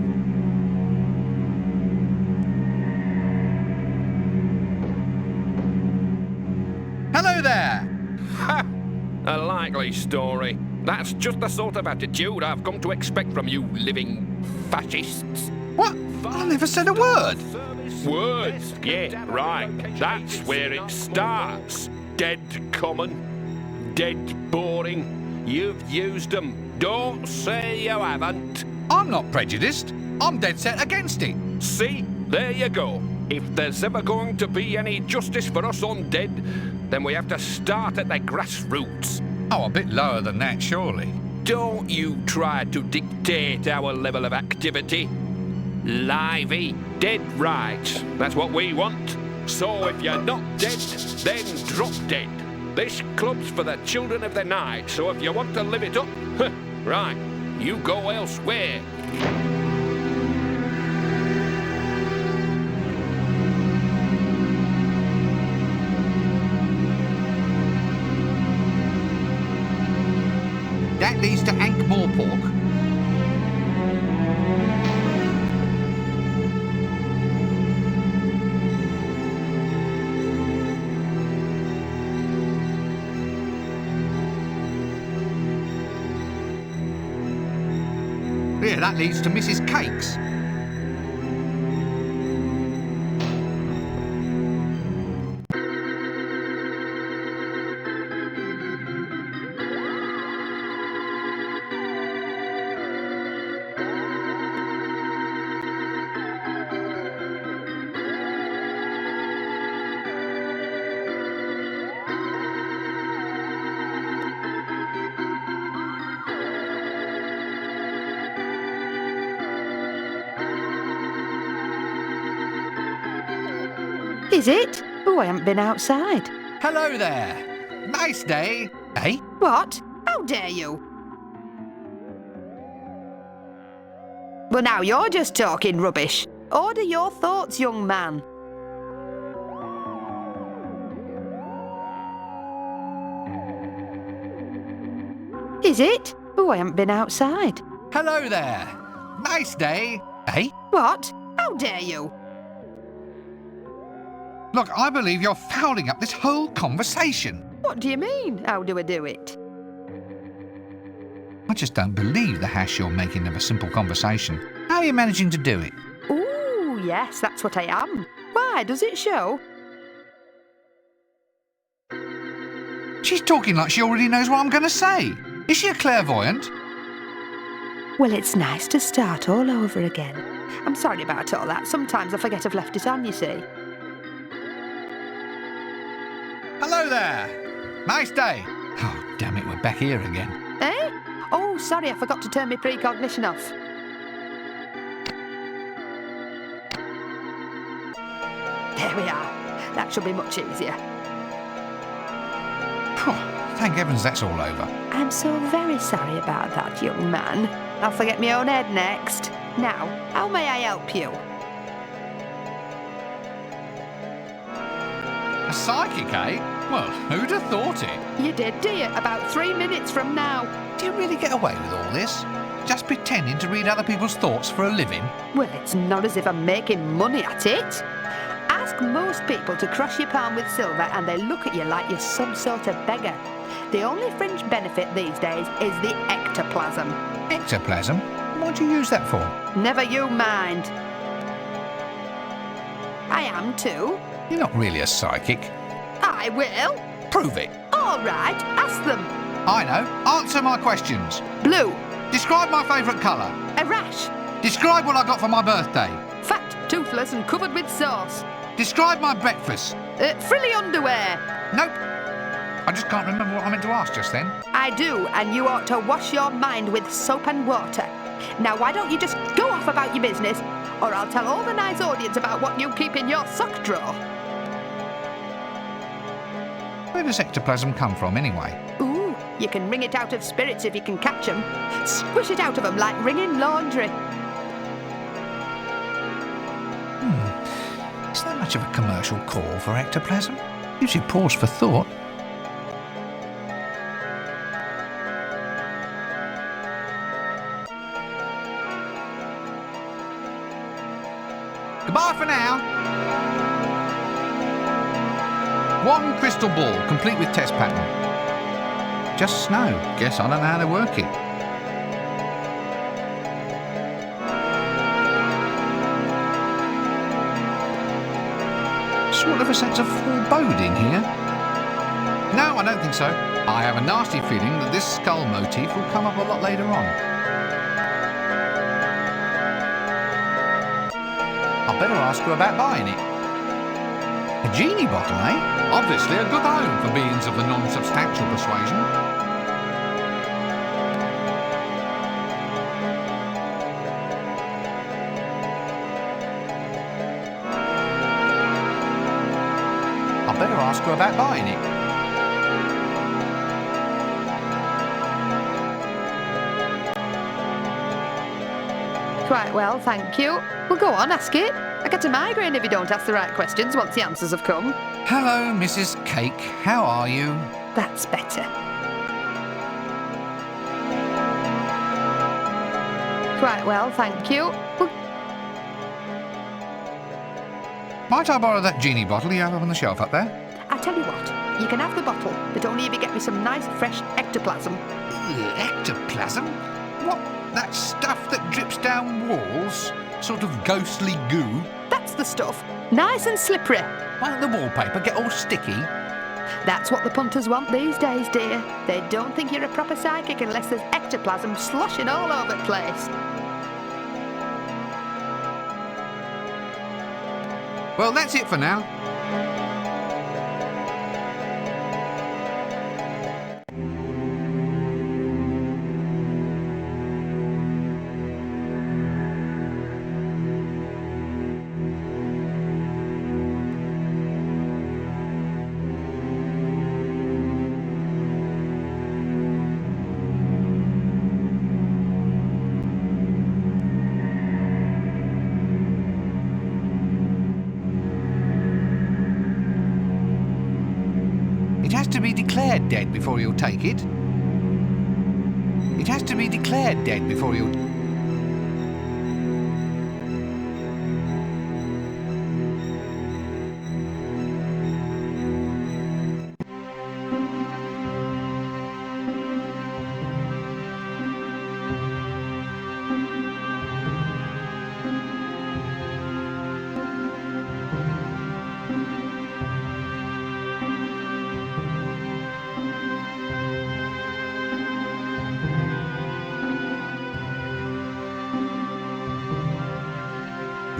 Speaker 1: Hello there!
Speaker 4: Ha! A likely story. That's just the sort of attitude I've come to expect from you living fascists.
Speaker 1: What? I never said a word.
Speaker 4: Words? Yeah, right. That's where it starts. Dead common. Dead boring. You've used them. Don't say you haven't.
Speaker 1: I'm not prejudiced. I'm dead set against it.
Speaker 4: See? There you go. If there's ever going to be any justice for us undead, then we have to start at the grassroots.
Speaker 1: Oh, a bit lower than that, surely.
Speaker 4: Don't you try to dictate our level of activity. Lively, dead rights. That's what we want. So if you're not dead, then drop dead. This club's for the children of the night, so if you want to live it up, right, you go elsewhere.
Speaker 1: That leads to Ankh-Morpork. Yeah, that leads to Mrs. Cakes.
Speaker 9: Is it? Oh, I haven't been outside.
Speaker 1: Hello there. Nice day. Eh?
Speaker 9: What? How dare you? Well, now you're just talking rubbish. Order your thoughts, young man. Is it? Oh, I haven't been outside.
Speaker 1: Hello there. Nice day. Eh?
Speaker 9: What? How dare you?
Speaker 1: Look, I believe you're fouling up this whole conversation.
Speaker 9: What do you mean? How do I do it?
Speaker 1: I just don't believe the hash you're making of a simple conversation. How are you managing to do it?
Speaker 9: Ooh, yes, that's what I am. Why, does it show?
Speaker 1: She's talking like she already knows what I'm going to say. Is she a clairvoyant?
Speaker 9: Well, it's nice to start all over again. I'm sorry about all that. Sometimes I forget I've left it on, you see.
Speaker 1: Hello there. Nice day. Oh, damn it, we're back here again.
Speaker 9: Eh? Oh, sorry, I forgot to turn my precognition off. There we are. That should be much easier.
Speaker 1: Thank heavens that's all over.
Speaker 9: I'm so very sorry about that, young man. I'll forget my own head next. Now, how may I help you?
Speaker 1: A psychic, eh? Well, who'd have thought it?
Speaker 9: You did, do you? About 3 minutes from now.
Speaker 1: Do you really get away with all this? Just pretending to read other people's thoughts for a living?
Speaker 9: Well, it's not as if I'm making money at it. Ask most people to cross your palm with silver and they look at you like you're some sort of beggar. The only fringe benefit these days is the ectoplasm.
Speaker 1: Ectoplasm? What do you use that for?
Speaker 9: Never you mind. I am too.
Speaker 1: You're not really a psychic.
Speaker 9: I will.
Speaker 1: Prove it.
Speaker 9: All right, ask them.
Speaker 1: I know. Answer my questions.
Speaker 9: Blue.
Speaker 1: Describe my favourite colour.
Speaker 9: A rash.
Speaker 1: Describe what I got for my birthday.
Speaker 9: Fat, toothless and covered with sauce.
Speaker 1: Describe my breakfast.
Speaker 9: Frilly underwear.
Speaker 1: Nope. I just can't remember what I meant to ask just then.
Speaker 9: I do, and you ought to wash your mind with soap and water. Now, why don't you just go off about your business, or I'll tell all the nice audience about what you keep in your sock drawer.
Speaker 1: Where does ectoplasm come from, anyway?
Speaker 9: Ooh, you can wring it out of spirits if you can catch them. Squish it out of them like wringing laundry.
Speaker 1: Is there much of a commercial call for ectoplasm? Gives you pause for thought. Goodbye for now. One crystal ball, complete with test pattern. Just snow. Guess I don't know how to work it. Sort of a sense of foreboding here. No, I don't think so. I have a nasty feeling that this skull motif will come up a lot later on. I'd better ask her about buying it. A genie bottle, eh? Obviously a good home for beings of the non-substantial persuasion. I better ask her about buying it.
Speaker 9: Quite well, thank you. Well, go on, ask it. I get a migraine if you don't ask the right questions once the answers have come.
Speaker 1: Hello, Mrs. Cake. How are you?
Speaker 9: That's better. Quite well, thank you. Well,
Speaker 1: Might I borrow that genie bottle you have up on the shelf up there?
Speaker 9: I tell you what, you can have the bottle, but only if you get me some nice fresh ectoplasm.
Speaker 1: Ectoplasm? What? That stuff that drips down walls? Sort of ghostly goo?
Speaker 9: That's the stuff. Nice and slippery.
Speaker 1: Won't the wallpaper get all sticky?
Speaker 9: That's what the punters want these days, dear. They don't think you're a proper psychic unless there's ectoplasm sloshing all over the place.
Speaker 1: Well, that's it for now. It has to be declared dead before you'll take it. It has to be declared dead before you'll...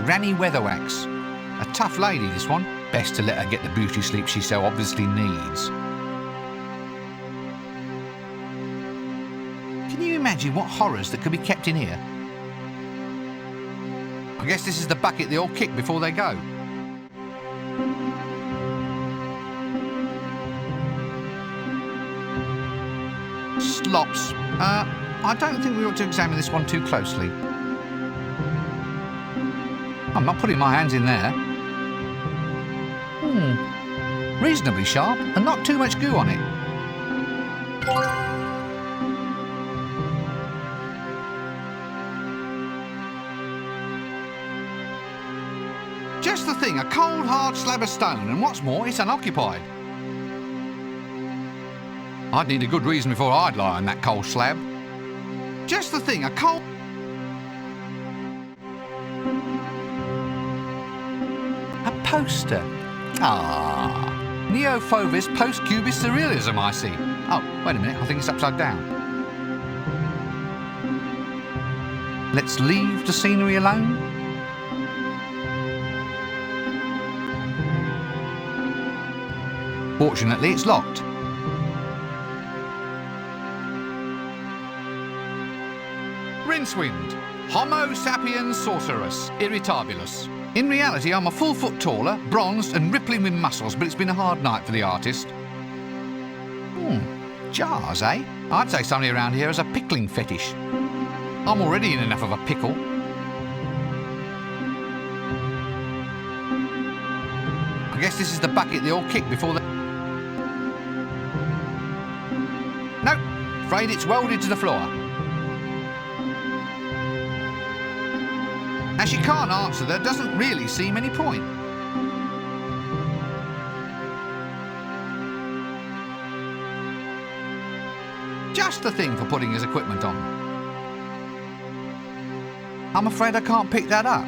Speaker 1: Granny Weatherwax. A tough lady, this one. Best to let her get the beauty sleep she so obviously needs. Can you imagine what horrors that could be kept in here? I guess this is the bucket they all kick before they go. Slops. I don't think we ought to examine this one too closely. I'm not putting my hands in there. Reasonably sharp and not too much goo on it. Just the thing, a cold, hard slab of stone, and what's more, it's unoccupied. I'd need a good reason before I'd lie on that cold slab. Just the thing, a cold... poster. Neo-Fauvist post-cubist surrealism, I see. Oh, wait a minute, I think it's upside down. Let's leave the scenery alone. Fortunately, it's locked. Rincewind. Homo sapiens sorcerus irritabilis. In reality, I'm a full foot taller, bronzed and rippling with muscles, but it's been a hard night for the artist. Jars, eh? I'd say somebody around here has a pickling fetish. I'm already in enough of a pickle. I guess this is the bucket they all kick before they... Nope, afraid it's welded to the floor. As she can't answer, there doesn't really seem any point. Just the thing for putting his equipment on. I'm afraid I can't pick that up.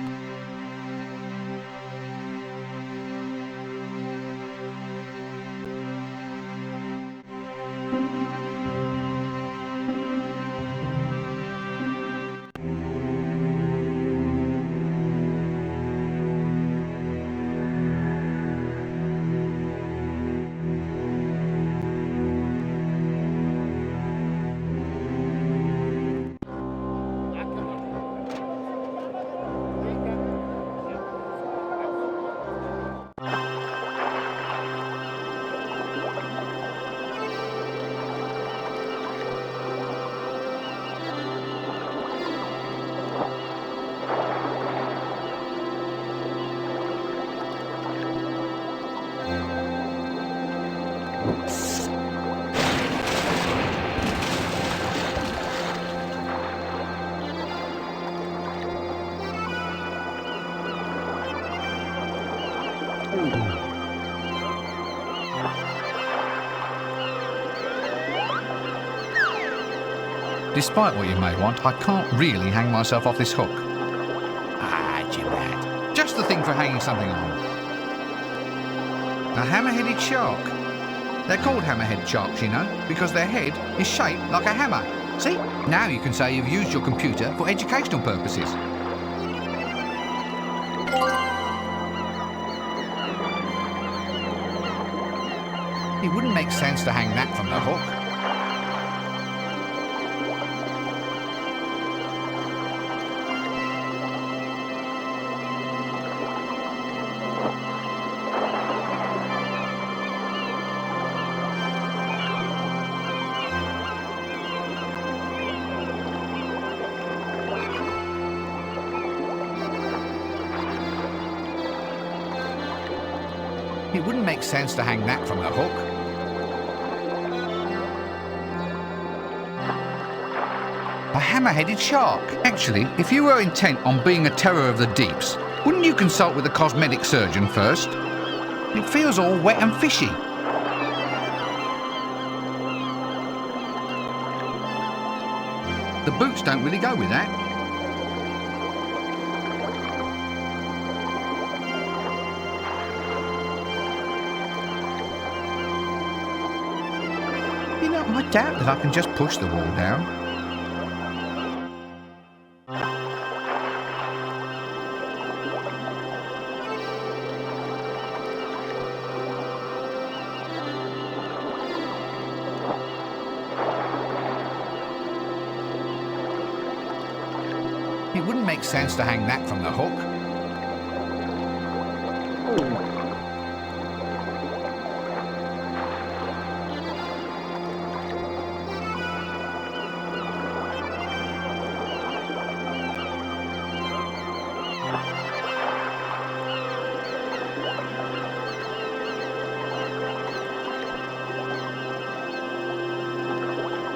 Speaker 1: Despite what you may want, I can't really hang myself off this hook.
Speaker 3: Ah, Jimrat.
Speaker 1: Just the thing for hanging something on. A hammer-headed shark. They're called hammerhead sharks, you know, because their head is shaped like a hammer. See? Now you can say you've used your computer for educational purposes. It wouldn't make sense to hang that from the hook. It wouldn't make sense to hang that from the hook. A hammer-headed shark. Actually, if you were intent on being a terror of the deeps, wouldn't you consult with a cosmetic surgeon first? It feels all wet and fishy. The boots don't really go with that. You know, I doubt that I can just push the wall down. It wouldn't make sense to hang that from the hook.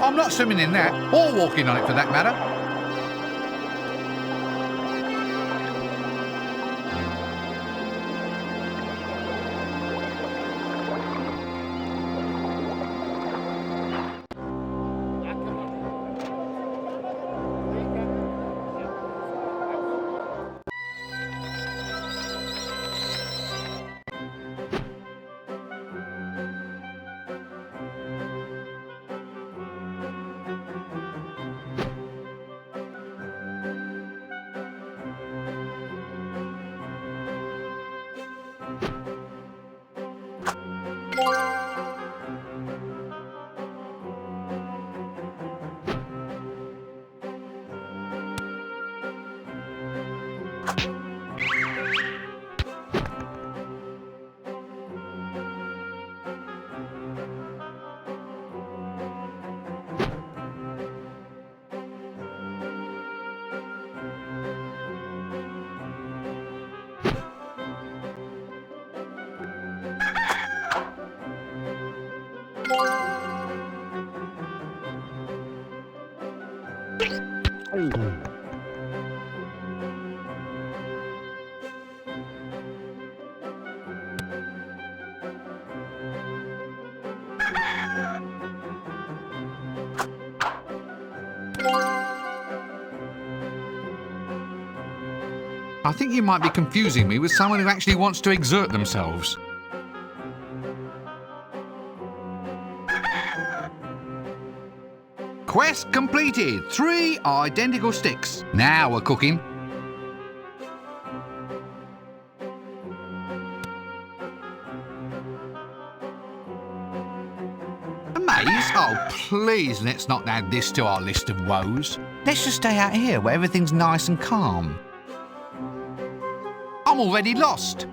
Speaker 1: I'm not swimming in that, or walking on it for that matter. I think you might be confusing me with someone who actually wants to exert themselves. Quest completed! 3 identical sticks. Now we're cooking. A maze? Oh, please, let's not add this to our list of woes. Let's just stay out here where everything's nice and calm. I'm already lost.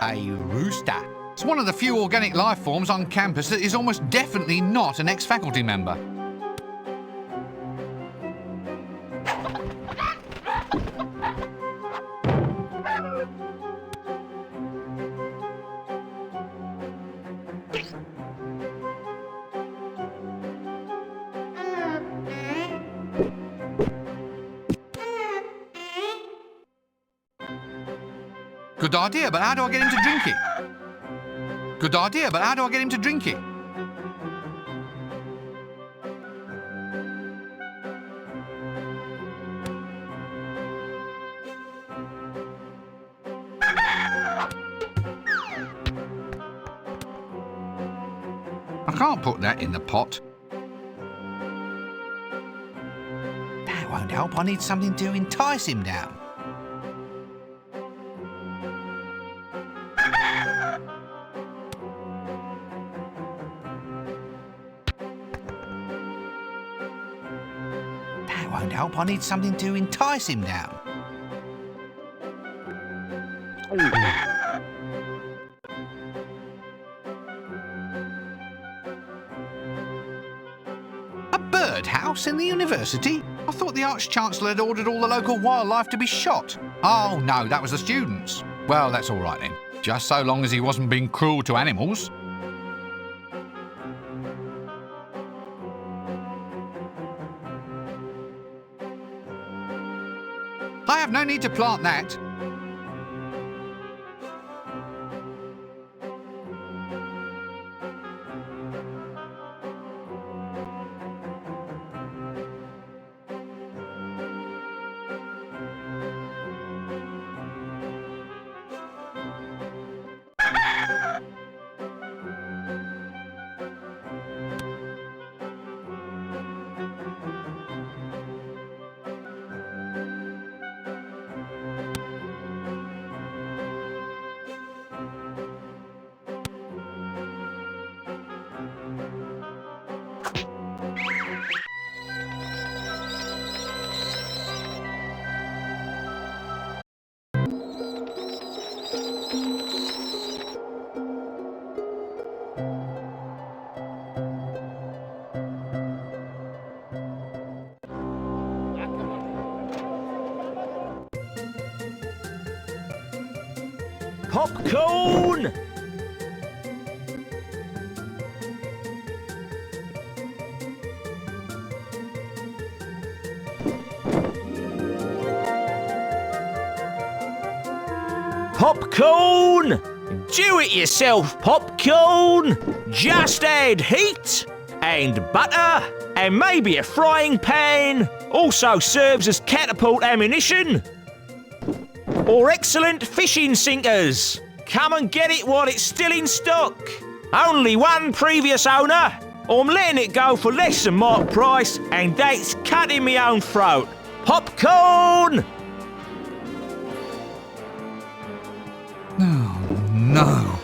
Speaker 1: A rooster. It's one of the few organic life forms on campus that is almost definitely not an ex-faculty member. Good idea, but how do I get him to drink it? Good idea, but how do I get him to drink it? I can't put that in the pot. That won't help. I need something to entice him down. That won't help. I need something to entice him down. A birdhouse in the university? I thought the Arch-Chancellor had ordered all the local wildlife to be shot. Oh, no, that was the students. Well, that's all right then. Just so long as he wasn't being cruel to animals. I have no need to plant that.
Speaker 5: Popcorn! Popcorn! Do it yourself popcorn! Just add heat and butter and maybe a frying pan. Also serves as catapult ammunition. Or excellent fishing sinkers. Come and get it while it's still in stock. Only one previous owner. I'm letting it go for less than market price, and that's cutting me own throat. Popcorn!
Speaker 1: Oh, no.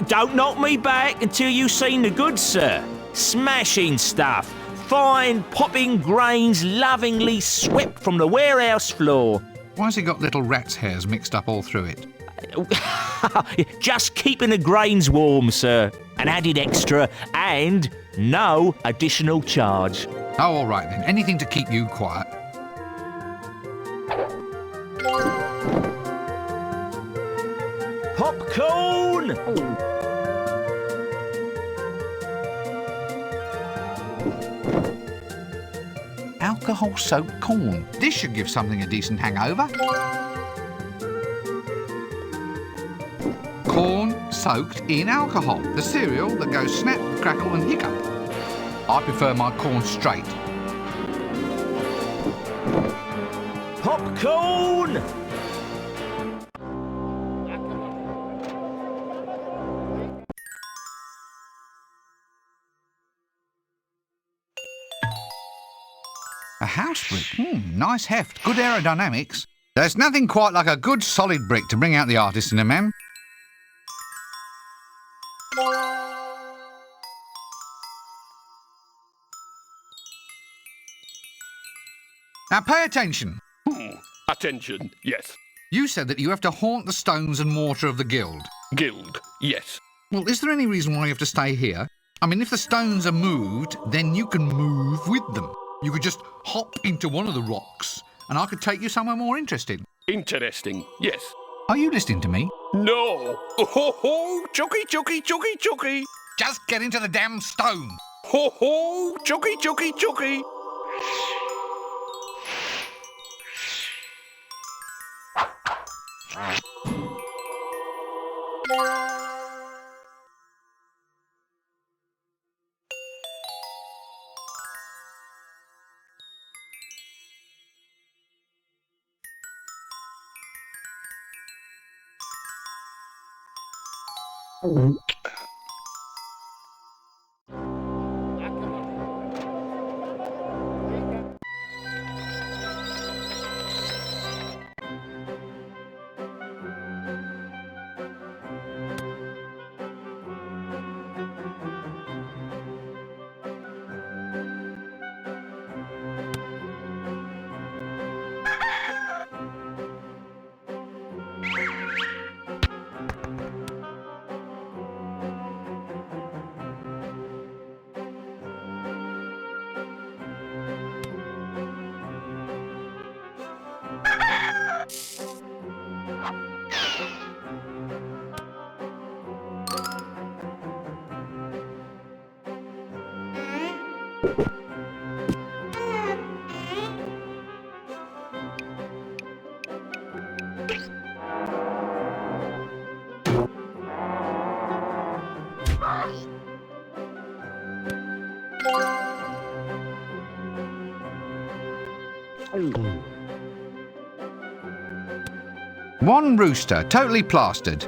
Speaker 5: Don't knock me back until you've seen the goods, sir. Smashing stuff. Fine popping grains lovingly swept from the warehouse floor.
Speaker 1: Why's he got little rat's hairs mixed up all through it?
Speaker 5: Just keeping the grains warm, sir. An added extra and no additional charge.
Speaker 1: Oh, all right then. Anything to keep you quiet.
Speaker 5: Popcorn!
Speaker 1: Alcohol-soaked corn. This should give something a decent hangover. Corn soaked in alcohol. The cereal that goes snap, crackle and hiccup. I prefer my corn straight.
Speaker 5: Popcorn!
Speaker 1: A house brick. Nice heft. Good aerodynamics. There's nothing quite like a good solid brick to bring out the artist in a man. Now pay attention.
Speaker 4: Attention, yes.
Speaker 1: You said that you have to haunt the stones and mortar of the guild.
Speaker 4: Guild, yes.
Speaker 1: Well, is there any reason why you have to stay here? I mean, if the stones are moved, then you can move with them. You could just hop into one of the rocks, and I could take you somewhere more interesting.
Speaker 4: Interesting, yes.
Speaker 1: Are you listening to me?
Speaker 4: No. Ho ho, chucky, chucky, chucky, chucky.
Speaker 1: Just get into the damn stone.
Speaker 4: Ho ho, chucky, chucky, chucky.
Speaker 1: One rooster, totally plastered.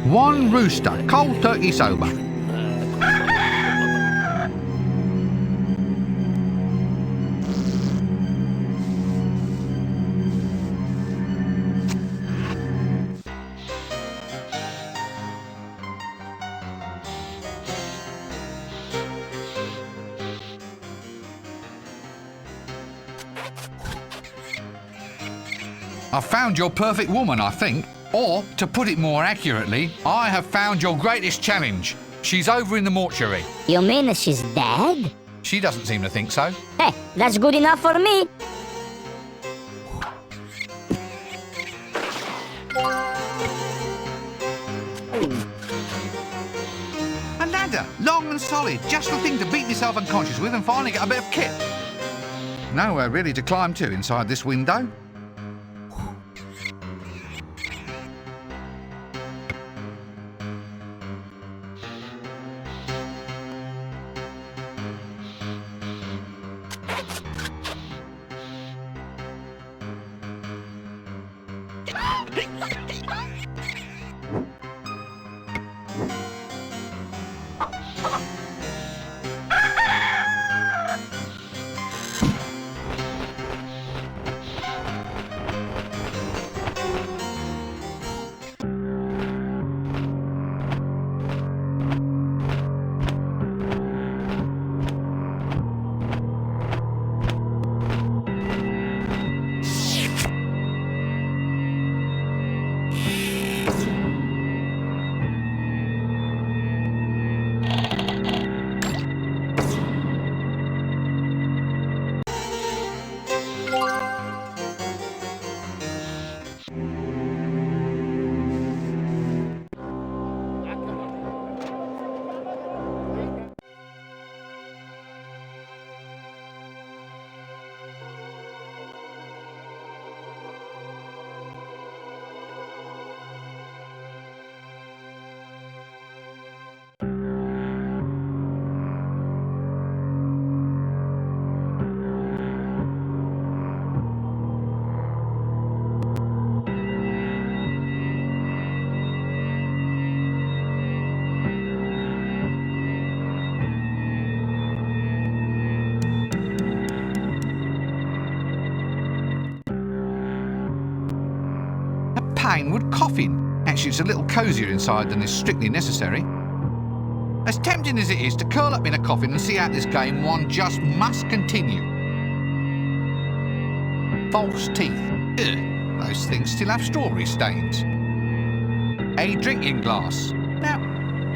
Speaker 1: One rooster, cold turkey sober. I've found your perfect woman, I think. Or, to put it more accurately, I have found your greatest challenge. She's over in the mortuary.
Speaker 10: You mean she's dead?
Speaker 1: She doesn't seem to think so.
Speaker 10: Hey, that's good enough for me.
Speaker 1: A ladder, long and solid, just the thing to beat yourself unconscious with and finally get a bit of kit. Nowhere really to climb to inside this window. Painwood coffin. Actually, it's a little cosier inside than is strictly necessary. As tempting as it is to curl up in a coffin and see out this game, one just must continue. False teeth. Ugh, those things still have strawberry stains. A drinking glass. Now,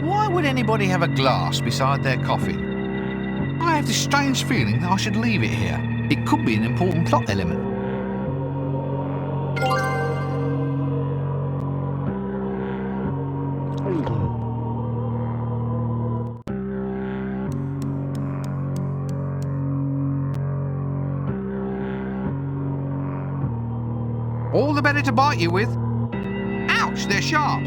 Speaker 1: why would anybody have a glass beside their coffin? I have this strange feeling that I should leave it here. It could be an important plot element. All the better to bite you with. Ouch, they're sharp.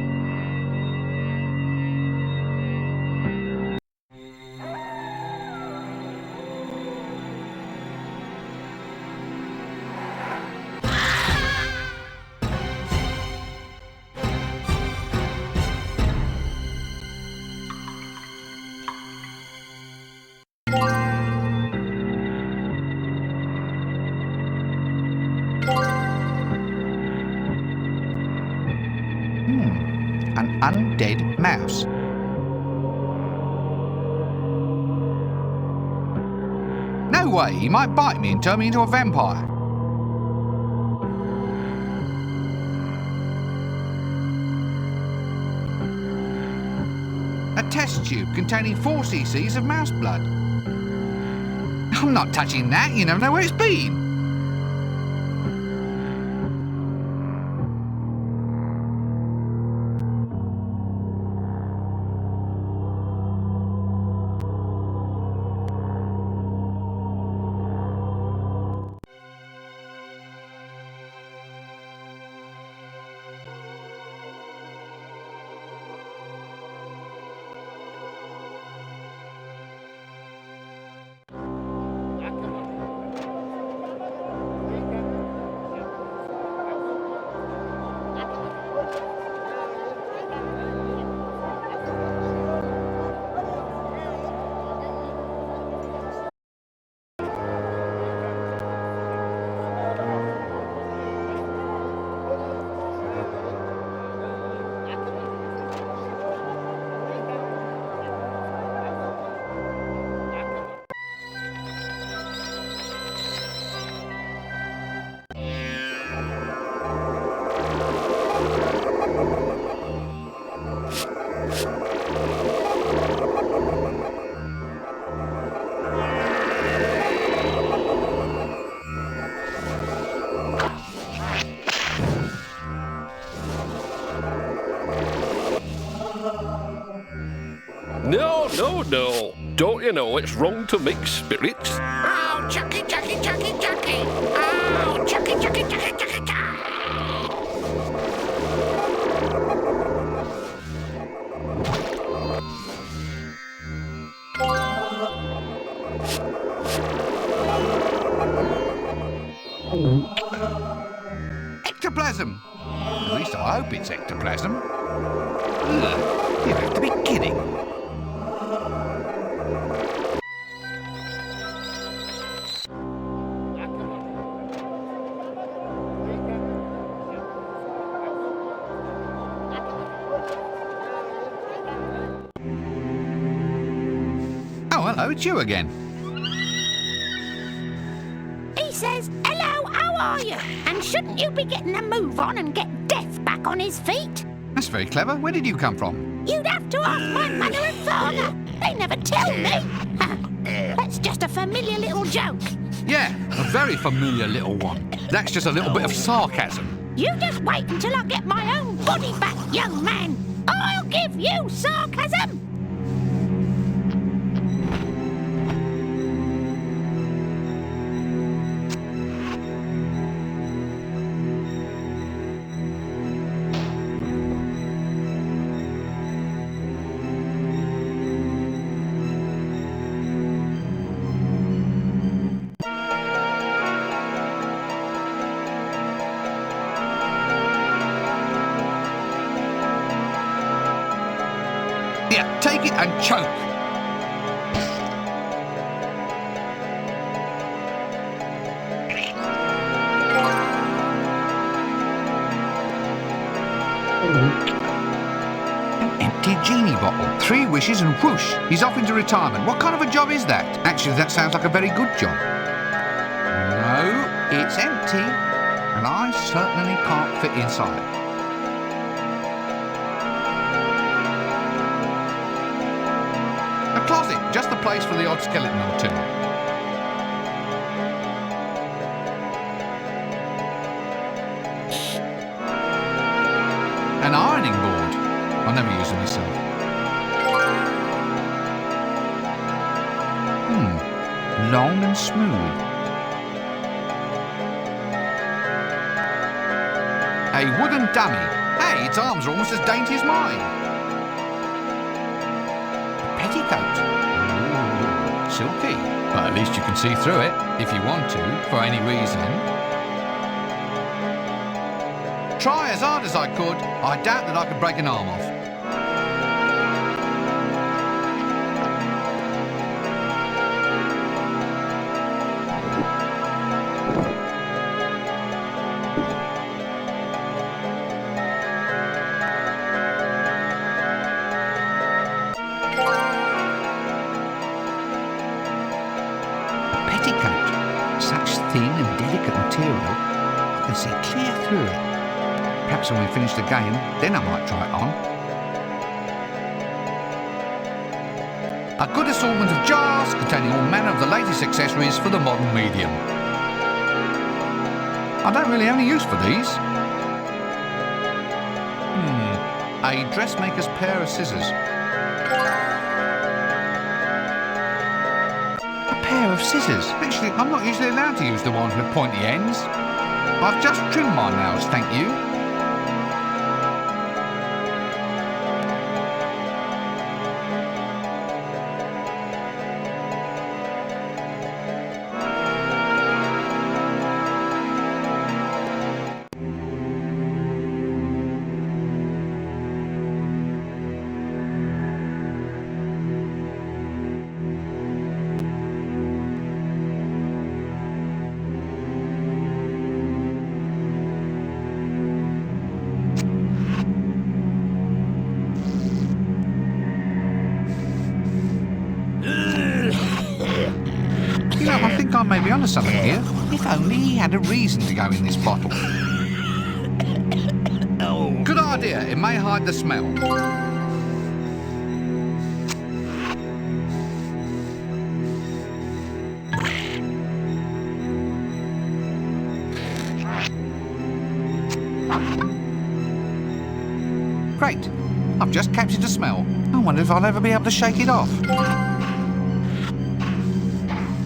Speaker 1: An undead mouse. No way, he might bite me and turn me into a vampire. A test tube containing 4 cc's of mouse blood. I'm not touching that, you never know where it's been.
Speaker 4: No. Don't you know it's wrong to mix spirits?
Speaker 3: Oh, Chucky, Chucky, Chucky, Chucky. Oh, Chucky, Chucky, Chucky, Chucky, Chucky.
Speaker 1: Ectoplasm. At least I hope it's ectoplasm. Ugh, you have to be kidding. Oh, hello, it's you again.
Speaker 8: He says, hello, how are you? And shouldn't you be getting a move on and get Death back on his feet?
Speaker 1: That's very clever. Where did you come from?
Speaker 8: You'd have to ask my mother and father. They never tell me. That's just a familiar little joke.
Speaker 1: Yeah, a very familiar little one. That's just a little bit of sarcasm.
Speaker 8: You just wait until I get my own body back, young man. I'll give you sarcasm.
Speaker 1: Here, take it and choke. a genie bottle, 3 wishes and whoosh, he's off into retirement. What kind of a job is that? Actually, that sounds like a very good job. No, it's empty, and I certainly can't fit inside. A closet, just the place for the odd skeleton or two. An ironing board. I never use them myself. Long and smooth. A wooden dummy. Hey, its arms are almost as dainty as mine. A petticoat. Ooh, silky. But at least you can see through it, if you want to, for any reason. Try as hard as I could, I doubt that I could break an arm off. Such thin and delicate material, I can see clear through it. Perhaps when we finish the game, then I might try it on. A good assortment of jars containing all manner of the latest accessories for the modern medium. I don't really have any use for these. A dressmaker's pair of scissors. Pair of scissors. Actually, I'm not usually allowed to use the ones with pointy ends. I've just trimmed my nails, thank you. I think I may be onto something here. If only he had a reason to go in this bottle. Good idea. It may hide the smell. Great. I've just captured a smell. I wonder if I'll ever be able to shake it off.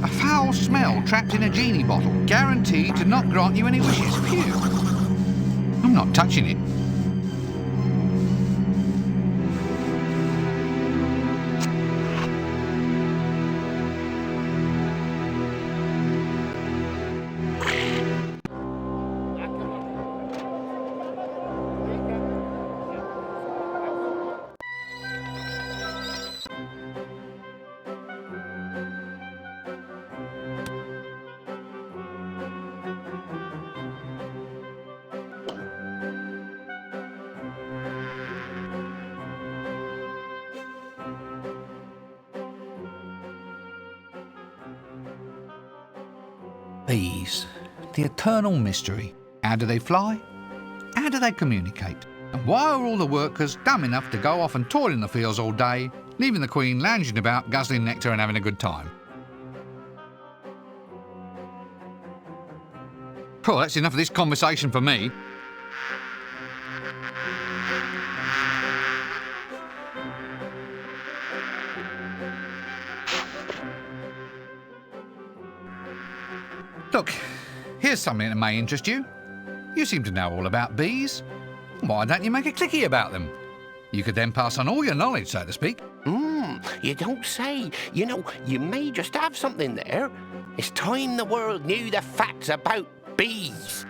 Speaker 1: A foul smell trapped in a genie bottle, guaranteed to not grant you any wishes. Phew. I'm not touching it. Bees, the eternal mystery. How do they fly? How do they communicate? And why are all the workers dumb enough to go off and toil in the fields all day, leaving the queen lounging about, guzzling nectar and having a good time? Oh, that's enough of this conversation for me. Look, here's something that may interest you. You seem to know all about bees. Why don't you make a clicky about them? You could then pass on all your knowledge, so to speak.
Speaker 3: You don't say. You know, you may just have something there. It's time the world knew the facts about bees.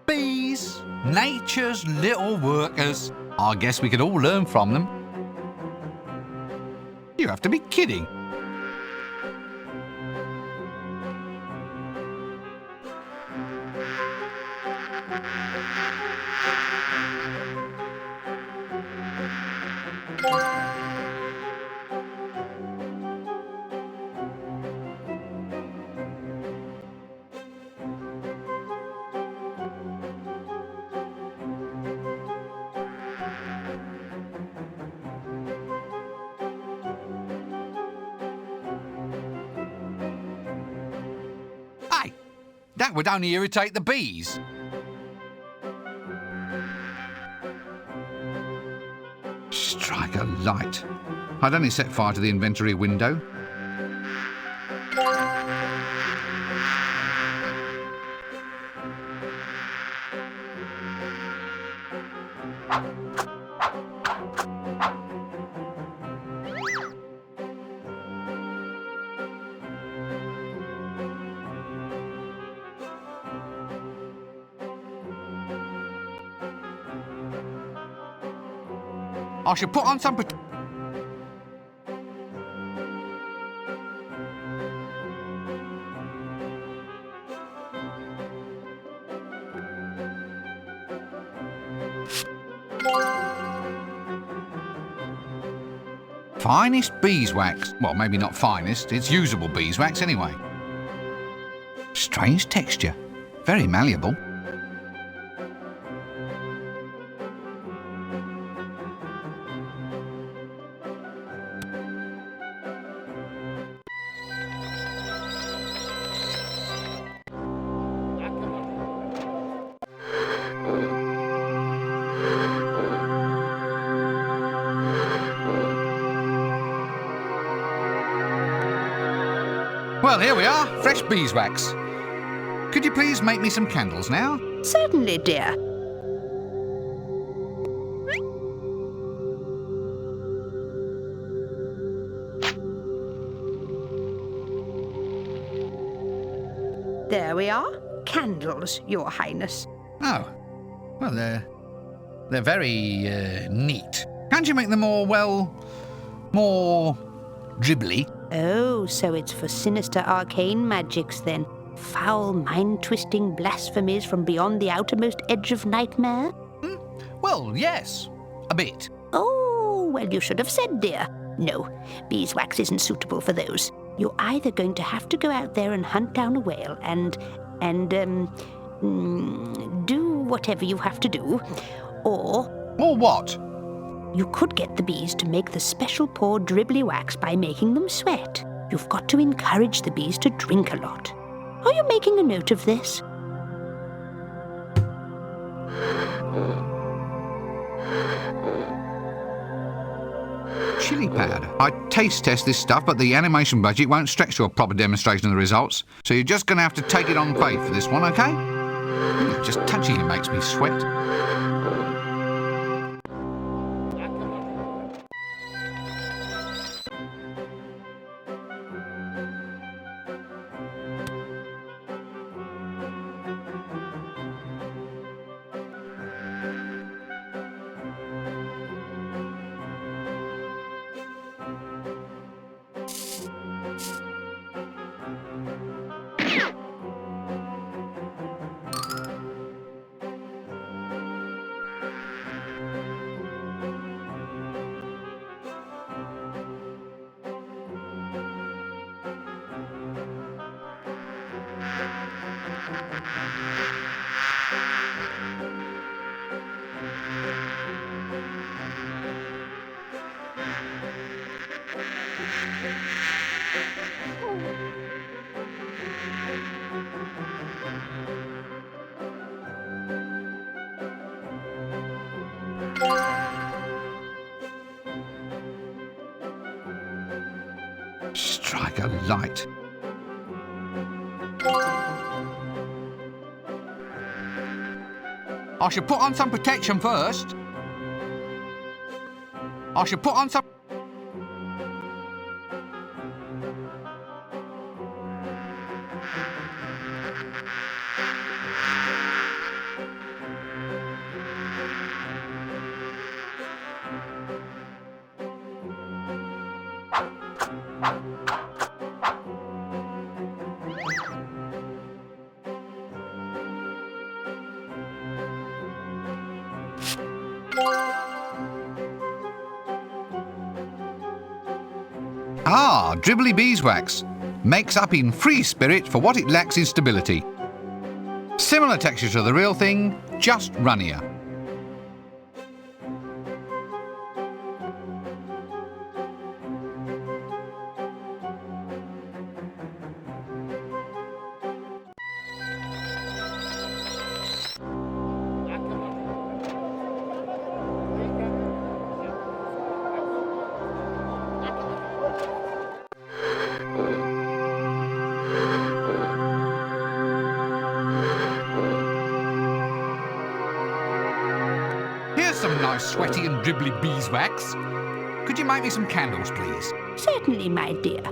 Speaker 1: Bees bees, nature's little workers. I guess we could all learn from them. You have to be kidding. Hey, that would only irritate the bees. Strike a light. I'd only set fire to the inventory window. I should put on some finest beeswax. Well, maybe not finest, it's usable beeswax anyway. Strange texture, very malleable. Well, here we are, fresh beeswax. Could you please make me some candles now?
Speaker 8: Certainly, dear. There we are. Candles, Your Highness.
Speaker 1: Oh, well, they're very neat. Can't you make them more, well, more dribbly?
Speaker 8: Oh, so it's for sinister arcane magics, then. Foul, mind-twisting blasphemies from beyond the outermost edge of nightmare?
Speaker 1: Well, yes, a bit.
Speaker 8: Oh, well, you should have said, dear. No, beeswax isn't suitable for those. You're either going to have to go out there and hunt down a whale and do whatever you have to do, or...
Speaker 1: Or what?
Speaker 8: You could get the bees to make the special poor dribbly wax by making them sweat. You've got to encourage the bees to drink a lot. Are you making a note of this?
Speaker 1: Chili powder. I taste test this stuff, but the animation budget won't stretch to a proper demonstration of the results. So you're just going to have to take it on faith for this one, OK? Just touching it makes me sweat. Strike a light. I should put on some protection first. I should put on some... Ah, dribbly beeswax. Makes up in free spirit for what it lacks in stability. Similar texture to the real thing, just runnier. Here's some nice sweaty and dribbly beeswax. Could you make me some candles, please?
Speaker 8: Certainly, my dear.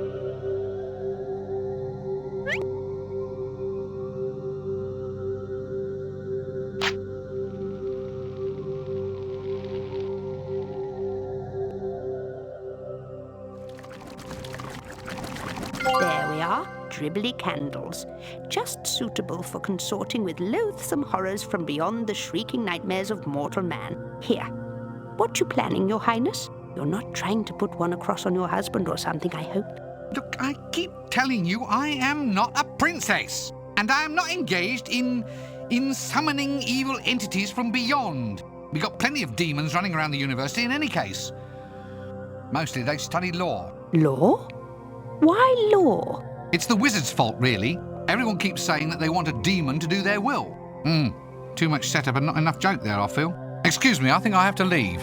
Speaker 8: There we are, dribbly candles. Just suitable for consorting with loathsome horrors from beyond the shrieking nightmares of mortal man. Here, what you planning, Your Highness? You're not trying to put one across on your husband or something, I hope.
Speaker 1: Look, I keep telling you I am not a princess. And I am not engaged in summoning evil entities from beyond. We got plenty of demons running around the university in any case. Mostly they study law.
Speaker 8: Law? Why law?
Speaker 1: It's the wizard's fault, really. Everyone keeps saying that they want a demon to do their will. Too much setup and not enough joke there, I feel. Excuse me, I think I have to leave.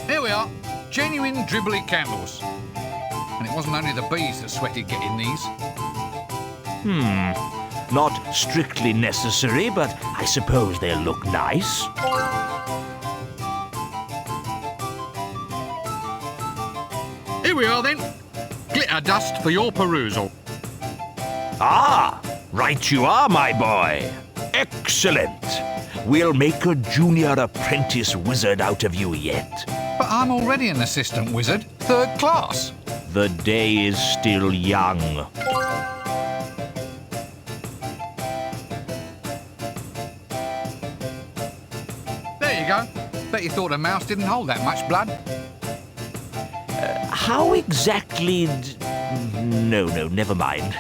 Speaker 1: Here we are, genuine dribbly candles. And it wasn't only the bees that sweated getting these.
Speaker 5: Not strictly necessary, but I suppose they'll look nice.
Speaker 1: Here we are then. Glitter dust for your perusal.
Speaker 5: Ah, right you are, my boy. Excellent. We'll make a junior apprentice wizard out of you yet.
Speaker 1: But I'm already an assistant wizard, 3rd class.
Speaker 5: The day is still young.
Speaker 1: There you go. Bet you thought a mouse didn't hold that much blood.
Speaker 5: How exactly... No, never mind.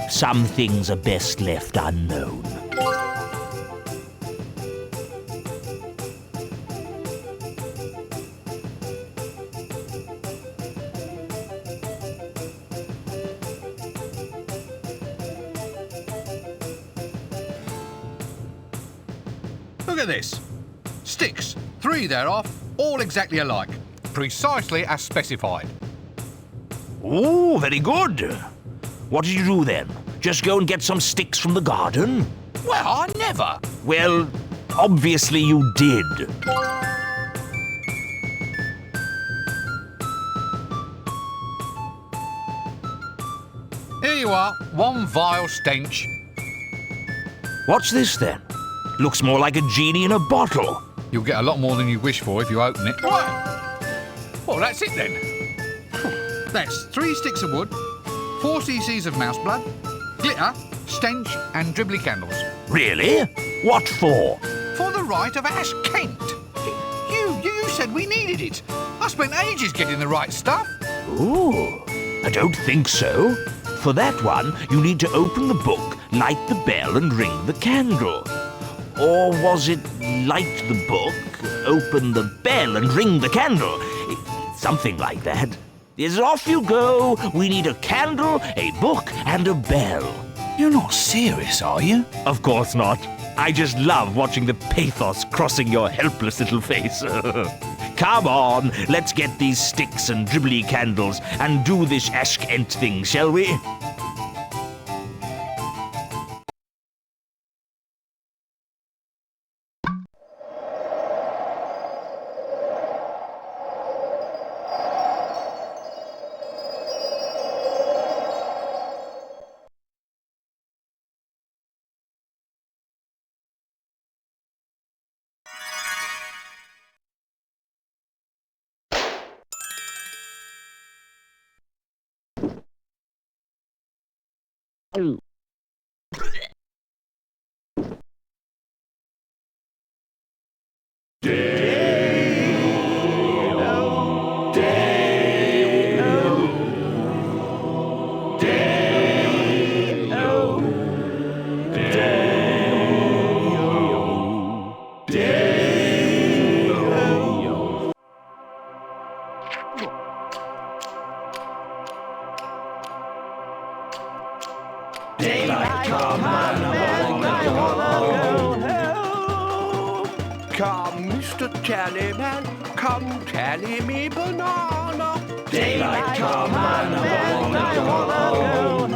Speaker 5: Some things are best left unknown.
Speaker 1: Look at this. Sticks, 3 thereof, all exactly alike. Precisely as specified.
Speaker 5: Oh, very good. What did you do then? Just go and get some sticks from the garden?
Speaker 1: Well, I never.
Speaker 5: Well, obviously you did.
Speaker 1: Here you are, one vile stench.
Speaker 5: What's this then? Looks more like a genie in a bottle.
Speaker 1: You'll get a lot more than you wish for if you open it. Right. Well, that's it then. That's 3 sticks of wood, 4 cc's of mouse blood, glitter, stench, and dribbly candles.
Speaker 5: Really? What for?
Speaker 1: For the Rite of Ash Kent. You said we needed it. I spent ages getting the right stuff.
Speaker 5: Ooh, I don't think so. For that one, you need to open the book, light the bell, and ring the candle. Or was it light the book, open the bell, and ring the candle? Something like that. Yes, off you go. We need a candle, a book, and a bell.
Speaker 1: You're not serious, are you?
Speaker 5: Of course not. I just love watching the pathos crossing your helpless little face. Come on, let's get these sticks and dribbly candles and do this Ash Kent thing, shall we?
Speaker 4: Come, Mr. Tallyman, come tally me banana. Daylight come and I wanna go home.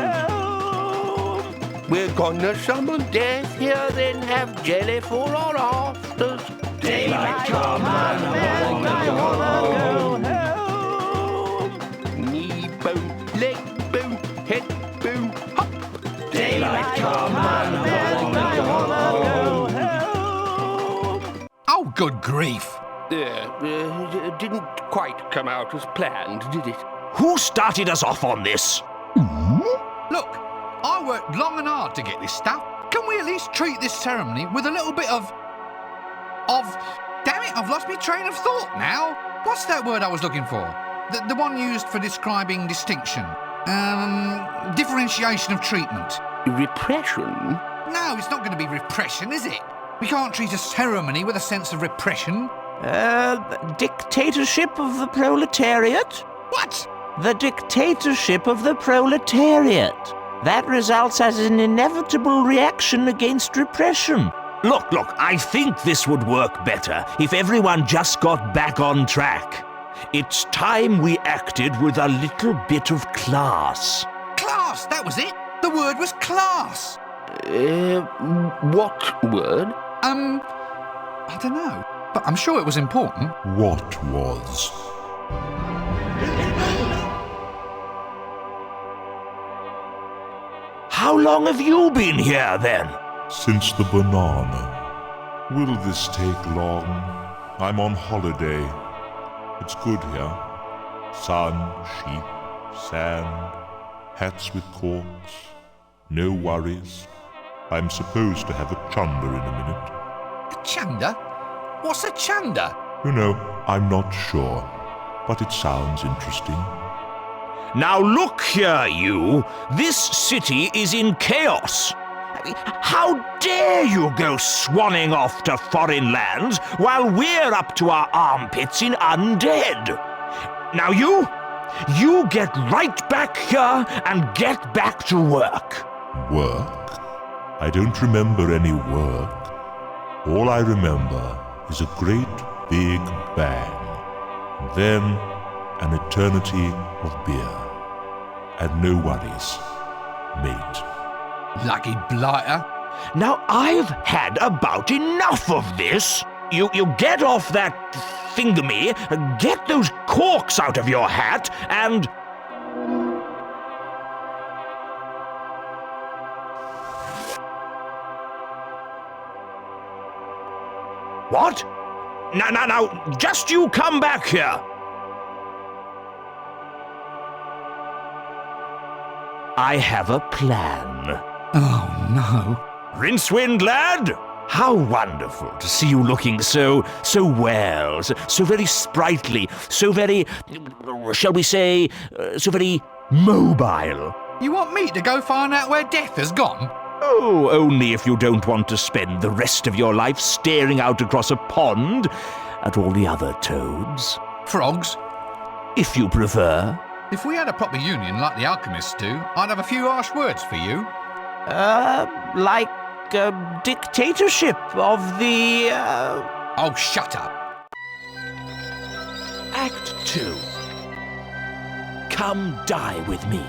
Speaker 4: We're gonna summon death here, then have jelly for our afters. Daylight come and I wanna go home. Knee boom, leg boom, head boom, hop. Daylight come and I wanna go home.
Speaker 1: Oh, good grief.
Speaker 4: Didn't quite come out as planned, did it?
Speaker 5: Who started us off on this?
Speaker 1: Look, I worked long and hard to get this stuff. Can we at least treat this ceremony with a little bit of... Damn it, I've lost my train of thought now. What's that word I was looking for? The one used for describing distinction. Differentiation of treatment.
Speaker 4: Repression?
Speaker 1: No, it's not going to be repression, is it? We can't treat a ceremony with a sense of repression.
Speaker 3: Dictatorship of the proletariat?
Speaker 1: What?
Speaker 3: The dictatorship of the proletariat. That results as an inevitable reaction against repression.
Speaker 5: Look, I think this would work better if everyone just got back on track. It's time we acted with a little bit of class.
Speaker 1: Class, that was it. The word was class.
Speaker 4: What word?
Speaker 1: I don't know, but I'm sure it was important.
Speaker 12: What was?
Speaker 5: How long have you been here, then?
Speaker 12: Since the banana. Will this take long? I'm on holiday. It's good here. Sun, sheep, sand, hats with corks. No worries. I'm supposed to have a chunder in a minute.
Speaker 1: A chunder? What's a chunder?
Speaker 12: You know, I'm not sure, but it sounds interesting.
Speaker 5: Now look here, you. This city is in chaos. How dare you go swanning off to foreign lands while we're up to our armpits in undead? Now you get right back here and get back to work.
Speaker 12: Work? I don't remember any work. All I remember is a great big bang. Then an eternity of beer. And no worries, mate.
Speaker 1: Lucky blighter.
Speaker 5: Now I've had about enough of this. You get off that thingamy, get those corks out of your hat, and... What? Now, just you come back here. I have a plan.
Speaker 1: Oh, no.
Speaker 5: Rincewind, lad! How wonderful to see you looking so well, so very sprightly, so very, shall we say, so very mobile.
Speaker 1: You want me to go find out where Death has gone?
Speaker 5: Oh, only if you don't want to spend the rest of your life staring out across a pond at all the other toads.
Speaker 1: Frogs?
Speaker 5: If you prefer.
Speaker 1: If we had a proper union like the alchemists do, I'd have a few harsh words for you.
Speaker 3: Like a dictatorship of the...
Speaker 1: Oh, shut up.
Speaker 5: Act 2. Come die with me.